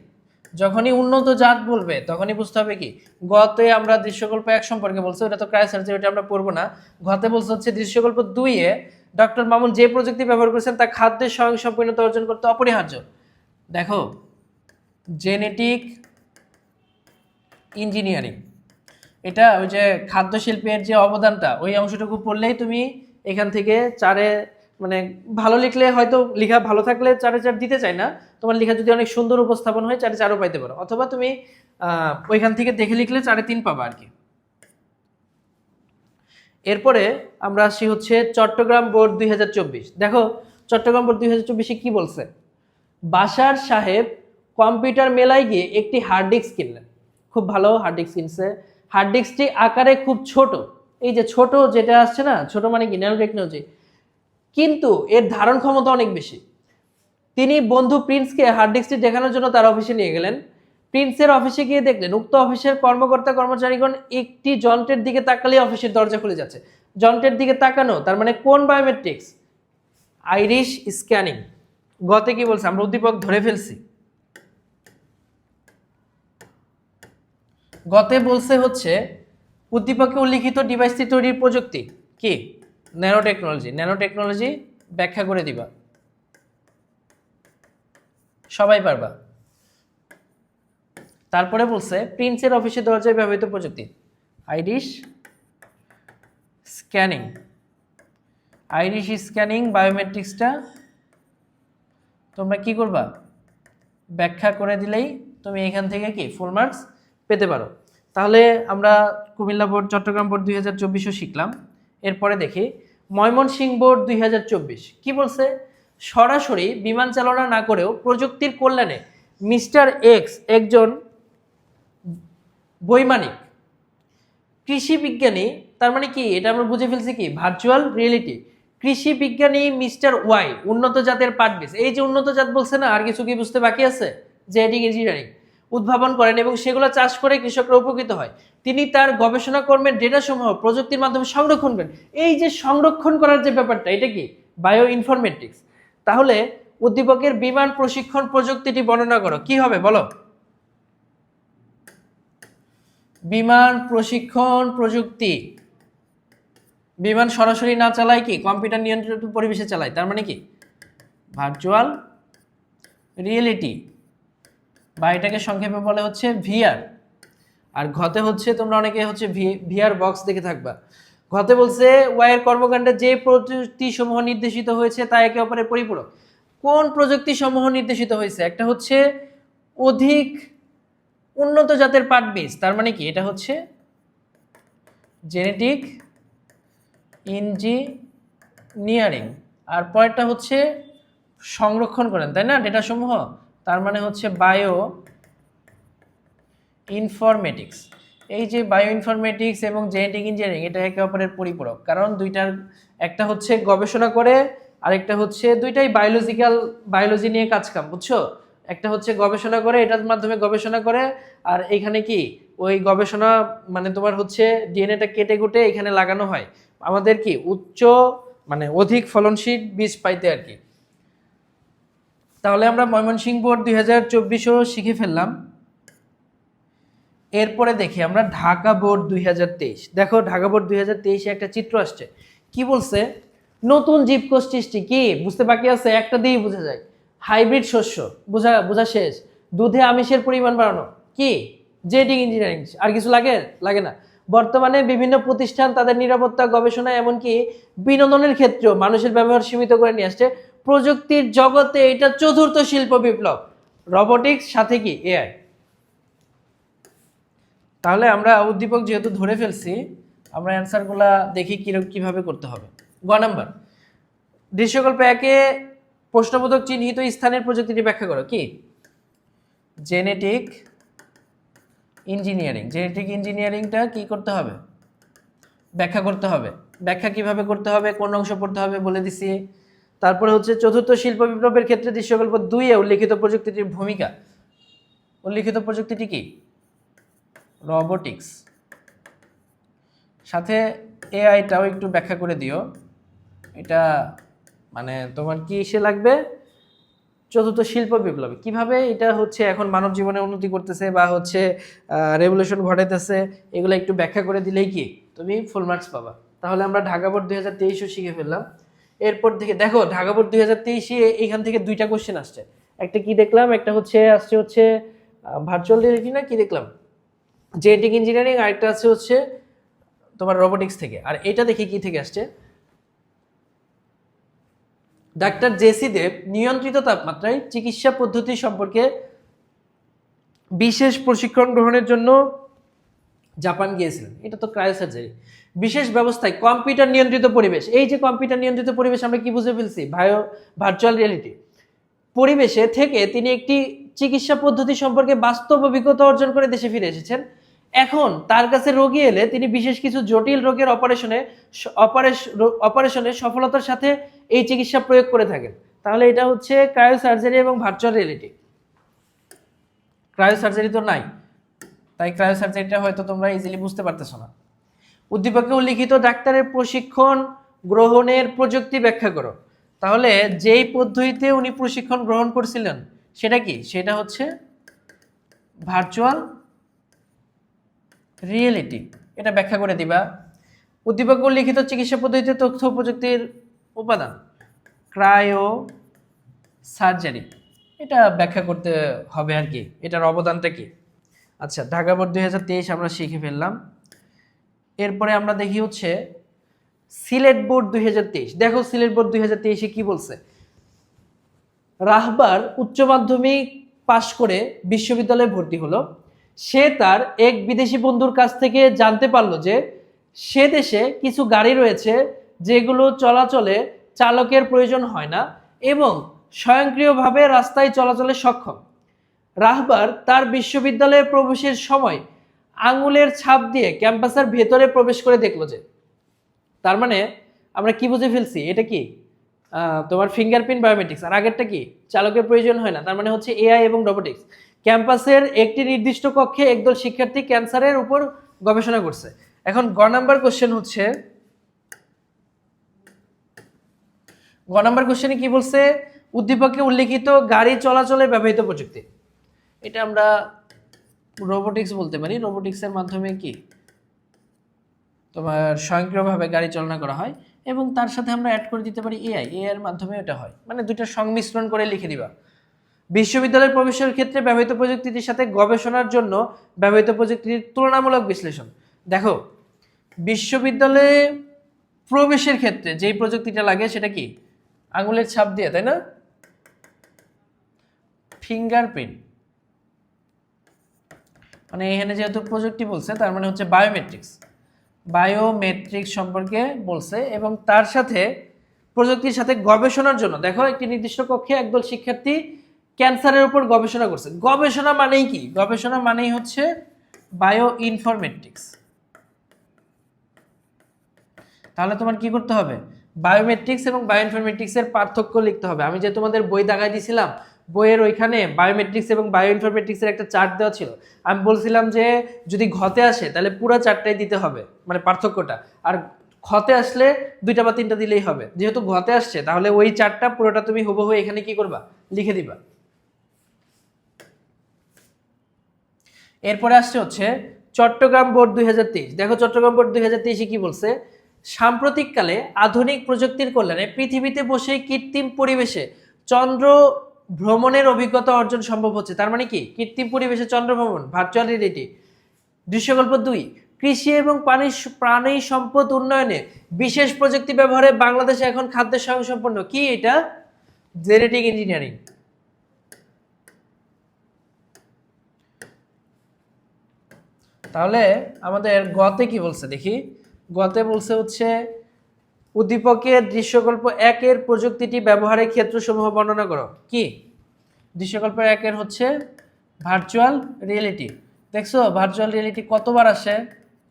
যখনই উন্নত জাত বলবে তখনই বুঝতে হবে কি, গতে আমরা দৃশ্যকল্প 1 সম্পর্কে বলছি, ওটা তো ক্রায়োসার্জারি, ওটা আমরা পড়বো না। গতে বলছে হচ্ছে দৃশ্যকল্প 2-এ ডক্টর মামুন যে প্রযুক্তি ব্যবহার করেছেন তা খাদ্যের স্বয়ংসম্পূর্ণতা অর্জন করতে অপরিহার্য। দেখো জেনেটিক ইঞ্জিনিয়ারিং, এটা ওই যে খাদ্য শিল্পের যে অবদানটা ওই অংশটুকু পড়লেই তুমি এখান থেকে 4-এ, মানে ভালো লিখলে হয়তো লেখা ভালো থাকলে 4-এ 4 দিতে চাই না, তোমার লেখা যদি অনেক সুন্দর উপস্থাপন হয় 4-এ 4ও পাইতে পারো, অথবা তুমি ওইখান থেকে দেখে লিখলে 4-এ 3 পাবা আর কি। এরপরে আমরা আসি হচ্ছে চট্টগ্রাম বোর্ড 2024। দেখো চট্টগ্রাম বোর্ড 2024-এ কি বলছে। বাশার সাহেব কম্পিউটার মেলায় গিয়ে একটি হার্ড ডিস্ক কিনলেন, খুব ভালো হার্ড ডিস্ক কিনছে। হার্ড ডিস্কটি আকারে খুব ছোট এই যে ছোট যেটা আসছে না, ছোট মানে কি ন্যানো টেকনোলজি, কিন্তু এর ধারণ ক্ষমতা অনেক বেশি। তিনি বন্ধু প্রিন্সকে হার্ড ডিস্কটি দেখানোর জন্য তার অফিসে নিয়ে গেলেন। প্রিন্সের অফিসে গিয়ে দেখলেন উক্ত অফিসের কর্মকর্তা কর্মচারীগণ একটি যন্ত্রের দিকে তাকালেই অফিসের দরজা খুলে যাচ্ছে। যন্ত্রের দিকে তাকানো তার মানে কোন বায়োমেট্রিক্স? Irish scanning. গতে কি বলছে? আমরা উদ্দীপক ধরে ফেলছি। গতে বলছে হচ্ছে উদ্দীপকে উল্লিখিত ডিভাইসটি তৈরির প্রযুক্তি কি? Nano technology. ন্যানো টেকনোলজি ব্যাখ্যা করে দিবা, সবাই পারবা। তারপরে বলছে প্রিন্সের অফিসে দরজায় ব্যবহৃত প্রযুক্তি আইরিশ স্ক্যানিং। আইরিশ স্ক্যানিং বায়োমেট্রিক্সটা তোমরা কি করবা? ব্যাখ্যা করে দিলেই তুমি এখান থেকে কি ফুল মার্কস পেতে পারো। তাহলে আমরা কুমিল্লা বোর্ড, চট্টগ্রাম বোর্ড 2024ও শিখলাম। এরপরে দেখি ময়মনসিংহ বোর্ড 2024 কি বলছে? সরাসরি বিমান চালনা না করেও প্রযুক্তির কল্যাণে মিস্টার এক্স একজন বৈমানিক কৃষি বিজ্ঞানী, তার মানে কি এটা আমরা বুঝে ফেলছি কি ভার্চুয়াল রিয়েলিটি। কৃষি বিজ্ঞানী মিস্টার ওয়াই উন্নত জাতের পাট বীজ, এই যে উন্নত জাত বলছে না, আর কিছু কি বুঝতে বাকি আছে? জেনেটিক ইঞ্জিনিয়ারিং উদ্ভাবন করেন এবং সেগুলো চাষ করে কৃষকরা উপকৃত হয়। তিনি তার গবেষণা কর্মের ডেটা সমূহ প্রযুক্তির মাধ্যমে সংরক্ষণ করেন। এই যে সংরক্ষণ করার যে ব্যাপারটা, এটা কি বায়ো ইনফরমেটিক্স। তাহলে উদ্দীপকের বিমান প্রশিক্ষণ প্রযুক্তিটি বর্ণনা করো, কি হবে বলো? বিমান প্রশিক্ষণ প্রযুক্তি। বিমান সরাসরি না চালায় কি কম্পিউটার নিয়ন্ত্রিত পরিবেশে চালায়, তার মানে কি ভার্চুয়াল রিয়েলিটি, বা এটাকে সংক্ষেপে বলে হচ্ছে ভিআর। আর ঘতে হচ্ছে তোমরা অনেকে হচ্ছে ভিআর বক্স দেখে থাকবা। ঘতে বলছে ওয়াইয়ের কর্মকাণ্ডে যে প্রযুক্তি সমূহ নির্দেশিত হয়েছে তা একে অপরের পরিপূরক। কোন প্রযুক্তি সমূহ নির্দেশিত হয়েছে? একটা হচ্ছে অধিক উন্নত জাতের পাট বীজ, তার মানে কি এটা হচ্ছে জেনেটিক ইঞ্জিনিয়ারিং। আর পরেরটা হচ্ছে সংরক্ষণ করেন, তাই না ডেটা সমূহ, তার মানে হচ্ছে বায়ো ইনফরমেটিক্স। এই যে বায়ো ইনফরমেটিক্স এবং জেনেটিক ইঞ্জিনিয়ারিং এটা একে অপরের পরিপূরক, কারণ দুইটার একটা হচ্ছে গবেষণা করে, আরেকটা হচ্ছে দুইটাই বায়োলজি নিয়ে কাজ কাম, বুঝছো? একটা হচ্ছে গবেষণা করে, এটার মাধ্যমে গবেষণা করে, আর এখানে কি ওই গবেষণা মানে তোমার হচ্ছে ডিএনএটা কেটে কুটে এখানে লাগানো হয় আমাদের কি উচ্চ মানে অধিক ফলনশীল বীজ পাইতে আর কি। তাহলে আমরা ময়মনসিংহ বোর্ড 2024ও শিখে ফেললাম। এরপরে দেখি আমরা ঢাকা বোর্ড 2023। দেখো ঢাকা বোর্ড 2023-এ একটা চিত্র আসছে। কি বলছে? নতুন জীবকোষ সৃষ্টি। কি বুঝতে বাকি আছে? একটা দিয়েই বোঝা যায়, হাইব্রিড শস্য। বোঝা শেষ। দুধে আমিষের পরিমাণ বাড়ানো। কি জেনেটিক ইঞ্জিনিয়ারিং। আর কিছু লাগে না। বর্তমানে বিভিন্ন প্রতিষ্ঠান তাদের নিরাপত্তা গবেষণা এমনকি বিনোদনের ক্ষেত্রেও মানুষের ব্যবহার সীমিত করে নিয়ে আসছে। প্রযুক্তির জগতে এটা চতুর্থ শিল্প বিপ্লব, রোবোটিক্স সাথে কি এআই। তাহলে আমরা উদ্দীপক যেহেতু ধরে ফেলছি, আমরা অ্যান্সারগুলা দেখি কিভাবে করতে হবে। গ নাম্বার, দৃশ্যকল্প একে প্রশ্নবোধক চিহ্নিত স্থানের প্রযুক্তিটি ব্যাখ্যা করো। কি জেনেটিক ইঞ্জিনিয়ারিং। জেনেটিক ইঞ্জিনিয়ারিংটা কি করতে হবে? ব্যাখ্যা করতে হবে। ব্যাখ্যা কিভাবে করতে হবে, কোন অংশ পড়তে হবে বলে দিছি। তারপরে হচ্ছে চতুর্থ শিল্প বিপ্লবের ক্ষেত্রে দৃশ্যকল্প 2-এ উল্লিখিত প্রযুক্তিটির ভূমিকা। উল্লিখিত প্রযুক্তিটি কি? রোবোটিক্স। সাথে এআইটাও একটু ব্যাখ্যা করে দিও। এটা মানে তোমার কি এসে লাগবে? চতুর্থ শিল্প বিপ্লবে কিভাবে এটা হচ্ছে এখন মানব জীবনে উন্নতি করতেছে বা হচ্ছে রেভলিউশন ঘটাইতেছে, এগুলো একটু ব্যাখ্যা করে দিলেই কি তুমি ফুল মার্কস পাবা। তাহলে আমরা ঢাকা বোর্ড 2023ও শিখে ফেললাম। এরপর থেকে দেখো ঢাকা বোর্ড 2023-এ এইখান থেকে দুইটা কোশ্চেন আসছে। একটা কি দেখলাম, একটা আসছে ভার্চুয়াল রিয়েলিটি না কি দেখলাম, জেনেটিক ইঞ্জিনিয়ারিং, আর একটা হচ্ছে তোমার রোবোটিক্স থেকে। আর এটা দেখি কি থেকে আসছে, ডাক্তার জেসি দেব নিয়ন্ত্রিত তাপমাত্রায় চিকিৎসা পদ্ধতি সম্পর্কে বিশেষ প্রশিক্ষণ গ্রহণের জন্য জাপান গিয়েছিলেন। এটা তো ক্রায়োসার্জারি। বিশেষ ব্যবস্থায় কম্পিউটার নিয়ন্ত্রিত পরিবেশ। এই যে কম্পিউটার নিয়ন্ত্রিত পরিবেশ আমরা কি বুঝে ফেলছি? ভার্চুয়াল রিয়েলিটি পরিবেশে থেকে তিনি একটি চিকিৎসা পদ্ধতি সম্পর্কে বাস্তব অভিজ্ঞতা অর্জন করে দেশে ফিরে এসেছেন। এখন তার কাছে রোগী এলে তিনি বিশেষ কিছু জটিল রোগের অপারেশনে সফলতার সাথে এই চিকিৎসা প্রয়োগ করে থাকেন। তাহলে এটা হচ্ছে ক্রায়ো সার্জারি এবং ভার্চুয়াল রিয়েলিটি। ক্রায়ো সার্জারি তো নাই, তাই ক্রায়ো সার্জারিটা হয়তো তোমরা ইজিলি বুঝতে পারতেছো না। উদ্দীপকে উল্লিখিত ডাক্তারের প্রশিক্ষণ গ্রহণের প্রযুক্তি ব্যাখ্যা করো। তাহলে যেই পদ্ধতিতে উনি প্রশিক্ষণ গ্রহণ করছিলেন সেটা কি? সেটা হচ্ছে ভার্চুয়াল রিয়েলিটি। এটা ব্যাখ্যা করে দিবা। উদ্দীপকে উল্লিখিত চিকিৎসা পদ্ধতিতে তথ্য প্রযুক্তির উপাদান ক্রায়ো সার্জারি, এটা ব্যাখ্যা করতে হবে আর কি, এটার অবদানটা কি। আচ্ছা, ঢাকা বোর্ড 2023 আমরা শিখে ফেললাম। এরপরে আমরা দেখি হচ্ছে সিলেট বোর্ড 2023। দেখো সিলেট বোর্ড 2023-এ কি বলছে। রাহবার উচ্চ মাধ্যমিক পাশ করে বিশ্ববিদ্যালয়ে ভর্তি হলো। সে তার এক বিদেশি বন্ধুর কাছ থেকে জানতে পারলো যে সে দেশে কিছু গাড়ি রয়েছে যেগুলো চলাচলে চালকের প্রয়োজন হয় না এবং স্বয়ংক্রিয়ভাবে রাস্তায় চলাচলে সক্ষম। রাহবার তার বিশ্ববিদ্যালয়ে প্রবেশের সময় আঙুলের ছাপ দিয়ে ক্যাম্পাসের ভেতরে প্রবেশ করে দেখলো যে, তার মানে আমরা কি বুঝে ফেলছি, এটা কি তোমার ফিঙ্গারপ্রিন্ট বায়োমেট্রিক্স, আর আগেরটা কি চালকের প্রয়োজন হয় না, তার মানে হচ্ছে এআই এবং রোবোটিক্স। ক্যাম্পাসের একটি নির্দিষ্ট কক্ষে একদল শিক্ষার্থী ক্যান্সারের উপর গবেষণা করছে। এখন গ নাম্বার কোশ্চেন হচ্ছে, গ নাম্বার কোশ্চেনে কি বলছে? উদ্দীপকে উল্লিখিত গাড়ি চলাচলে ব্যবহৃত প্রযুক্তি, এটা আমরা রোবোটিক্স বলতে পারি। রোবোটিক্সের মাধ্যমে কি তোমার স্বয়ংক্রিয়ভাবে গাড়ি চালনা করা হয় এবং তার সাথে আমরা অ্যাড করে দিতে পারি এআই, এর মাধ্যমে এটা হয়, মানে দুইটা সংমিশ্রণ করে লিখে দিবা। বিশ্ববিদ্যালয়ের প্রবেশের ক্ষেত্রে ব্যবহৃত প্রযুক্তিটির সাথে গবেষণার জন্য ব্যবহৃত প্রযুক্তির তুলনামূলক বিশ্লেষণ। দেখো বিশ্ববিদ্যালয়ে প্রবেশের ক্ষেত্রে যেই প্রযুক্তিটা লাগে সেটা কি? আঙুলের ছাপ দিয়ে, তাই না? ফিঙ্গারপ্রিন্ট, মানে এখানে যেহেতু প্রযুক্তি বলছে তার মানে হচ্ছে বায়োমেট্রিক্স, বায়োমেট্রিক্স সম্পর্কে বলছে। এবং তার সাথে প্রযুক্তির সাথে গবেষণার জন্য দেখো একটি নির্দিষ্ট কক্ষে একদল শিক্ষার্থী ক্যান্সারের উপর গবেষণা করছে। গবেষণা মানেই কি? গবেষণা মানেই হচ্ছে বায়ো ইনফরমেটিক্স। তাহলে তোমার কি করতে হবে? বায়োমেট্রিক্স এবং বায়ো ইনফরমেটিক্স এর পার্থক্য লিখতে হবে। আমি যে তোমাদের বই দেখাই দিয়েছিলাম, বইয়ের ওইখানে বায়োমেট্রিক্স এবং বায়ো ইনফরমেটিক্স এর একটা চার্ট দেওয়া ছিল। আমি বলছিলাম যে যদি ঘতে আসে তাহলে পুরো চার্টটাই দিতে হবে, মানে পার্থক্যটা, আর ঘতে আসলে দুইটা বা তিনটা দিলেই হবে। যেহেতু ঘতে আসছে তাহলে ওই চার্টটা পুরোটা তুমি হুবহু এখানে কি করবা? লিখে দিবা। এরপরে আসছে হচ্ছে চট্টগ্রাম বোর্ড 2023। দেখো চট্টগ্রাম বোর্ড 2023-এ কি বলছে? সাম্প্রতিককালে আধুনিক প্রযুক্তির কল্যাণে পৃথিবীতে বসে কৃত্রিম পরিবেশে চন্দ্র ভ্রমণের অভিজ্ঞতা অর্জন সম্ভব হচ্ছে। তার মানে কি? কৃত্রিম পরিবেশে চন্দ্র ভ্রমণ, ভার্চুয়াল রিয়েলিটি। দৃশ্যকল্প 2, কৃষি এবং প্রাণী সম্পদ উন্নয়নে বিশেষ প্রযুক্তি ব্যবহারে বাংলাদেশে এখন খাদ্যের স্বয়ংসম্পন্ন। কি এটা? Genetic engineering. তাহলে আমাদের গতে কি বলছে দেখি। গতে বলছে হচ্ছে উদ্দীপকের দৃশ্যকল্প 1-এর প্রযুক্তিটি ব্যবহারের ক্ষেত্রসমূহ বর্ণনা করো। কি? দৃশ্যকল্প 1-এর হচ্ছে ভার্চুয়াল রিয়েলিটি। দেখছো ভার্চুয়াল রিয়েলিটি কতবার আসে,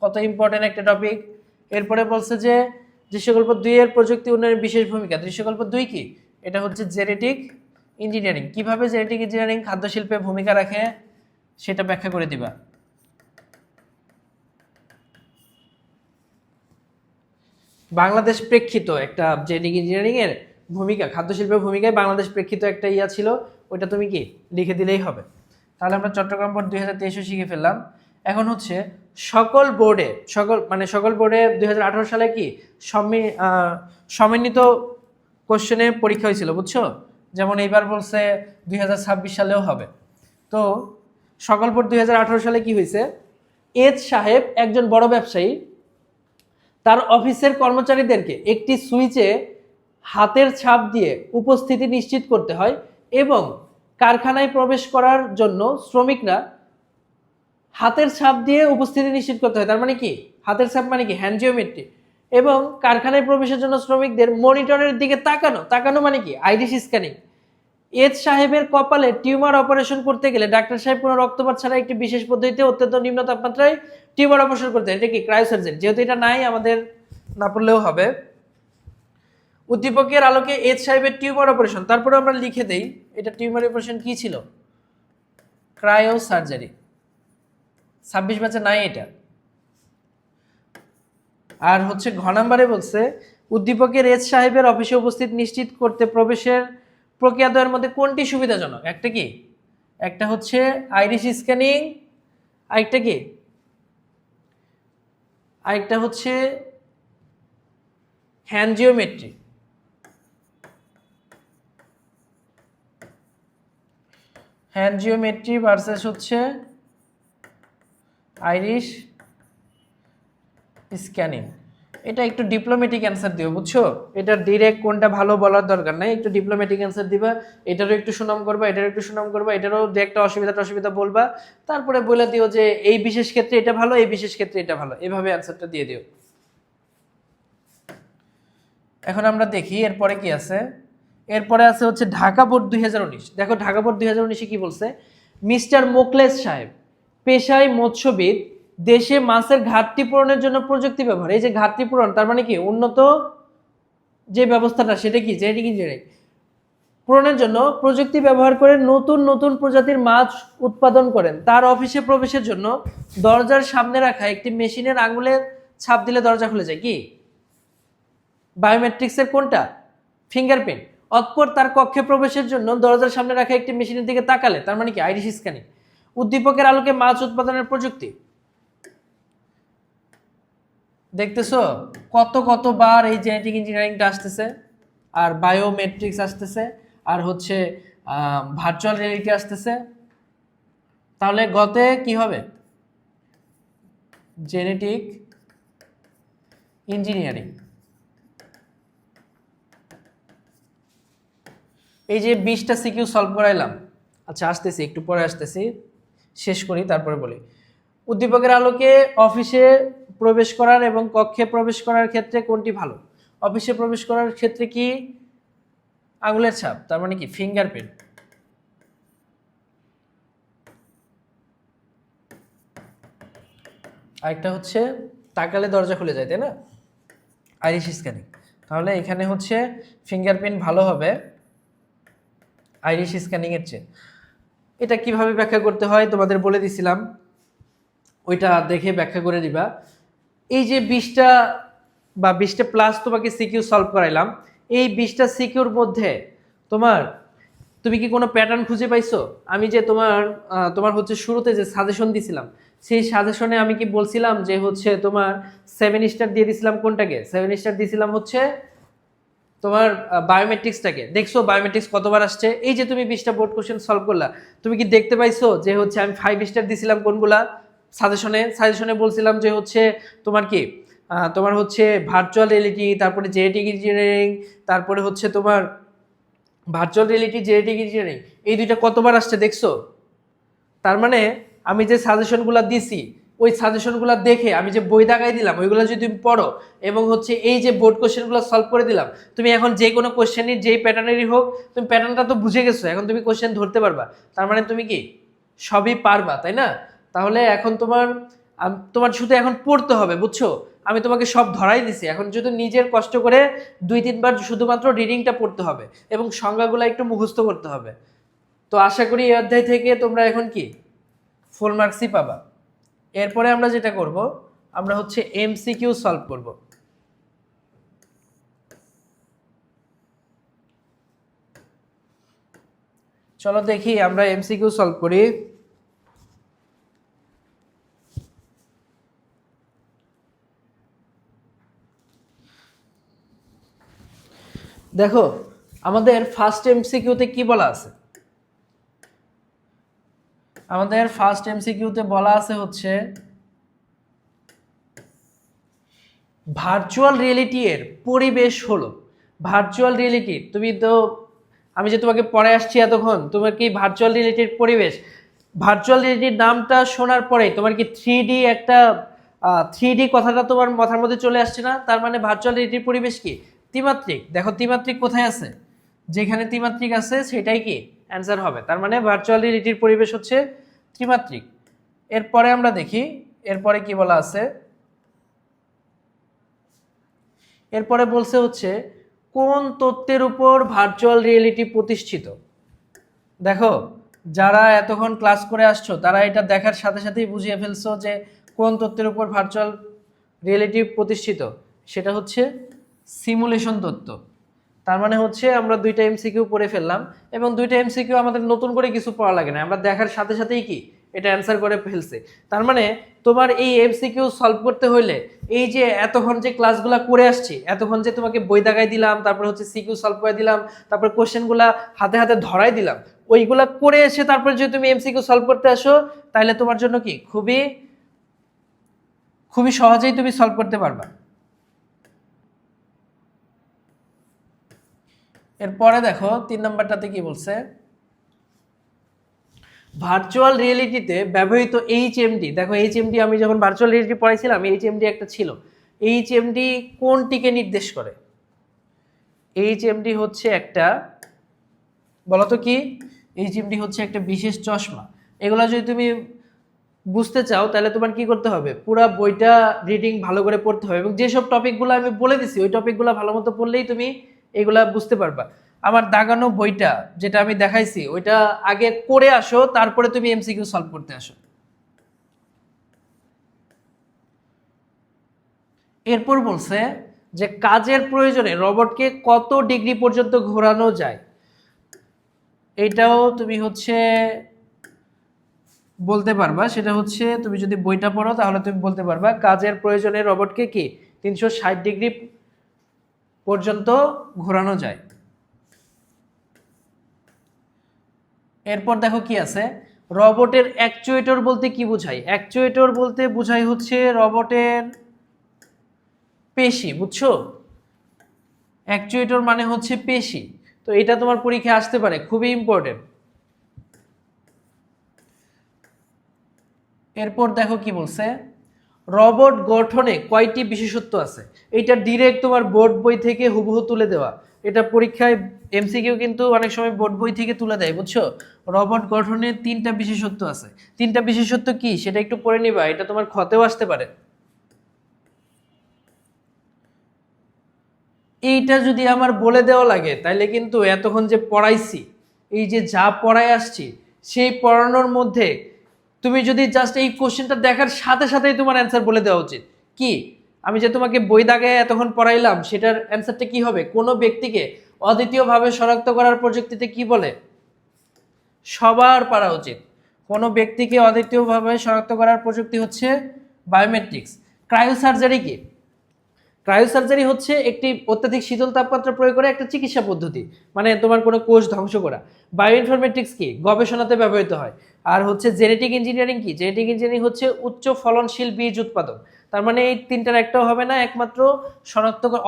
কত ইম্পর্টেন্ট একটা টপিক। এরপরে বলছে যে দৃশ্যকল্প 2-এর প্রযুক্তি উন্নয়নের বিশেষ ভূমিকা। দৃশ্যকল্প 2 কি? এটা হচ্ছে জেনেটিক ইঞ্জিনিয়ারিং। কিভাবে জেনেটিক ইঞ্জিনিয়ারিং খাদ্য শিল্পে ভূমিকা রাখে সেটা ব্যাখ্যা করে দিবা। বাংলাদেশ প্রেক্ষিত একটা জেনেটিক ইঞ্জিনিয়ারিং এর ভূমিকা, খাদ্য শিল্পের ভূমিকায় বাংলাদেশ প্রেক্ষিত একটা ইয়া ছিল, ওইটা তুমি কি লিখে দিলেই হবে। তাহলে আমরা চট্টগ্রাম বোর্ড 2023 শিখে ফেললাম। এখন হচ্ছে সকল বোর্ডে, সকল বোর্ডে 2018 সালে কি সমন্বিত কোশ্চেনের পরীক্ষা হয়েছিল, বুঝছো? যেমন এইবার বলছে 2026 সালেও হবে। তো সকল বোর্ড 2018 সালে কি হয়েছে? এজ সাহেব একজন বড় ব্যবসায়ী, তার অফিসের কর্মচারীদেরকে একটি সুইচে হাতের ছাপ দিয়ে উপস্থিতি নিশ্চিত করতে হয় এবং কারখানায় প্রবেশ করার জন্য শ্রমিকরা হাতের ছাপ দিয়ে উপস্থিতি নিশ্চিত করতে হয়। তার মানে কি? হাতের ছাপ মানে কি? Hand geometry. এবং কারখানায় প্রবেশের জন্য শ্রমিকদের মনিটরের দিকে তাকানো মানে কি? Irish scanning. এজ সাহেবের কপালে টিউমার অপারেশন করতে গেলে ডাক্তার সাহেব কোনো রক্তপাত ছাড়া একটি বিশেষ পদ্ধতিতে অত্যন্ত নিম্ন তাপমাত্রায় টিউমার অপারেশন করতে, এটা কি ক্রায়োসার্জারি, যেহেতু এটা নাই আমাদের না পড়লেও হবে। উদ্দীপকের আলোকে এজ সাহেবের টিউমার অপারেশন, তারপরে আমরা লিখে দেই এটা টিউমার অপারেশন কি ছিল, ক্রায়োসার্জারি। 26 ব্যাচে নাই এটা। আর হচ্ছে ঘ নাম্বারে বলছে উদ্দীপকের এজ সাহেবের অফিসে উপস্থিত নিশ্চিত করতে প্রবেশের প্রক্রিয়াদ্বয়ের মধ্যে কোনটি সুবিধাজনক? একটা কি, একটা হচ্ছে আইরিশ স্ক্যানিং, আরেকটা কি, আরেকটা হচ্ছে হ্যানজিওমেট্রি। হ্যানজিওমেট্রি ভার্সেস হচ্ছে আইরিশ স্ক্যানিং। এটা একটু ডিপ্লোম্যাটিক অ্যান্সার দিও, বুঝছো? এটা ডিরেক্ট কোনটা ভালো বলার দরকার নাই, একটু ডিপ্লোম্যাটিক অ্যান্সার দিবা, এটারও একটু সুনাম করবা, এটারও একটু সুনাম করবা, এটারও দু একটা অসুবিধা বলবা, তারপরে বলে দিও যে এই বিশেষ ক্ষেত্রে এটা ভালো, এই বিশেষ ক্ষেত্রে এটা ভালো, এভাবে অ্যান্সারটা দিয়ে দিও। এখন আমরা দেখি এরপরে কি আছে। এরপরে আছে হচ্ছে ঢাকা বোর্ড 2019। দেখো ঢাকা বোর্ড 2019-এ কি বলছে, মিস্টার মোকলেস সাহেব পেশায় মৎস্যবিদ, দেশে মাছের ঘাটতি পূরণের জন্য প্রযুক্তি ব্যবহার। এই যে ঘাটতি পূরণ তার মানে কি, উন্নত যে ব্যবস্থাটা সেটা কি, জেনেটিক ইঞ্জিনিয়ারিং পূরণের জন্য প্রযুক্তি ব্যবহার করে নতুন নতুন প্রজাতির মাছ উৎপাদন করেন। তার অফিসে প্রবেশের জন্য দরজার সামনে রাখা একটি মেশিনের আঙুলের ছাপ দিলে দরজা খুলে যায়, কি বায়োমেট্রিক্সের কোনটা, ফিঙ্গারপ্রিন্ট। অতঃপর তার কক্ষে প্রবেশের জন্য দরজার সামনে রাখা একটি মেশিনের দিকে তাকালে, তার মানে কি আইরিশ স্ক্যানিং। উদ্দীপকের আলোকে মাছ উৎপাদনের প্রযুক্তি। দেখতেছো কতবার এই জেনেটিক ইঞ্জিনিয়ারিংটা আসতেছে, আর বায়োমেট্রিক্স আসতেছে, আর হচ্ছে ভার্চুয়াল রিয়েলিটি আসতেছে। তাহলে গতে কি হবে, জেনেটিক ইঞ্জিনিয়ারিং। এই যে 20টা সিকিউ সলভ করাইলাম, আচ্ছা আসতেছি একটু পরে আসতেছি, শেষ করি তারপরে বলি। উদ্দীপকের আলোকে অফিসে প্রবেশ করার এবং কক্ষে প্রবেশ করার ক্ষেত্রে কোনটি ভালো? অফিসে প্রবেশ করার ক্ষেত্রে কি আঙুলের ছাপ, তার মানে কি ফিঙ্গারপ্রিন্ট। আরেকটা হচ্ছে তাকালে দরজা খুলে যায়, তাই না, আইরিশ স্ক্যানিং। তাহলে এখানে হচ্ছে ফিঙ্গারপ্রিন্ট ভালো হবে আইরিশ স্ক্যানিং এর চেয়ে। এটা কিভাবে ব্যাখ্যা করতে হয় তোমাদের বলে দিছিলাম, ওইটা দেখে ব্যাখ্যা করে দিবা। এই যে 20টা বা 20টা প্লাস তোমাকে সিকিউ সলভ করাইলাম, এই 20টা সিকিউর মধ্যে তুমি কি কোনো প্যাটার্ন খুঁজে পাইছো? আমি যে তোমার হচ্ছে শুরুতে যে সাজেশন দিছিলাম, সেই সাজেশনে আমি কি বলছিলাম যে হচ্ছে তোমার 7 স্টার দিয়ে দিছিলাম কোনটাকে, 7 স্টার দিছিলাম হচ্ছে তোমার বায়োমেট্রিক্সটাকে। দেখছো বায়োমেট্রিক্স কতবার আসছে? এই যে তুমি 20টা বোর্ড কোশ্চেন সলভ করলা, তুমি কি দেখতে পাইছো যে হচ্ছে আমি 5 স্টার দিছিলাম কোনগুলা সাজেশনে বলছিলাম যে হচ্ছে তোমার কি তোমার হচ্ছে ভার্চুয়াল রিয়েলিটি, তারপরে জেনেটিক ইঞ্জিনিয়ারিং, তারপরে হচ্ছে তোমার ভার্চুয়াল রিয়েলিটি, জেনেটিক ইঞ্জিনিয়ারিং, এই দুইটা কতবার আসছে দেখছো? তার মানে আমি যে সাজেশনগুলো দিছি, ওই সাজেশনগুলো দেখে আমি যে বই দাগাই দিলাম ওইগুলো যদি তুমি পড়ো এবং হচ্ছে এই যে বোর্ড কোশ্চেনগুলো সলভ করে দিলাম, তুমি এখন যে কোনো কোশ্চেনের যেই প্যাটার্নেরই হোক তুমি প্যাটার্নটা তো বুঝে গেছো, এখন তুমি কোশ্চেন ধরতে পারবা। তার মানে তুমি কি সবই পারবা, তাই না? তাহলে এখন তোমার শুধু এখন পড়তে হবে, বুঝছো? আমি তোমাকে সব ধরাই দিছি, এখন যদি নিজের কষ্ট করে 2-3 বার শুধুমাত্র রিডিংটা পড়তে হবে এবং সংজ্ঞাগুলো একটু মুখস্থ করতে হবে। তো আশা করি এই অধ্যায় থেকে তোমরা এখন কি ফুল মার্কসই পাবা। এরপরে আমরা যেটা করব, আমরা হচ্ছে এমসিকিউ সলভ করব। চলো দেখি আমরা এমসিকিউ সলভ করি। দেখো আমাদের ফার্স্ট এমসিকিউতে কি বলা আছে, আমাদের ফার্স্ট এমসিকিউতে বলা আছে হচ্ছে ভার্চুয়াল রিয়েলিটি এর পরিবেশ হলো। ভার্চুয়াল রিয়েলিটি, তুমি তো আমি যে তোমাকে পড়ে আসছি এতক্ষণ, তোমার কি ভার্চুয়াল রিয়েলিটির পরিবেশ, ভার্চুয়াল রিয়েলিটির নামটা শোনার পরে তোমার কি 3D একটা 3D কথাটা তোমার মাথার মধ্যে চলে আসছে না? তার মানে ভার্চুয়াল রিয়েলিটির পরিবেশ কি ত্রিমাত্রিক। দেখো ত্রিমাত্রিক কোথায় আছে, যেখানে ত্রিমাত্রিক আছে সেটাই কি অ্যান্সার হবে। তার মানে ভার্চুয়াল রিয়েলিটির পরিবেশ হচ্ছে ত্রিমাত্রিক। এরপরে আমরা দেখি এরপরে কি বলা আছে। এরপরে বলছে হচ্ছে কোন তত্ত্বের উপর ভার্চুয়াল রিয়েলিটি প্রতিষ্ঠিত। দেখো যারা এতক্ষণ ক্লাস করে আসছো তারা এটা দেখার সাথে সাথেই বুঝিয়ে ফেলছো যে কোন তত্ত্বের উপর ভার্চুয়াল রিয়েলিটি প্রতিষ্ঠিত। সেটা হচ্ছে সিমুলেশন তত্ত্ব। তার মানে হচ্ছে আমরা দুইটা এমসিকিউ পড়ে ফেললাম এবং দুইটা এমসিকিউ আমাদের নতুন করে কিছু পড়া লাগে না, আমরা দেখার সাথে সাথেই কি এটা অ্যান্সার করে ফেলছে। তার মানে তোমার এই এমসিকিউ সলভ করতে হইলে এই যে এতক্ষণ যে ক্লাসগুলো করে আসছি, এতক্ষণ যে তোমাকে বই দাগাই দিলাম, তারপর হচ্ছে সিকিউ সলভ করে দিলাম, তারপর কোশ্চেনগুলা হাতে হাতে ধরাই দিলাম, ওইগুলা করে এসে তারপর যদি তুমি এমসিকিউ সলভ করতে আসো তাহলে তোমার জন্য কি খুবই খুবই সহজেই তুমি সলভ করতে পারবা। এরপরে দেখো 3 নম্বরটাতে কি বলছে, ভার্চুয়াল রিয়েলিটিতে ব্যবহৃত এইচএমডি। দেখো এইচএমডি আমি যখন ভার্চুয়াল রিয়েলিটি পড়াইছিলাম এইচএমডি একটা ছিল। এইচএমডি কোনটিকে নির্দেশ করে? এইচএমডি হচ্ছে একটা, বলতো কি? এইচএমডি হচ্ছে একটা বিশেষ চশমা। এগুলো যদি তুমি বুঝতে চাও তাহলে তোমার কি করতে হবে, পুরো বইটা রিডিং ভালো করে পড়তে হবে এবং যেসব টপিকগুলো আমি বলে দিছি ওই টপিকগুলো ভালো মতো পড়লেই তুমি এগুলা বুঝতে পারবা। আমার দাগানো বইটা যেটা আমি দেখাইছি ওইটা আগে করে আসো, তারপরে তুমি এমসিকিউ সলভ করতে আসো। এরপর বলছে যে কাজের প্রয়োজনে রোবটকে কত ডিগ্রি পর্যন্ত ঘোরানো যায়। এটাও তুমি হচ্ছে বলতে পারবা, সেটা হচ্ছে তুমি যদি বইটা পড়ো তাহলে তুমি বলতে পারবা কাজের প্রয়োজনে রোবটকে কি 360 ডিগ্রি পর্যন্ত ঘোরানো যায়। এরপর দেখো কি আছে, রোবটের অ্যাকচুয়েটর বলতে কি বোঝায়? অ্যাকচুয়েটর বলতে বোঝায় হচ্ছে রোবটের পেশি, বুঝছো? অ্যাকচুয়েটর মানে হচ্ছে পেশি। তো এটা তোমার পরীক্ষায় আসতে পারে, খুবই ইম্পর্টেন্ট। এরপর দেখো কি বলছে, রোবট গঠনে কয়টি বিশেষত্ব আছে। এটা ডিরেক্ট তোমার বোর্ড বই থেকে হুবহু তুলে দেওয়া। এটা পরীক্ষায় এমসিকিউ কিন্তু অনেক সময় বোর্ড বই থেকে তুলে দেয়, বুঝছো? রোবট গঠনে 3টা বিশেষত্ব আছে। 3টা বিশেষত্ব কি সেটা একটু পড়ে নিবা, এটা তোমার ক্ষতেও আসতে পারে। এইটা যদি আমার বলে দেওয়া লাগে তাহলে কিন্তু এতক্ষণ যে পড়াইছি, এই যে যা পড়াই আসছি সেই পড়ানোর মধ্যে তুমি যদি জাস্ট এই কোশ্চেনটা দেখার সাথে সাথেই তোমার অ্যান্সার বলে দেওয়া উচিত। কি আমি যে তোমাকে বই দাগে এতক্ষণ পড়াইলাম সেটার অ্যান্সারটা কি হবে? কোনো ব্যক্তিকে অদ্বিতীয়ভাবে শনাক্ত করার প্রযুক্তিতে কি বলে? সবার পারা উচিত। কোনো ব্যক্তিকে অদ্বিতীয়ভাবে শনাক্ত করার প্রযুক্তি হচ্ছে বায়োমেট্রিক্স। ক্রায়োসার্জারি কি? ক্রায়োসার্জারি হচ্ছে একটি অত্যাধিক শীতল তাপমাত্রা প্রয়োগ করে একটা চিকিৎসা পদ্ধতি, মানে তোমার কোনো কোষ ধ্বংস করা। বায়োইনফরমেটিক্স কি? গবেষণাতে ব্যবহৃত হয়। আর হচ্ছে জেনেটিক ইঞ্জিনিয়ারিং কি? জেনেটিক ইঞ্জিনিয়ারিং হচ্ছে উচ্চ ফলনশীল বীজ উৎপাদন। তার মানে এই 3টার একটাও হবে না, একমাত্র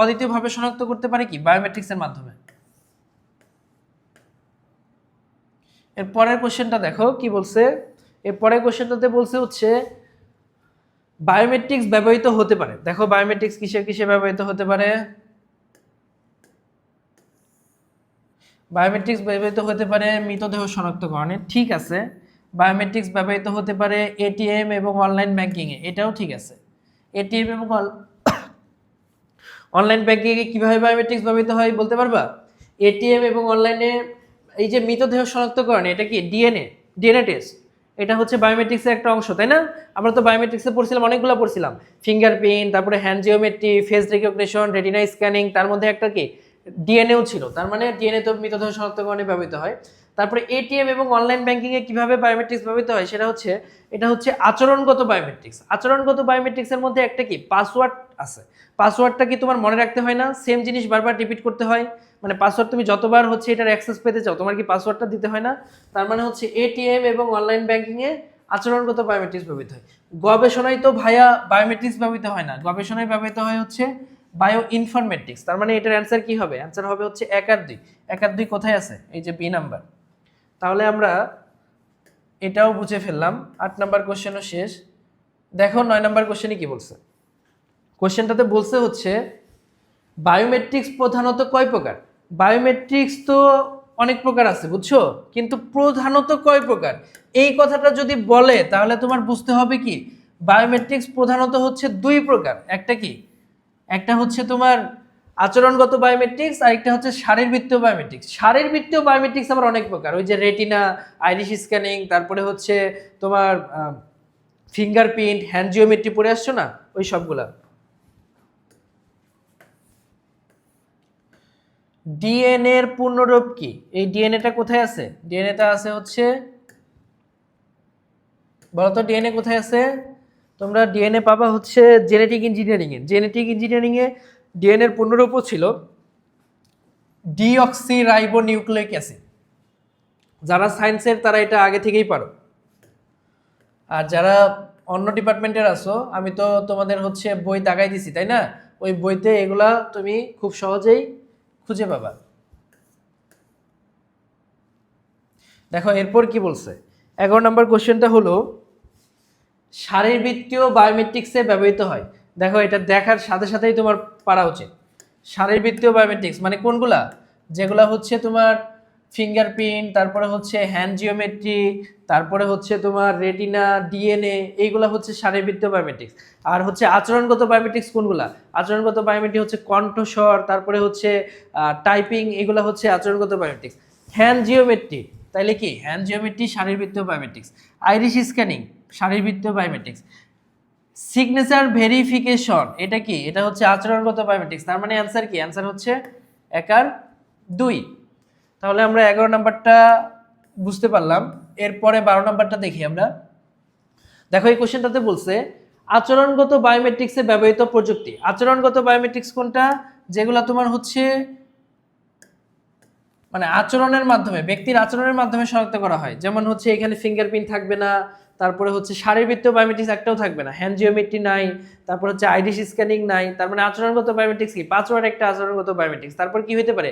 অদ্বিতীয়ভাবে শনাক্ত করতে পারে কি? বায়োমেট্রিক্সের মাধ্যমে। এর পরের কোশ্চেনটা দেখো কি বলছে। এর পরের কোশ্চেনটাতে বলছে হচ্ছে বায়োমেট্রিক্স ব্যবহৃত হতে পারে। দেখো বায়োমেট্রিক্স কিসে কিসে ব্যবহৃত হতে পারে? বায়োমেট্রিক্স ব্যবহৃত হতে পারে মৃতদেহ শনাক্তকরণে, ঠিক আছে। বায়োমেট্রিক্স ব্যবহৃত হতে পারে এটিএম এবং অনলাইন ব্যাংকিংয়ে, এটাও ঠিক আছে। এটিএম এবং অনলাইন ব্যাংকিংয়ে কীভাবে বায়োমেট্রিক্স ব্যবহৃত হয় বলতে পারবা? এটিএম এবং অনলাইনে এই যে মৃতদেহ শনাক্তকরণে এটা কি ডিএনএ টেস্ট, এটা হচ্ছে বায়োমেট্রিক্সের একটা অংশ, তাই না? আমরা তো বায়োমেট্রিক্সে পড়ছিলাম, অনেকগুলো পড়ছিলাম, ফিঙ্গারপ্রিন্ট, তারপরে hand geometry, face recognition, retina scanning, তার মধ্যে একটা কি ডিএনএও ছিল। তার মানে ডিএনএ তো মৃতদেহ শনাক্তকরণে ব্যবহৃত হয়। তারপরে এটিএম এবং অনলাইন ব্যাংকিংয়ে কিভাবে বায়োমেট্রিক্স ব্যবহৃত হয় সেটা হচ্ছে, এটা হচ্ছে আচরণগত বায়োমেট্রিক্স। আচরণগত বায়োমেট্রিক্সের মধ্যে একটা কি পাসওয়ার্ড আছে। পাসওয়ার্ডটা কি তোমার মনে রাখতে হয় না? সেম জিনিস বারবার রিপিট করতে হয়, মানে পাসওয়ার্ড তুমি যতবার হচ্ছে এটার অ্যাক্সেস পেতে চাও তোমার কি পাসওয়ার্ডটা দিতে হয় না? তার মানে হচ্ছে এটিএম এবং অনলাইন ব্যাংকিংয়ে আচরণগত বায়োমেট্রিক্স ব্যবহৃত হয়। গবেষণায় তো ভাইয়া বায়োমেট্রিক্স ব্যবহৃত হয় না, গবেষণায় ব্যবহৃত হয় হচ্ছে বায়ো ইনফরমেটিক্স। তার মানে এটার অ্যান্সার কি হবে? অ্যান্সার হবে হচ্ছে 1 আর 2। 1 আর 2 কোথায় আছে? এই যে বি নাম্বার। তাহলে আমরা এটাও বুঝে ফেললাম। 8 নাম্বার কোশ্চেনও শেষ। দেখো 9 নাম্বার কোশ্চেনে কি বলছে। কোশ্চেনটাতে বলছে হচ্ছে বায়োমেট্রিক্স প্রধানত কয় প্রকার? বায়োমেট্রিক্স তো অনেক প্রকার আছে বুঝছো, কিন্তু প্রধানত কয় প্রকার এই কথাটা যদি বলে তাহলে তোমার বুঝতে হবে কি বায়োমেট্রিক্স প্রধানত হচ্ছে দুই প্রকার। একটা কি, একটা হচ্ছে তোমার আচরণগত বায়োমেট্রিক্স আর একটা হচ্ছে শারীরবৃত্তীয় বায়োমেট্রিক্স। শারীরবৃত্তীয় বায়োমেট্রিক্স আবার অনেক প্রকার, ওই যে রেটিনা, আইরিশ স্ক্যানিং, তারপরে হচ্ছে তোমার ফিঙ্গারপ্রিন্ট, হ্যান্ড জিওমেট্রি পড়ে আসছো না, ওই সবগুলা। ডিএনএ এর পূর্ণরূপ কি? এই ডিএনএটা কোথায় আছে? ডিএনএটা আছে হচ্ছে, বলতো ডিএনএ কোথায় আছে? তোমরা ডিএনএ পাবা হচ্ছে জেনেটিক ইঞ্জিনিয়ারিং এ। জেনেটিক ইঞ্জিনিয়ারিং এ ডিএনএ এর পূর্ণরূপও ছিল ডিঅক্সিরাইবোনিউক্লিক অ্যাসিড। যারা সায়েন্সের তারা এটা আগে থেকেই পারো, আর যারা অন্য ডিপার্টমেন্টের আছো আমি তো তোমাদের হচ্ছে বই দাগাই দিছি তাই না, ওই বইতে এগুলা তুমি খুব সহজেই খুঁজে পাবা। দেখো এরপর কি বলছে, 11 নম্বর কোশ্চেনটা হলো শারীরবৃত্তীয় বায়োমেট্রিক্সে ব্যবহৃত হয়। দেখো এটা দেখার সাথে সাথেই তোমার পারা উচিত। শারীরবৃত্তীয় বায়োমেট্রিক্স মানে কোনগুলা? যেগুলা হচ্ছে তোমার ফিঙ্গারপ্রিন্ট, তারপরে হচ্ছে হ্যান্ড জিওমেট্রি, তারপরে হচ্ছে তোমার রেটিনা, ডিএনএ, এইগুলা হচ্ছে শারীরবৃত্তীয় বায়োমেট্রিক্স। আর হচ্ছে আচরণগত বায়োমেট্রিক্স কোনগুলা? আচরণগত বায়োমেট্রিক হচ্ছে কণ্ঠস্বর, তারপরে হচ্ছে টাইপিং, এগুলা হচ্ছে আচরণগত বায়োমেট্রিক্স। হ্যান্ড জিওমেট্রি, তাইলে কি হ্যান্ড জিওমেট্রি শারীরবৃত্তীয় বায়োমেট্রিক্স। আইরিশ স্ক্যানিং শারীরবৃত্তীয় বায়োমেট্রিক্স। সিগনেচার ভেরিফিকেশন এটা কি? এটা হচ্ছে আচরণগত বায়োমেট্রিক্স। তার মানে অ্যান্সার কি? অ্যান্সার হচ্ছে 1 আর 2। তাহলে আমরা 11 নাম্বারটা বুঝতে পারলাম। এরপরে 12 নাম্বারটা দেখি আমরা। দেখো এই কোশ্চেনটাতে বলছে আচরণগত বায়োমেট্রিক্সে ব্যবহৃত প্রযুক্তি। আচরণগত বায়োমেট্রিক্স কোনটা? যেগুলো তোমার হচ্ছে মানে আচরণের মাধ্যমে, ব্যক্তির আচরণের মাধ্যমে শনাক্ত করা হয়। যেমন হচ্ছে এখানে ফিঙ্গারপ্রিন্ট থাকবে না, তারপরে হচ্ছে শারীরবৃত্তীয় বায়োমেট্রিক্স একটাও থাকবে না, হ্যান্ড জিওমেট্রি নাই, তারপর হচ্ছে আইরিশ স্ক্যানিং নাই। তার মানে আচরণগত বায়োমেট্রিক্স কি? 5 ওয়ার্ড একটা আচরণগত বায়োমেট্রিক্স। তারপর কি হতে পারে?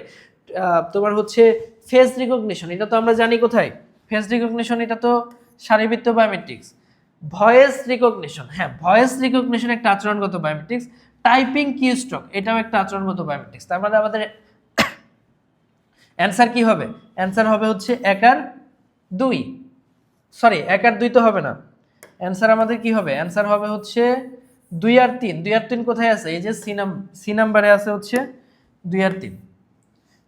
তোমার হচ্ছে ফেস রিকগনিশন, এটা তো আমরা জানি কোথায়, ফেস রিকগনিশন এটা তো শারীরবৃত্তীয় বায়োমেট্রিক্স। ভয়েস রিকগনিশন, হ্যাঁ ভয়েস রিকগনিশন একটা আচরণগত বায়োমেট্রিক্স। টাইপিং কিস্ট্রোক এটাও একটা আচরণগত বায়োমেট্রিক্স। তার মানে আমাদের অ্যান্সার কি হবে? অ্যান্সার হবে হচ্ছে 1 আর 2। সরি 1 আর 2 তো হবে না, অ্যান্সার আমাদের কি হবে? অ্যান্সার হবে হচ্ছে 2 আর 3। 2 আর 3 কোথায় আছে? এই যে সি নাম্বারে আছে হচ্ছে 2 আর 3।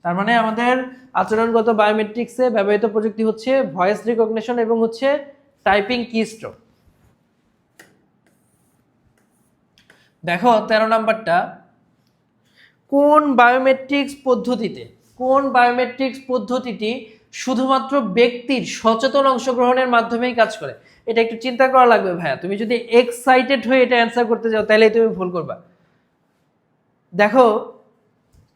তার মানে আমাদের আচরণগত বায়োমেট্রিক্সে ব্যবহৃত প্রযুক্তি হচ্ছে ভয়েস রিকগনিশন এবং হচ্ছে টাইপিং কিস্ট্রোক। দেখো 13 নাম্বারটা, কোন বায়োমেট্রিক্স পদ্ধতিতে, কোন বায়োমেট্রিক্স পদ্ধতিটি শুধুমাত্র ব্যক্তির সচেতন অংশগ্রহণের মাধ্যমেই কাজ করে? এটা একটু চিন্তা করা লাগবে ভাইয়া। তুমি যদি এক্সাইটেড হয়ে এটা অ্যান্সার করতে যাও তাহলেই তুমি ভুল করবা। দেখো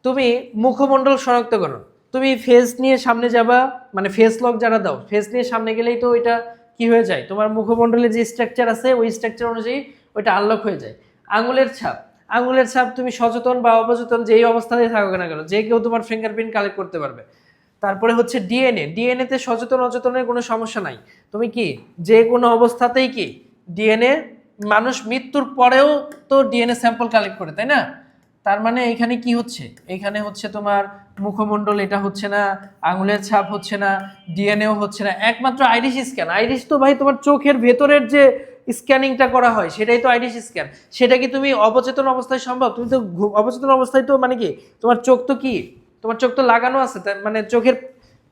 তুমি মুখমণ্ডল শনাক্ত করো, তুমি ফেস নিয়ে সামনে যাবা, মানে ফেস লক যারা দাও, ফেস নিয়ে সামনে গেলেই তো ওইটা কি হয়ে যায়, তোমার মুখমণ্ডলের যে স্ট্রাকচার আছে ওই স্ট্রাকচার অনুযায়ী ওইটা আনলক হয়ে যায়। আঙুলের ছাপ, আঙুলের ছাপ তুমি সচেতন বা অবচেতন যেই অবস্থাতেই থাকো না কেন যে কেউ তোমার ফিঙ্গারপ্রিন্ট কালেক্ট করতে পারবে। তারপরে হচ্ছে ডিএনএ, ডিএনএতে সচেতন অচেতনের কোনো সমস্যা নাই, তুমি কি যে কোনো অবস্থাতেই কি ডিএনএ, মানুষ মৃত্যুর পরেও তো ডিএনএ স্যাম্পল কালেক্ট করে তাই না? তার মানে এখানে কি হচ্ছে, এখানে হচ্ছে তোমার মুখমণ্ডল এটা হচ্ছে না, আঙুলের ছাপ হচ্ছে না, ডিএনএও হচ্ছে না, একমাত্র আইরিশ স্ক্যান। আইরিশ তো ভাই তোমার চোখের ভেতরের যে স্ক্যানিংটা করা হয় সেটাই তো আইরিশ স্ক্যান। সেটা কি তুমি অবচেতন অবস্থায় সম্ভব? তুমি তো অবচেতন অবস্থায় তো মানে কি তোমার চোখ তো কি, তোমার চোখ তো লাগানো আছে, মানে চোখের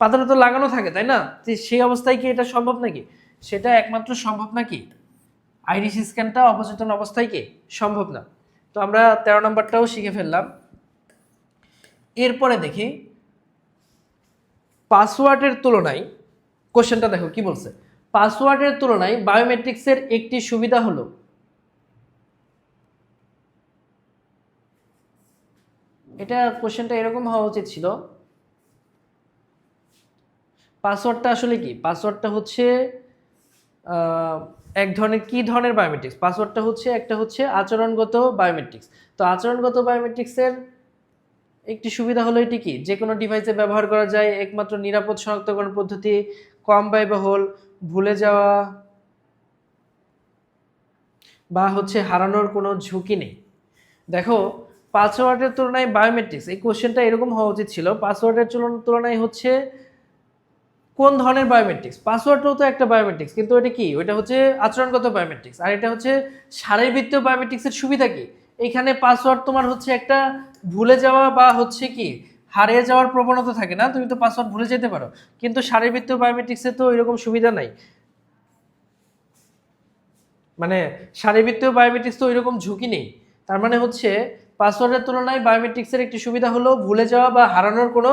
পাতাটা তো লাগানো থাকে তাই না? সেই অবস্থায় কি এটা সম্ভব নাকি? সেটা একমাত্র সম্ভব নাকি আইরিশ স্ক্যানটা অবচেতন অবস্থায় কি সম্ভব না। তো আমরা 13 নম্বরটাও শিখে ফেললাম। এরপরে দেখি পাসওয়ার্ডের তুলনায়, কোশ্চেনটা দেখো কি বলছে, পাসওয়ার্ডের তুলনায় বায়োমেট্রিক্সের একটি সুবিধা হলো। এটা কোশ্চেনটা এরকম হওয়া উচিত ছিল। পাসওয়ার্ডটা আসলে কি? পাসওয়ার্ডটা হচ্ছে এক ধরনের, কি ধরনের বায়োমেট্রিক্স? পাসওয়ার্ডটা হচ্ছে একটা হচ্ছে আচরণগত বায়োমেট্রিক্স। তো আচরণগত বায়োমেট্রিক্সের একটি সুবিধা হলো এটি কি, যে কোনো ডিভাইসে ব্যবহার করা যায়, একমাত্র নিরাপদ শনাক্তকরণ পদ্ধতি, কম ব্যয়বহুল, ভুলে যাওয়া বা হচ্ছে হারানোর কোনো ঝুঁকি নেই। দেখো পাসওয়ার্ডের তুলনায় বায়োমেট্রিক্স, এই কোশ্চেনটা এরকম হওয়া উচিত ছিল। পাসওয়ার্ডের তুলনায় হচ্ছে কোন ধরনের বায়োমেট্রিক্স? পাসওয়ার্ডটাও তো একটা বায়োমেট্রিক্স, কিন্তু ওটা কি? ওটা হচ্ছে আচরণগত বায়োমেট্রিক্স, আর এটা হচ্ছে শারীরবৃত্তীয় বায়োমেট্রিক্সের সুবিধা কি? এইখানে পাসওয়ার্ড তোমার হচ্ছে একটা ভুলে যাওয়া বা হচ্ছে কি হারিয়ে যাওয়ার প্রবণতা থাকে না, তুমি তো পাসওয়ার্ড ভুলে যেতে পারো, কিন্তু শারীরবৃত্তীয় বায়োমেট্রিক্সে তো এরকম সুবিধা নাই। মানে শারীরবৃত্তীয় বায়োমেট্রিক্স তো ওইরকম ঝুঁকি নেই। তার মানে হচ্ছে পাসওয়ার্ডের তুলনায় বায়োমেট্রিক্সের একটি সুবিধা হলো ভুলে যাওয়া বা হারানোর কোনো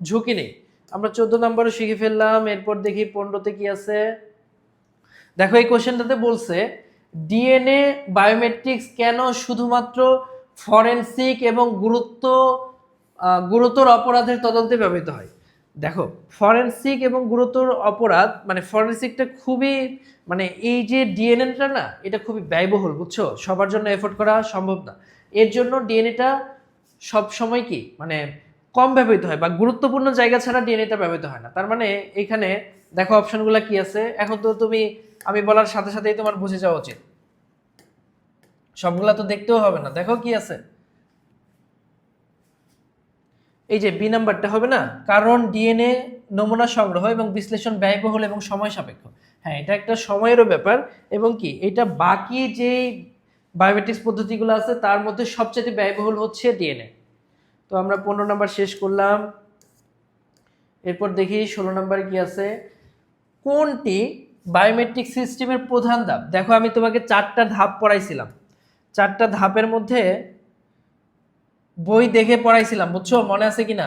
ঝুঁকি নেই। আমরা 14 নম্বরে শিখে ফেললাম। এরপর দেখি 15তে কি আছে। দেখো এই কোশ্চেনটাতে বলছে ডিএনএ বায়োমেট্রিক্স কেন শুধুমাত্র ফরেনসিক এবং গুরুতর অপরাধের তদন্তে ব্যবহৃত হয়। দেখো ফরেনসিক এবং গুরুতর অপরাধ, মানে ফরেনসিকটা খুবই, মানে এই যে ডিএনএটা না, এটা খুবই ব্যয়বহুল, বুঝছো, সবার জন্য এফোর্ড করা সম্ভব না। এর জন্য ডিএনএটা সব সময় কি মানে কম ব্যবহৃত হয়, বা গুরুত্বপূর্ণ জায়গা ছাড়া ডিএনএটা ব্যবহৃত হয় না। তার মানে এখানে দেখো অপশনগুলো কি আছে। এখন তো তুমি আমি বলার সাথে সাথেই তোমার বুঝে যাওয়া উচিত, সবগুলা তো দেখতেও হবে না। দেখো কি আছে, এই যে বি নাম্বারটা হবে না, কারণ ডিএনএ নমুনা সংগ্রহ এবং বিশ্লেষণ ব্যয়বহুল এবং সময় সাপেক্ষ। হ্যাঁ, এটা একটা সময়েরও ব্যাপার, এবং কি এটা বাকি যে বায়োমেট্রিক্স পদ্ধতিগুলো আছে তার মধ্যে সবচেয়ে ব্যয়বহুল হচ্ছে ডিএনএ। তো আমরা 15 নাম্বার শেষ করলাম। এরপর দেখি 16 নাম্বারে কি আছে। কোনটি বায়োমেট্রিক সিস্টেমের প্রধান ধাপ? দেখো আমি তোমাকে 4টা ধাপ পড়াইছিলাম, 4টা ধাপের মধ্যে বই দেখে পড়াইছিলাম, বুঝছো, মনে আছে কিনা?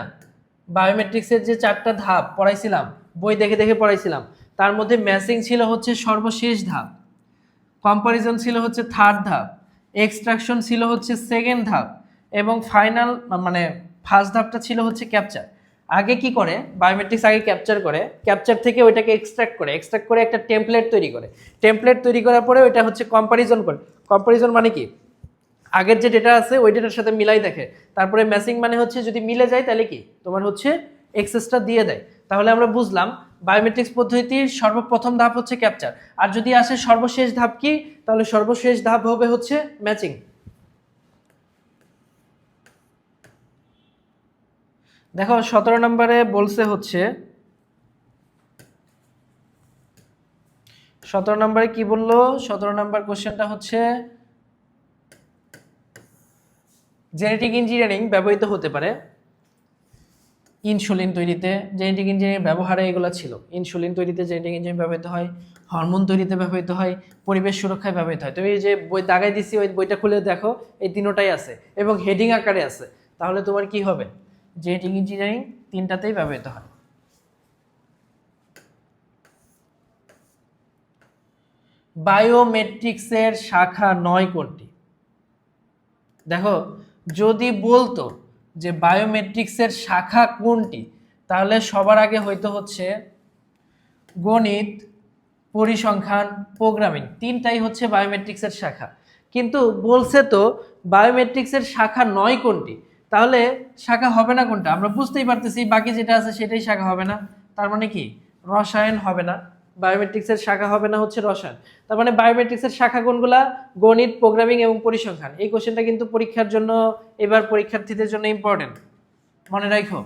বায়োমেট্রিক্সের যে 4টা ধাপ পড়াইছিলাম, বই দেখে দেখে পড়াইছিলাম, তার মধ্যে ম্যাচিং ছিল হচ্ছে সর্বশেষ ধাপ, কম্পারিজন ছিল হচ্ছে 3rd ধাপ, এক্সট্রাকশন ছিল হচ্ছে 2nd ধাপ, এবং ফাইনাল মানে ফার্স্ট ধাপটা ছিল হচ্ছে ক্যাপচার। আগে কি করে বায়োমেট্রিক্স? আগে ক্যাপচার করে, ক্যাপচার থেকে ওইটাকে এক্সট্রাক্ট করে একটা টেমপ্লেট তৈরি করে, টেমপ্লেট তৈরি করার পরে ওইটা হচ্ছে কম্পারিজন করে। কম্পারিজন মানে কি? আগের যে ডেটা আছে ওই ডেটার সাথে মিলাই দেখে। তারপরে ম্যাচিং মানে হচ্ছে যদি মিলে যায় তাহলে কি তোমার হচ্ছে এক্সেসটা দিয়ে দেয়। তাহলে আমরা বুঝলাম বায়োমেট্রিক্স পদ্ধতির সর্বপ্রথম ধাপ হচ্ছে ক্যাপচার, আর যদি আসে সর্বশেষ ধাপ কি, তাহলে সর্বশেষ ধাপ হবে হচ্ছে ম্যাচিং। দেখো 17 নম্বরে বলছে হচ্ছে, 17 নম্বরে কি বললো? 17 নম্বর কোশ্চেনটা হচ্ছে জেনেটিক ইঞ্জিনিয়ারিং ব্যবহৃত হতে পারে ইনসুলিন তৈরিতে। জেনেটিক ইঞ্জিনিয়ারিং ব্যবহারে এগুলো ছিল। ইনসুলিন তৈরিতে জেনেটিক ইঞ্জিনিয়ারিং ব্যবহৃত হয়, হরমোন তৈরিতে ব্যবহৃত হয়, পরিবেশ সুরক্ষায় ব্যবহৃত হয়। তুমি যে বই দাগাই দিছি ওই বইটা খুলে দেখো, এই তিনটাই আছে এবং হেডিং আকারে আছে। তাহলে তোমার কি হবে? জেনেটিক ইঞ্জিনিয়ারিং 3টাতেই ব্যবহৃত হয়। বায়োমেট্রিক্সের শাখা 9 কোনটি? দেখো যদি বলতো যে বায়োমেট্রিক্সের শাখা কোনটি, তাহলে সবার আগে হয়তো হচ্ছে গণিত, পরিসংখ্যান, প্রোগ্রামিং, 3টাই হচ্ছে বায়োমেট্রিক্সের শাখা। কিন্তু বলছে তো বায়োমেট্রিক্সের শাখা 9 কোনটি, তাহলে শাখা হবে না কোনটা? আমরা বুঝতেই পারতেছি বাকি যেটা আছে সেটাই শাখা হবে না। তার মানে কি রসায়ন হবে না, বায়োমেট্রিক্সের শাখা হবে না হচ্ছে রসায়ন। তার মানে বায়োমেট্রিক্সের শাখা কোনগুলা? গণিত, প্রোগ্রামিং এবং পরিসংখ্যান। এই কোশ্চেনটা কিন্তু পরীক্ষার জন্য, এবার পরীক্ষার্থীদের জন্য ইম্পর্টেন্ট, মনে রাখো।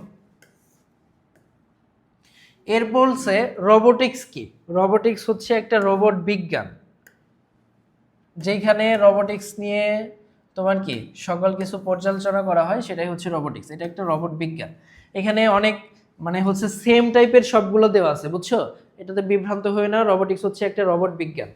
এর বলছে রোবোটিক্স কি? রোবোটিক্স হচ্ছে একটা রোবট বিজ্ঞান, যেখানে রোবোটিক্স নিয়ে তোমার কি সকল কিছু পর্যালোচনা করা হয়, সেটাই হচ্ছে রোবোটিক্স। এটা একটা রোবট বিজ্ঞান। এখানে অনেক মানে হচ্ছে সেম টাইপের সবগুলো দেওয়া আছে, বুঝছো, এটাতে বিভ্রান্ত হয়ে না। রোবোটিক্স হচ্ছে একটা রোবট বিজ্ঞান।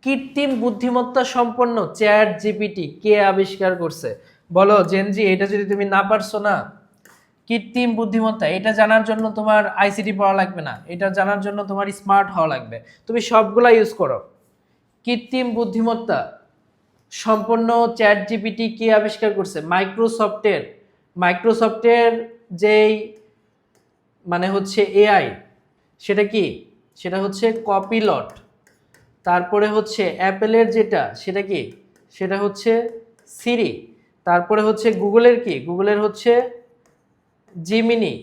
কৃত্রিম বুদ্ধিমত্তা সম্পন্ন চ্যাট জিপিটি কে আবিষ্কার করছে? বলো জেনজি, এটা যদি তুমি না পারছো না, কৃত্রিম বুদ্ধিমত্তা এটা জানার জন্য তোমার আইসিটি পড়া লাগবে না, এটা জানার জন্য তোমার স্মার্ট হওয়া লাগবে। তুমি সবগুলা ইউজ করো। কৃত্রিম বুদ্ধিমত্তা সম্পন্ন চ্যাট জিপিটি কে আবিষ্কার করছে? মাইক্রোসফটের যেই মানে হচ্ছে এআই, সেটা কি? সেটা হচ্ছে কপিলট। তারপরে হচ্ছে অ্যাপেলের যেটা, সেটা কি? সেটা হচ্ছে সিরি। তারপরে হচ্ছে গুগলের কি? গুগলের হচ্ছে জিমিনি।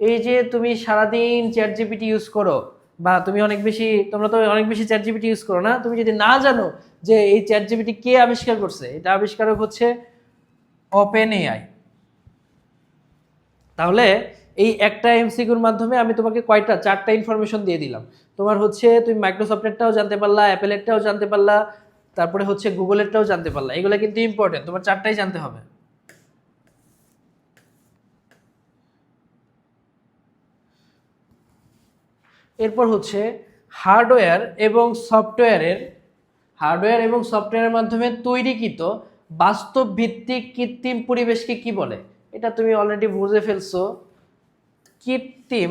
এই যে তুমি সারাদিন চ্যাট জিপিটি ইউজ করো, বা তুমি অনেক বেশি, তোমরা তো অনেক বেশি চ্যাট জিপিটি ইউজ করো না, তুমি যদি না জানো যে এই চ্যাট জিপিটি কে আবিষ্কার করছে, এটা আবিষ্কারক হচ্ছে ওপেন এআই, তাহলে এই একটা এমসিকিউর মাধ্যমে আমি তোমাকে কয়টা, 4টা ইনফরমেশন দিয়ে দিলাম। তোমার হচ্ছে তুমি মাইক্রোসফটেরটাও জানতে পারলা, অ্যাপেলেরটাও জানতে পারলা, তারপরে হচ্ছে গুগলেরটাও জানতে পারলা। এগুলো কিন্তু ইম্পর্টেন্ট, তোমার 4টাই জানতে হবে। এরপর হচ্ছে হার্ডওয়্যার এবং সফটওয়্যারের মাধ্যমে তৈরিকৃত বাস্তব ভিত্তিক কৃত্রিম পরিবেশকে কি বলে? এটা তুমি অলরেডি বুঝে ফেলছো, কৃত্রিম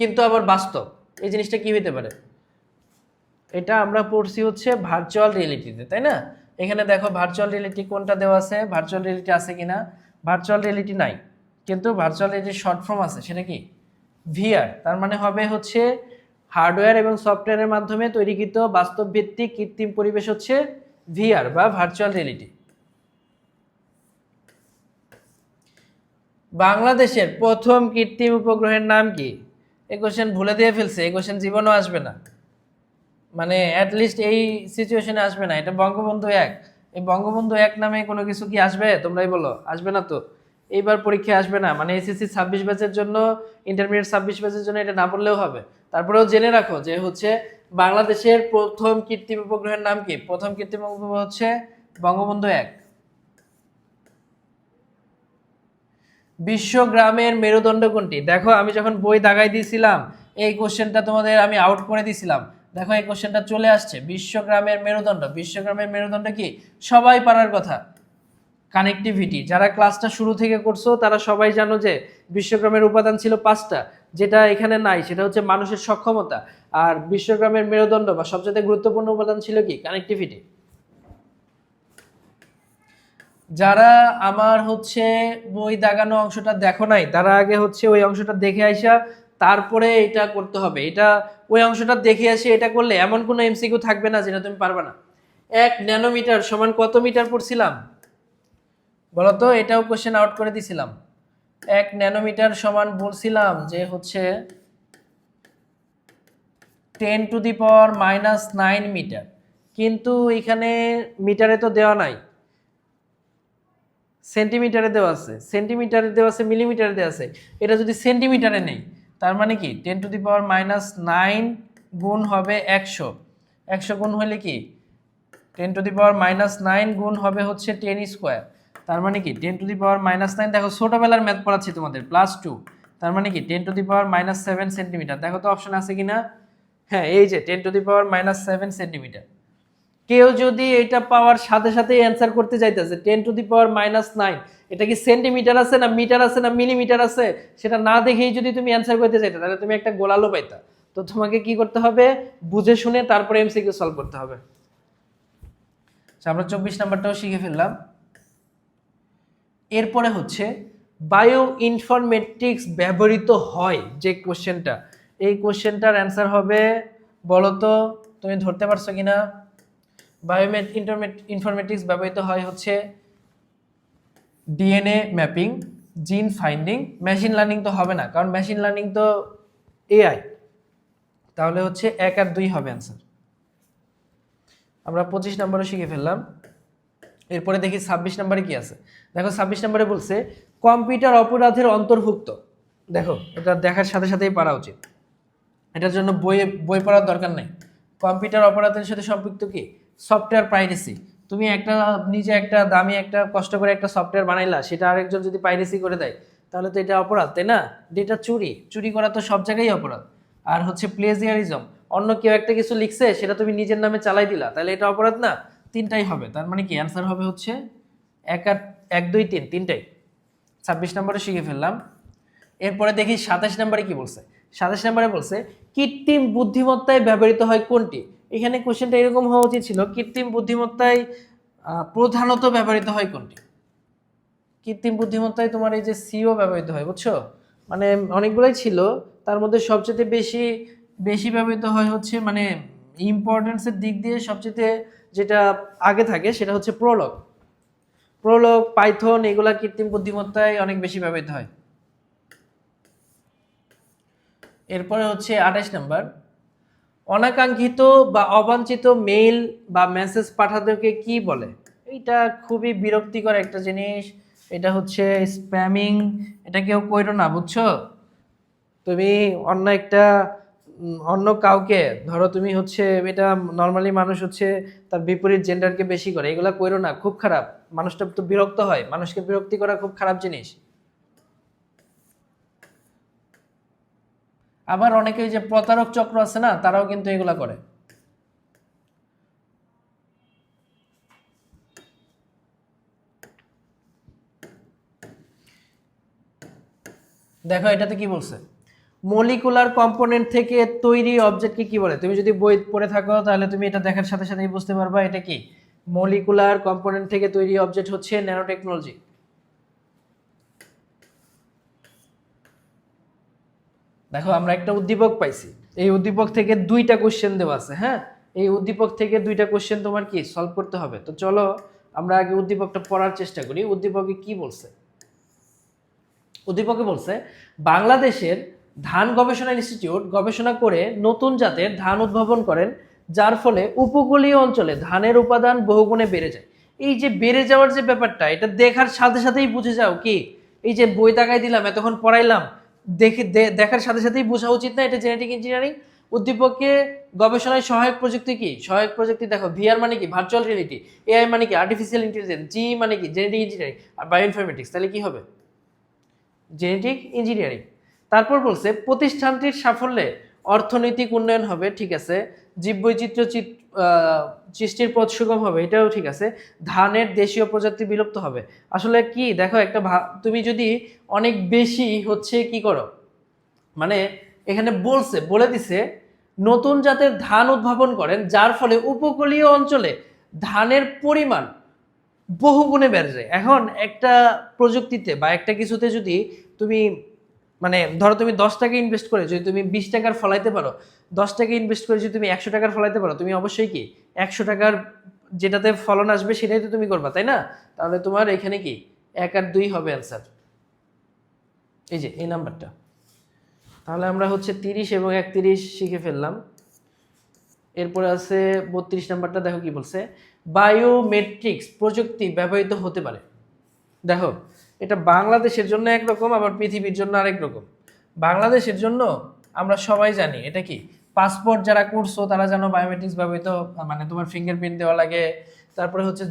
কিন্তু আবার বাস্তব, এই জিনিসটা কি হতে পারে? এটা আমরা পড়ছি হচ্ছে ভার্চুয়াল রিয়েলিটিতে, তাই না? এখানে দেখো ভার্চুয়াল রিয়েলিটি কোনটা দেওয়া আছে, ভার্চুয়াল রিয়েলিটি আছে কিনা? ভার্চুয়াল রিয়েলিটি নাই, কিন্তু ভার্চুয়াল রিয়েলিটির শর্ট ফর্ম আছে, সেটা কি? ভিআর। তার মানে হবে হচ্ছে হার্ডওয়্যার এবং সফটওয়্যারের মাধ্যমে তৈরিকৃত বাস্তব ভিত্তিক কৃত্রিম পরিবেশ হচ্ছে ভিআর বা ভার্চুয়াল রিয়েলিটি। বাংলাদেশের প্রথম কৃত্রিম উপগ্রহের নাম কি? এই কোশ্চেন ভুলে দিয়ে ফেলছে, এই কোশ্চেন জীবনও আসবে না, মানে অ্যাটলিস্ট এই সিচুয়েশনে আসবে না। এটা বঙ্গবন্ধু 1। এই বঙ্গবন্ধু 1 নামে কোনো কিছু কি আসবে? তোমরাই বলো, আসবে না তো? এইবার পরীক্ষায় আসবে না, মানে এসএসসি 26 ব্যাচের জন্য, ইন্টারমিডিয়েট 26 ব্যাচের জন্য এটা না পড়লেও হবে। তারপরেও জেনে রাখো যে হচ্ছে বাংলাদেশের প্রথম কৃত্রিম উপগ্রহের নাম কি? প্রথম কৃত্রিম উপগ্রহ হচ্ছে বঙ্গবন্ধু 1। বিশ্বগ্রামের মেরুদণ্ড কোনটি? দেখো আমি যখন বই দাগাই দিয়েছিলাম এই কোশ্চেনটা তোমাদের আমি আউট করে দিয়েছিলাম, দেখো এই কোশ্চেনটা চলে আসছে। বিশ্বগ্রামের মেরুদণ্ড কি? সবাই পারার কথা, কানেক্টিভিটি। যারা ক্লাসটা শুরু থেকে করছো তারা সবাই জানো যে বিশ্বগ্রামের উপাদান ছিল 5টা, যেটা এখানে নাই, সেটা হচ্ছে মানুষের সক্ষমতা। আর বিশ্বগ্রামের মেরুদণ্ড বা সবচেয়ে গুরুত্বপূর্ণ উপাদান ছিল কি? কানেক্টিভিটি। যারা আমার হচ্ছে বই দাগানো অংশটা দেখো নাই, তারা আগে হচ্ছে ওই অংশটা দেখে আইসা তারপরে এটা করতে হবে। এটা ওই অংশটা দেখে আসে এটা করলে এমন কোনো এমসিকিউ থাকবে না যেটা তুমি পারবে না। 1 ন্যানোমিটার সমান কত মিটার পড়ছিলাম বলতো? এটাও কোশ্চেন আউট করে দিছিলাম। 1 ন্যানোমিটার সমান বলছিলাম যে হচ্ছে 10⁻⁹ মিটার, কিন্তু এখানে মিটারে তো দেওয়া নাই, সেন্টিমিটারে দেওয়া আছে, মিলিমিটারে দেওয়া আছে। এটা যদি সেন্টিমিটারে নেই তার মানে কি 10⁻⁹ গুণ হবে 100। 100 গুণ হলে কি 10⁻⁹ গুণ হবে হচ্ছে 10 স্কোয়ার। তার মানে কি 10⁻⁹, দেখো ছোটবেলার ম্যাথ পড়াচ্ছি তোমাদের, +2। তার মানে কি 10⁻⁷ সেন্টিমিটার। দেখো তো অপশন আছে কিনা? হ্যাঁ, এই যে 10⁻⁷ সেন্টিমিটার। কেউ যদি এটা পাওয়ার সাথে সাথে অ্যান্সার করতে যাইতেছে 10⁻⁹, এটা কি সেন্টিমিটার আছে না মিটার আছে না মিলিমিটার আছে, সেটা না দেখেই যদি তুমি অ্যান্সার করতে চাইতে, তাহলে তুমি একটা গোলালো পাইতা। তো তোমাকে কি করতে হবে? বুঝে শুনে তারপরে এমসিকিউ সলভ করতে হবে। আমরা 24 নাম্বারটাও শিখে ফেললাম। এরপরে হচ্ছে বায়ো ইনফরমেটিক্স ব্যবহৃত হয় যে কোশ্চেনটা, এই কোশ্চেনটার অ্যান্সার হবে, বলতো তুমি ধরতে পারছো কিনা? ইনফরমেটিক্স ব্যবহৃত হয় হচ্ছে ডিএনএ ম্যাপিং, জিন ফাইন্ডিং। মেশিন লার্নিং তো হবে না, কারণ মেশিন লার্নিং তো এআই। তাহলে হচ্ছে 1 আর 2 হবে অ্যান্সার। আমরা 25 নম্বরে শিখে ফেললাম। এরপরে দেখি 26 নম্বরে কি আছে। দেখো 26 নম্বরে বলছে কম্পিউটার অপরাধের অন্তর্ভুক্ত। দেখো এটা দেখার সাথে সাথেই পারা উচিত, এটার জন্য বই পড়ার দরকার নেই। কম্পিউটার অপরাধের সাথে সম্পৃক্ত কি? Software piracy. তুমি নিজে একটা দামি একটা কষ্ট করে একটা সফটওয়্যার বানাইলা, সেটা আরেকজন যদি পাইরেসি করে দেয় তাহলে তো এটা অপরাধ, তাই না? ডেটা চুরি করা তো সব জায়গায় অপরাধ। আর হচ্ছে প্লেজিয়ারিজম, অন্য কেউ একটা কিছু লিখছে সেটা তুমি নিজের নামে চালাই দিলা, তাহলে এটা অপরাধ না? 3টাই হবে। তার মানে কি অ্যান্সার হবে হচ্ছে 1 2 3, 3টাই। 26 নম্বরে শিখে ফেললাম। এরপরে দেখি 27 নম্বরে কি বলছে। 27 নম্বরে বলছে কৃত্রিম বুদ্ধিমত্তায় ব্যবহৃত হয় কোনটি? এখানে কোশ্চেনটা এরকম হওয়া উচিত ছিল, কৃত্রিম বুদ্ধিমত্তায় প্রধানত ব্যবহৃত হয় কোনটি? কৃত্রিম বুদ্ধিমত্তায় তোমার এই যে সিও ব্যবহৃত হয়, বুঝছো? মানে অনেকগুলোই ছিল, তার মধ্যে সবচেয়ে বেশি ব্যবহৃত হয় হচ্ছে, মানে ইম্পর্টেন্সের দিক দিয়ে সবচেয়ে যেটা আগে থাকে সেটা হচ্ছে প্রোলগ, পাইথন, এগুলা কৃত্রিম বুদ্ধিমত্তায় অনেক বেশি ব্যবহৃত হয়। এরপরে হচ্ছে 28 নাম্বার, অনাকাঙ্ক্ষিত বা অবাঞ্ছিত মেইল বা মেসেজ পাঠানোকে কি বলে? এইটা খুবই বিরক্তিকর একটা জিনিস, এটা হচ্ছে স্প্যামিং। এটা কেউ কইরো না, বুঝছো? তুমি অন্য একটা অন্য কাউকে ধরো, তুমি হচ্ছে এটা নর্মালি মানুষ হচ্ছে তার বিপরীত জেন্ডারকে বেশি করে, এগুলা কইরো না, খুব খারাপ। মানুষটা তো বিরক্ত হয়, মানুষকে বিরক্তি করা খুব খারাপ জিনিস। আবার অনেকে যে প্রতারক চক্র আছে না, তারাও কিন্তু এগুলা করে। দেখো এটাতে কি বলছে, মলিকুলার কম্পোনেন্ট থেকে তৈরি অবজেক্টকে কি বলে? তুমি যদি বই পড়ে থাকো তাহলে তুমি এটা দেখার সাথে সাথেই বুঝতে পারবা এটা কি। মলিকুলার কম্পোনেন্ট থেকে তৈরি অবজেক্ট হচ্ছে ন্যানো টেকনোলজি। দেখো আমরা একটা উদ্দীপক পাইছি, এই উদ্দীপক থেকে দুইটা কোশ্চেন দেওয়া আছে। হ্যাঁ, এই উদ্দীপক থেকে দুইটা কোশ্চেন তোমার কি সলভ করতে হবে। তো চলো আমরা আগে উদ্দীপকটা পড়ার চেষ্টা করি। উদ্দীপকে কি বলছে? উদ্দীপকে বলছে, বাংলাদেশের ধান গবেষণা ইনস্টিটিউট গবেষণা করে নতুন জাতের ধান উদ্ভাবন করেন, যার ফলে উপকূলীয় অঞ্চলে ধানের উপাদান বহুগুণে বেড়ে যায়। এই যে বেড়ে যাওয়ার যে ব্যাপারটা, এটা দেখার সাথে সাথেই বুঝে যাও কি, এই যে বই তাকাই দিলাম, এতক্ষণ পড়াইলাম, দেখার সাথে সাথেই বোঝা উচিত না এটা জেনেটিক ইঞ্জিনিয়ারিং। উদ্দীপকে গবেষণায় সহায়ক প্রযুক্তি কি? সহায়ক প্রযুক্তি দেখো, ভিআর মানে কি? Virtual reality. এআই মানে কি? Artificial intelligence. জি মানে কি? Genetic engineering. আর বায়োইনফরমেটিক্স, তাহলে কি হবে? Genetic engineering. তারপর বলছে প্রতিষ্ঠানটির সাফল্যে অর্থনৈতিক উন্নয়ন হবে, ঠিক আছে। জীববৈচিত্র্য সৃষ্টির পথ সুগম হবে, এটাও ঠিক আছে। ধানের দেশীয় প্রজাতি বিলুপ্ত হবে। আসলে কি দেখো, একটা তুমি যদি অনেক বেশি হচ্ছে কি করো, মানে এখানে বলে দিছে নতুন জাতের ধান উদ্ভাবন করেন, যার ফলে উপকূলীয় অঞ্চলে ধানের পরিমাণ বহুগুণে বেড়ে যায়। এখন একটা প্রযুক্তিতে বা একটা কিছুতে যদি তুমি মানে ধরো তুমি 10 টাকা ইনভেস্ট করে যদি তুমি 20 টাকার ফলাইতে পারো, 10 টাকা ইনভেস্ট করে যদি তুমি 100 টাকার ফলাইতে পারো, তুমি অবশ্যই কি 100 টাকার যেটাতে ফলন আসবে সেটাই তো তুমি করবা, তাই না? তাহলে তোমার এখানে কি 1 আর 2 হবে অ্যান্সার, এই যে এই নাম্বারটা। তাহলে আমরা হচ্ছে 30 এবং 31 শিখে ফেললাম। এরপরে আছে 32 নাম্বারটা, দেখো কি বলছে, বায়োমেট্রিক্স প্রযুক্তি ব্যবহৃত হতে পারে। দেখো এটা বাংলাদেশের জন্য একরকম, আবার পৃথিবীর জন্য আরেক রকম। বাংলাদেশের জন্য আমরা সবাই জানি এটা কি, পাসপোর্ট যারা করছো তারা জানো বায়োমেট্রিক্স ব্যবহৃত, মানে তোমার ফিঙ্গারপ্রিন্ট দেওয়া লাগে। তারপরে হচ্ছে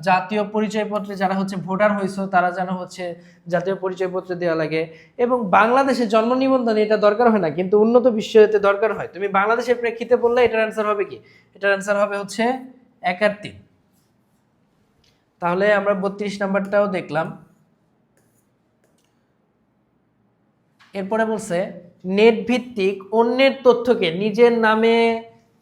জাতীয় পরিচয়পত্রে যারা হচ্ছে ভোটার হয়েছো তারা জানো হচ্ছে জাতীয় পরিচয়পত্র দেওয়া লাগে। এবং বাংলাদেশে জন্ম নিবন্ধনে এটা দরকার হয় না, কিন্তু উন্নত বিশ্বে দরকার হয়। তুমি বাংলাদেশের প্রেক্ষিতে বললে এটার অ্যান্সার হবে কি? এটার অ্যান্সার হবে হচ্ছে 1 আর 3। তাহলে আমরা 32 নাম্বারটাও দেখলাম। এরপরে বলছে নেট ভিত্তিক অন্যের তথ্যকে নিজের নামে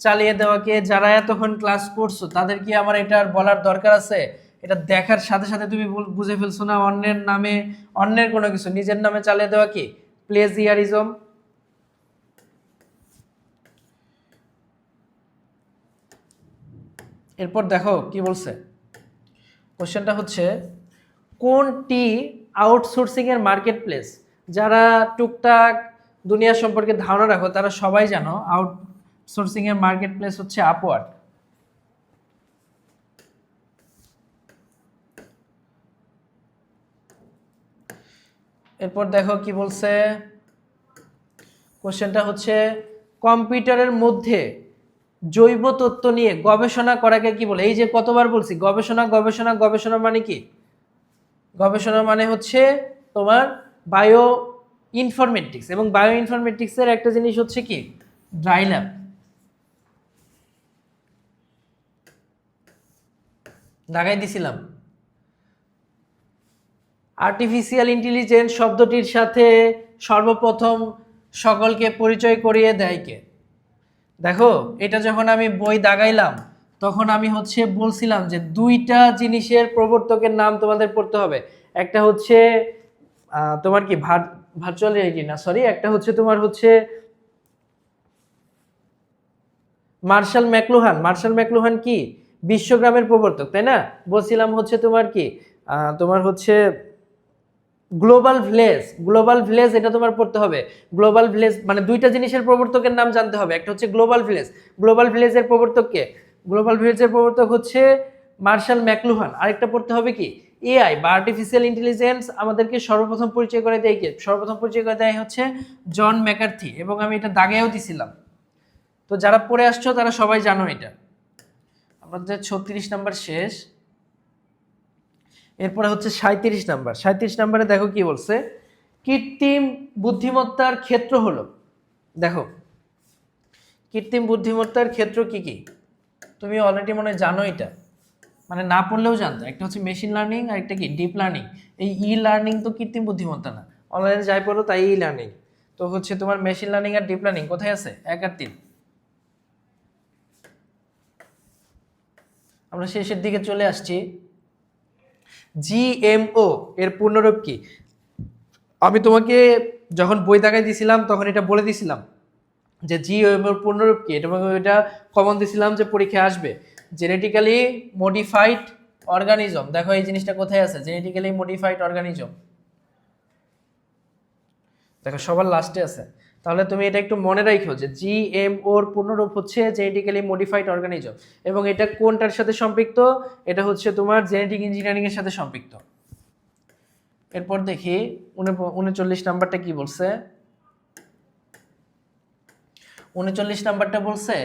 চালিয়ে দেওয়াকে যারা এতক্ষণ ক্লাস করছো তাদের কি আমার এটার বলার দরকার আছে? এটা দেখার সাথে সাথে তুমি বুঝে ফেলছো না, অন্যের নামে অন্যের কোনো কিছু নিজের নামে চালিয়ে দেওয়া কি প্লেজিয়ারিজম। এরপর দেখো কি বলছে, কোশ্চেনটা হচ্ছে কোনটি আউটসোর্সিং এর মার্কেট প্লেস? যারা টুকটাক দুনিয়া সম্পর্কে ধারণা রাখো তারা সবাই জানো আউটসোর্সিং এর মার্কেট প্লেস হচ্ছে আপওয়ার্ক। এরপর দেখো কি বলছে, কোশ্চেনটা হচ্ছে কম্পিউটারের মধ্যে জৈব তত্ত্ব নিয়ে গবেষণা করাকে কি বলে? এই যে কতবার বলছি গবেষণা গবেষণা গবেষণা, মানে কি? গবেষণা মানে হচ্ছে তোমার বায়ো ইনফরমেটিক্স, এবং বায়ো ইনফরমেটিক্সের একটা জিনিস হচ্ছে কি ড্রাই ল্যাব। দাগাই দিছিলাম। আর্টিফিশিয়াল ইন্টেলিজেন্স শব্দটির সাথে সর্বপ্রথম সকলকে পরিচয় করিয়ে দেয় কে? দেখো এটা যখন আমি বই দাগাইলাম তখন আমি হচ্ছে বলছিলাম যে দুইটা জিনিসের প্রবর্তকের নাম তোমাদের পড়তে হবে। একটা হচ্ছে তোমার কি ভার্চুয়াল রিয়েলিটি না, সরি, একটা হচ্ছে তোমার হচ্ছে মার্শাল ম্যাকলুহান। মার্শাল ম্যাকলুহান কি বিশ্বগ্রামের প্রবর্তক, তাই না? বলছিলাম হচ্ছে তোমার কি তোমার হচ্ছে গ্লোবাল ভিলেজ এটা তোমার পড়তে হবে। গ্লোবাল ভিলেজ মানে দুইটা জিনিসের প্রবর্তকের নাম জানতে হবে, একটা হচ্ছে গ্লোবাল ভিলেজের প্রবর্তক কে? গ্লোবাল ভিলেজের প্রবর্তক হচ্ছে মার্শাল ম্যাকলুহান। আরেকটা পড়তে হবে কি, এআই বা আর্টিফিশিয়াল ইন্টেলিজেন্স আমাদেরকে সর্বপ্রথম পরিচয় করে দেয় কে? সর্বপ্রথম পরিচয় করে দেয় হচ্ছে জন ম্যাকার্থি, এবং আমি এটা দাগেও দিছিলাম। তো যারা পড়ে আসছো তারা সবাই জানো এটা। আমাদের 36 নাম্বার শেষ, এরপরে হচ্ছে 37 নাম্বার। 37 নাম্বারে দেখো কি বলছে, কৃত্রিম বুদ্ধিমত্তার ক্ষেত্র হলো, দেখো কৃত্রিম বুদ্ধিমত্তার ক্ষেত্র কি কি, তুমি অলরেডি মনে হয় জানো এটা, মানে না পড়লেও জানতো। একটা হচ্ছে মেশিন লার্নিং আর একটা কি ডিপ লার্নিং। এই ই লার্নিং তো কৃত্রিম বুদ্ধিমত্তা না, অনলাইনে যাই পড়ো তাই ই লার্নিং। তো হচ্ছে তোমার মেশিন লার্নিং আর ডিপ লার্নিং কোথায় আছে? 1 আর 3। আমরা শেষের দিকে চলে আসছি। জিএমও এর পূর্ণরূপ কি? আমি তোমাকে যখন বই দেখাই দিছিলাম তখন এটা বলে দিছিলাম যে জিএমও এর পূর্ণরূপ কি, এটা কমন দিছিলাম যে পরীক্ষায় আসবে। জেনেটিক্যালি মডিফাইড অর্গানিজম, দেখো এই জিনিসটা কোথায় আছে, জেনেটিক্যালি মডিফাইড অর্গানিজম, দেখো সবার লাস্টে আছে। তাহলে তুমি এটা একটু মনে রাখো যে জিএমও এর পূর্ণরূপ হচ্ছে জেনেটিক্যালি মডিফাইড অর্গানিজম, এবং এটা কোনটার সাথে সম্পৃক্ত? এটা হচ্ছে তোমার জেনেটিক ইঞ্জিনিয়ারিং এর সাথে সম্পৃক্ত। এরপর দেখি 39 নাম্বারটা কি বলছে। 39 নাম্বারটা বলছে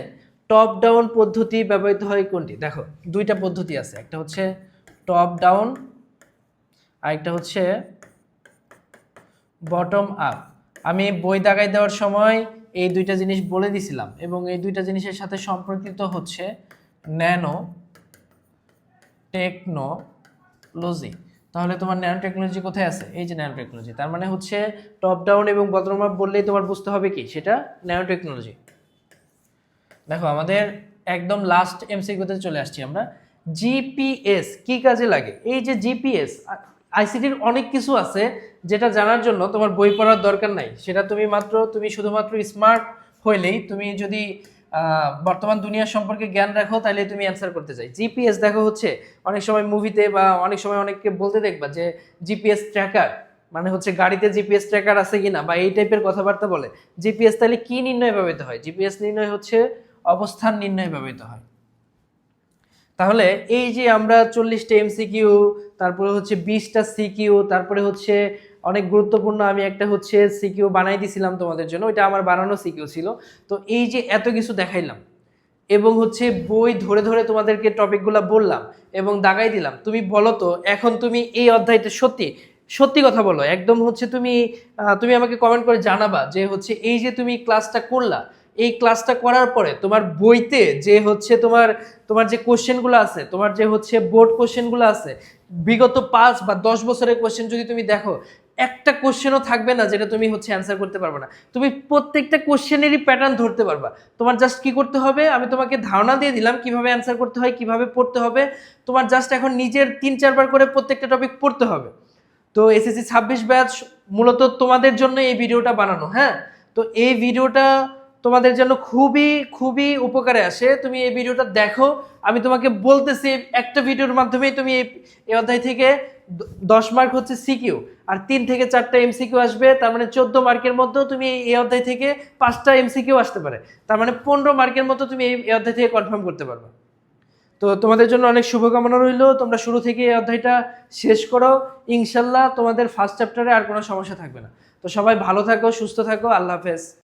টপ ডাউন পদ্ধতি ব্যবহৃত হয় কোনটি? দেখো দুইটা পদ্ধতি আছে, একটা হচ্ছে টপ ডাউন আর একটা হচ্ছে বটম আপ। আমি বই দাগাই দেওয়ার সময় এই দুইটা জিনিস বলে দিছিলাম, এবং এই দুইটা জিনিসের সাথে সম্পর্কিত হচ্ছে ন্যানো টেকনোলজি। তাহলে তোমার ন্যানো টেকনোলজি কোথায় আছে? এই যে ন্যানো টেকনোলজি। তার মানে হচ্ছে টপ ডাউন এবং বটম আপ বললেই তোমার বুঝতে হবে কি, সেটা ন্যানো টেকনোলজি। দেখো আমাদের একদম লাস্ট এমসিকিউতে চলে আসছি আমরা। জিপিএস কি কাজে লাগে? এই যে জিপিএস, আইসিটির অনেক কিছু আছে যেটা জানার জন্য তোমার বই পড়ার দরকার নাই, সেটা তুমি শুধুমাত্র স্মার্ট হইলেই, তুমি যদি বর্তমান দুনিয়া সম্পর্কে জ্ঞান রাখো তাহলে তুমি অ্যান্সার করতে চাই। জিপিএস দেখো হচ্ছে অনেক সময় মুভিতে বা অনেক সময় অনেককে বলতে দেখবা যে জিপিএস ট্র্যাকার, মানে হচ্ছে গাড়িতে জিপিএস ট্র্যাকার আছে কিনা বা এই টাইপের কথাবার্তা বলে। জিপিএস তাহলে কি নির্ণয় ব্যবহৃত হয়? জিপিএস নির্ণয় হচ্ছে অবস্থান নির্ণয় ব্যবহৃত হয়। তাহলে এই যে আমরা 40টা এমসিকিউ, তারপরে হচ্ছে 20টা সিকিউ, তারপরে হচ্ছে অনেক গুরুত্বপূর্ণ আমি একটা হচ্ছে সিকিউ বানাই দিছিলাম তোমাদের জন্য, ওইটা আমার বানানো সিকিউ ছিল। তো এই যে এত কিছু দেখাইলাম এবং হচ্ছে বই ধরে ধরে তোমাদেরকে টপিকগুলো বললাম এবং দাগাই দিলাম, তুমি বলো তো এখন তুমি এই অধ্যায়টা সত্যি সত্যি কথা বলো একদম হচ্ছে তুমি আমাকে কমেন্ট করে জানাবা যে হচ্ছে এই যে তুমি ক্লাসটা করলা, এই ক্লাসটা করার পরে তোমার বইতে যে হচ্ছে তোমার যে কোশ্চেনগুলো আছে, তোমার যে হচ্ছে বোর্ড কোশ্চেনগুলো আছে, বিগত 5 বা 10 বছরের কোশ্চেন যদি তুমি দেখো, একটা কোশ্চেনও থাকবে না যেটা তুমি হচ্ছে অ্যান্সার করতে পারবে না। তুমি প্রত্যেকটা কোশ্চেনেরই প্যাটার্ন ধরতে পারবা। তোমার জাস্ট কি করতে হবে, আমি তোমাকে ধারণা দিয়ে দিলাম কিভাবে অ্যান্সার করতে হয়, কিভাবে পড়তে হবে। তোমার জাস্ট এখন নিজের 3-4 বার করে প্রত্যেকটা টপিক পড়তে হবে। তো এসএসসি 26 ব্যাচ মূলত তোমাদের জন্য এই ভিডিওটা বানানো। হ্যাঁ, তো এই ভিডিওটা তোমাদের জন্য খুবই খুবই উপকারে আসে, তুমি এই ভিডিওটা দেখো। আমি তোমাকে বলতেছি একটা ভিডিওর মাধ্যমেই তুমি এই অধ্যায় থেকে 10 মার্ক হচ্ছে সিকিউ আর 3 থেকে 4টা এমসিকিউ আসবে, তার মানে 14 মার্কের মধ্যে তুমি এই অধ্যায় থেকে 5টা এমসিকিউ আসতে পারে, তার মানে 15 মার্কের মতো তুমি এই অধ্যায় থেকে কনফার্ম করতে পারবে। তো তোমাদের জন্য অনেক শুভকামনা রইল, তোমরা শুরু থেকে এই অধ্যায়টা শেষ করো, ইনশাল্লাহ তোমাদের ফার্স্ট চ্যাপ্টারে আর কোনো সমস্যা থাকবে না। তো সবাই ভালো থাকো, সুস্থ থাকো, আল্লাহ হাফেজ।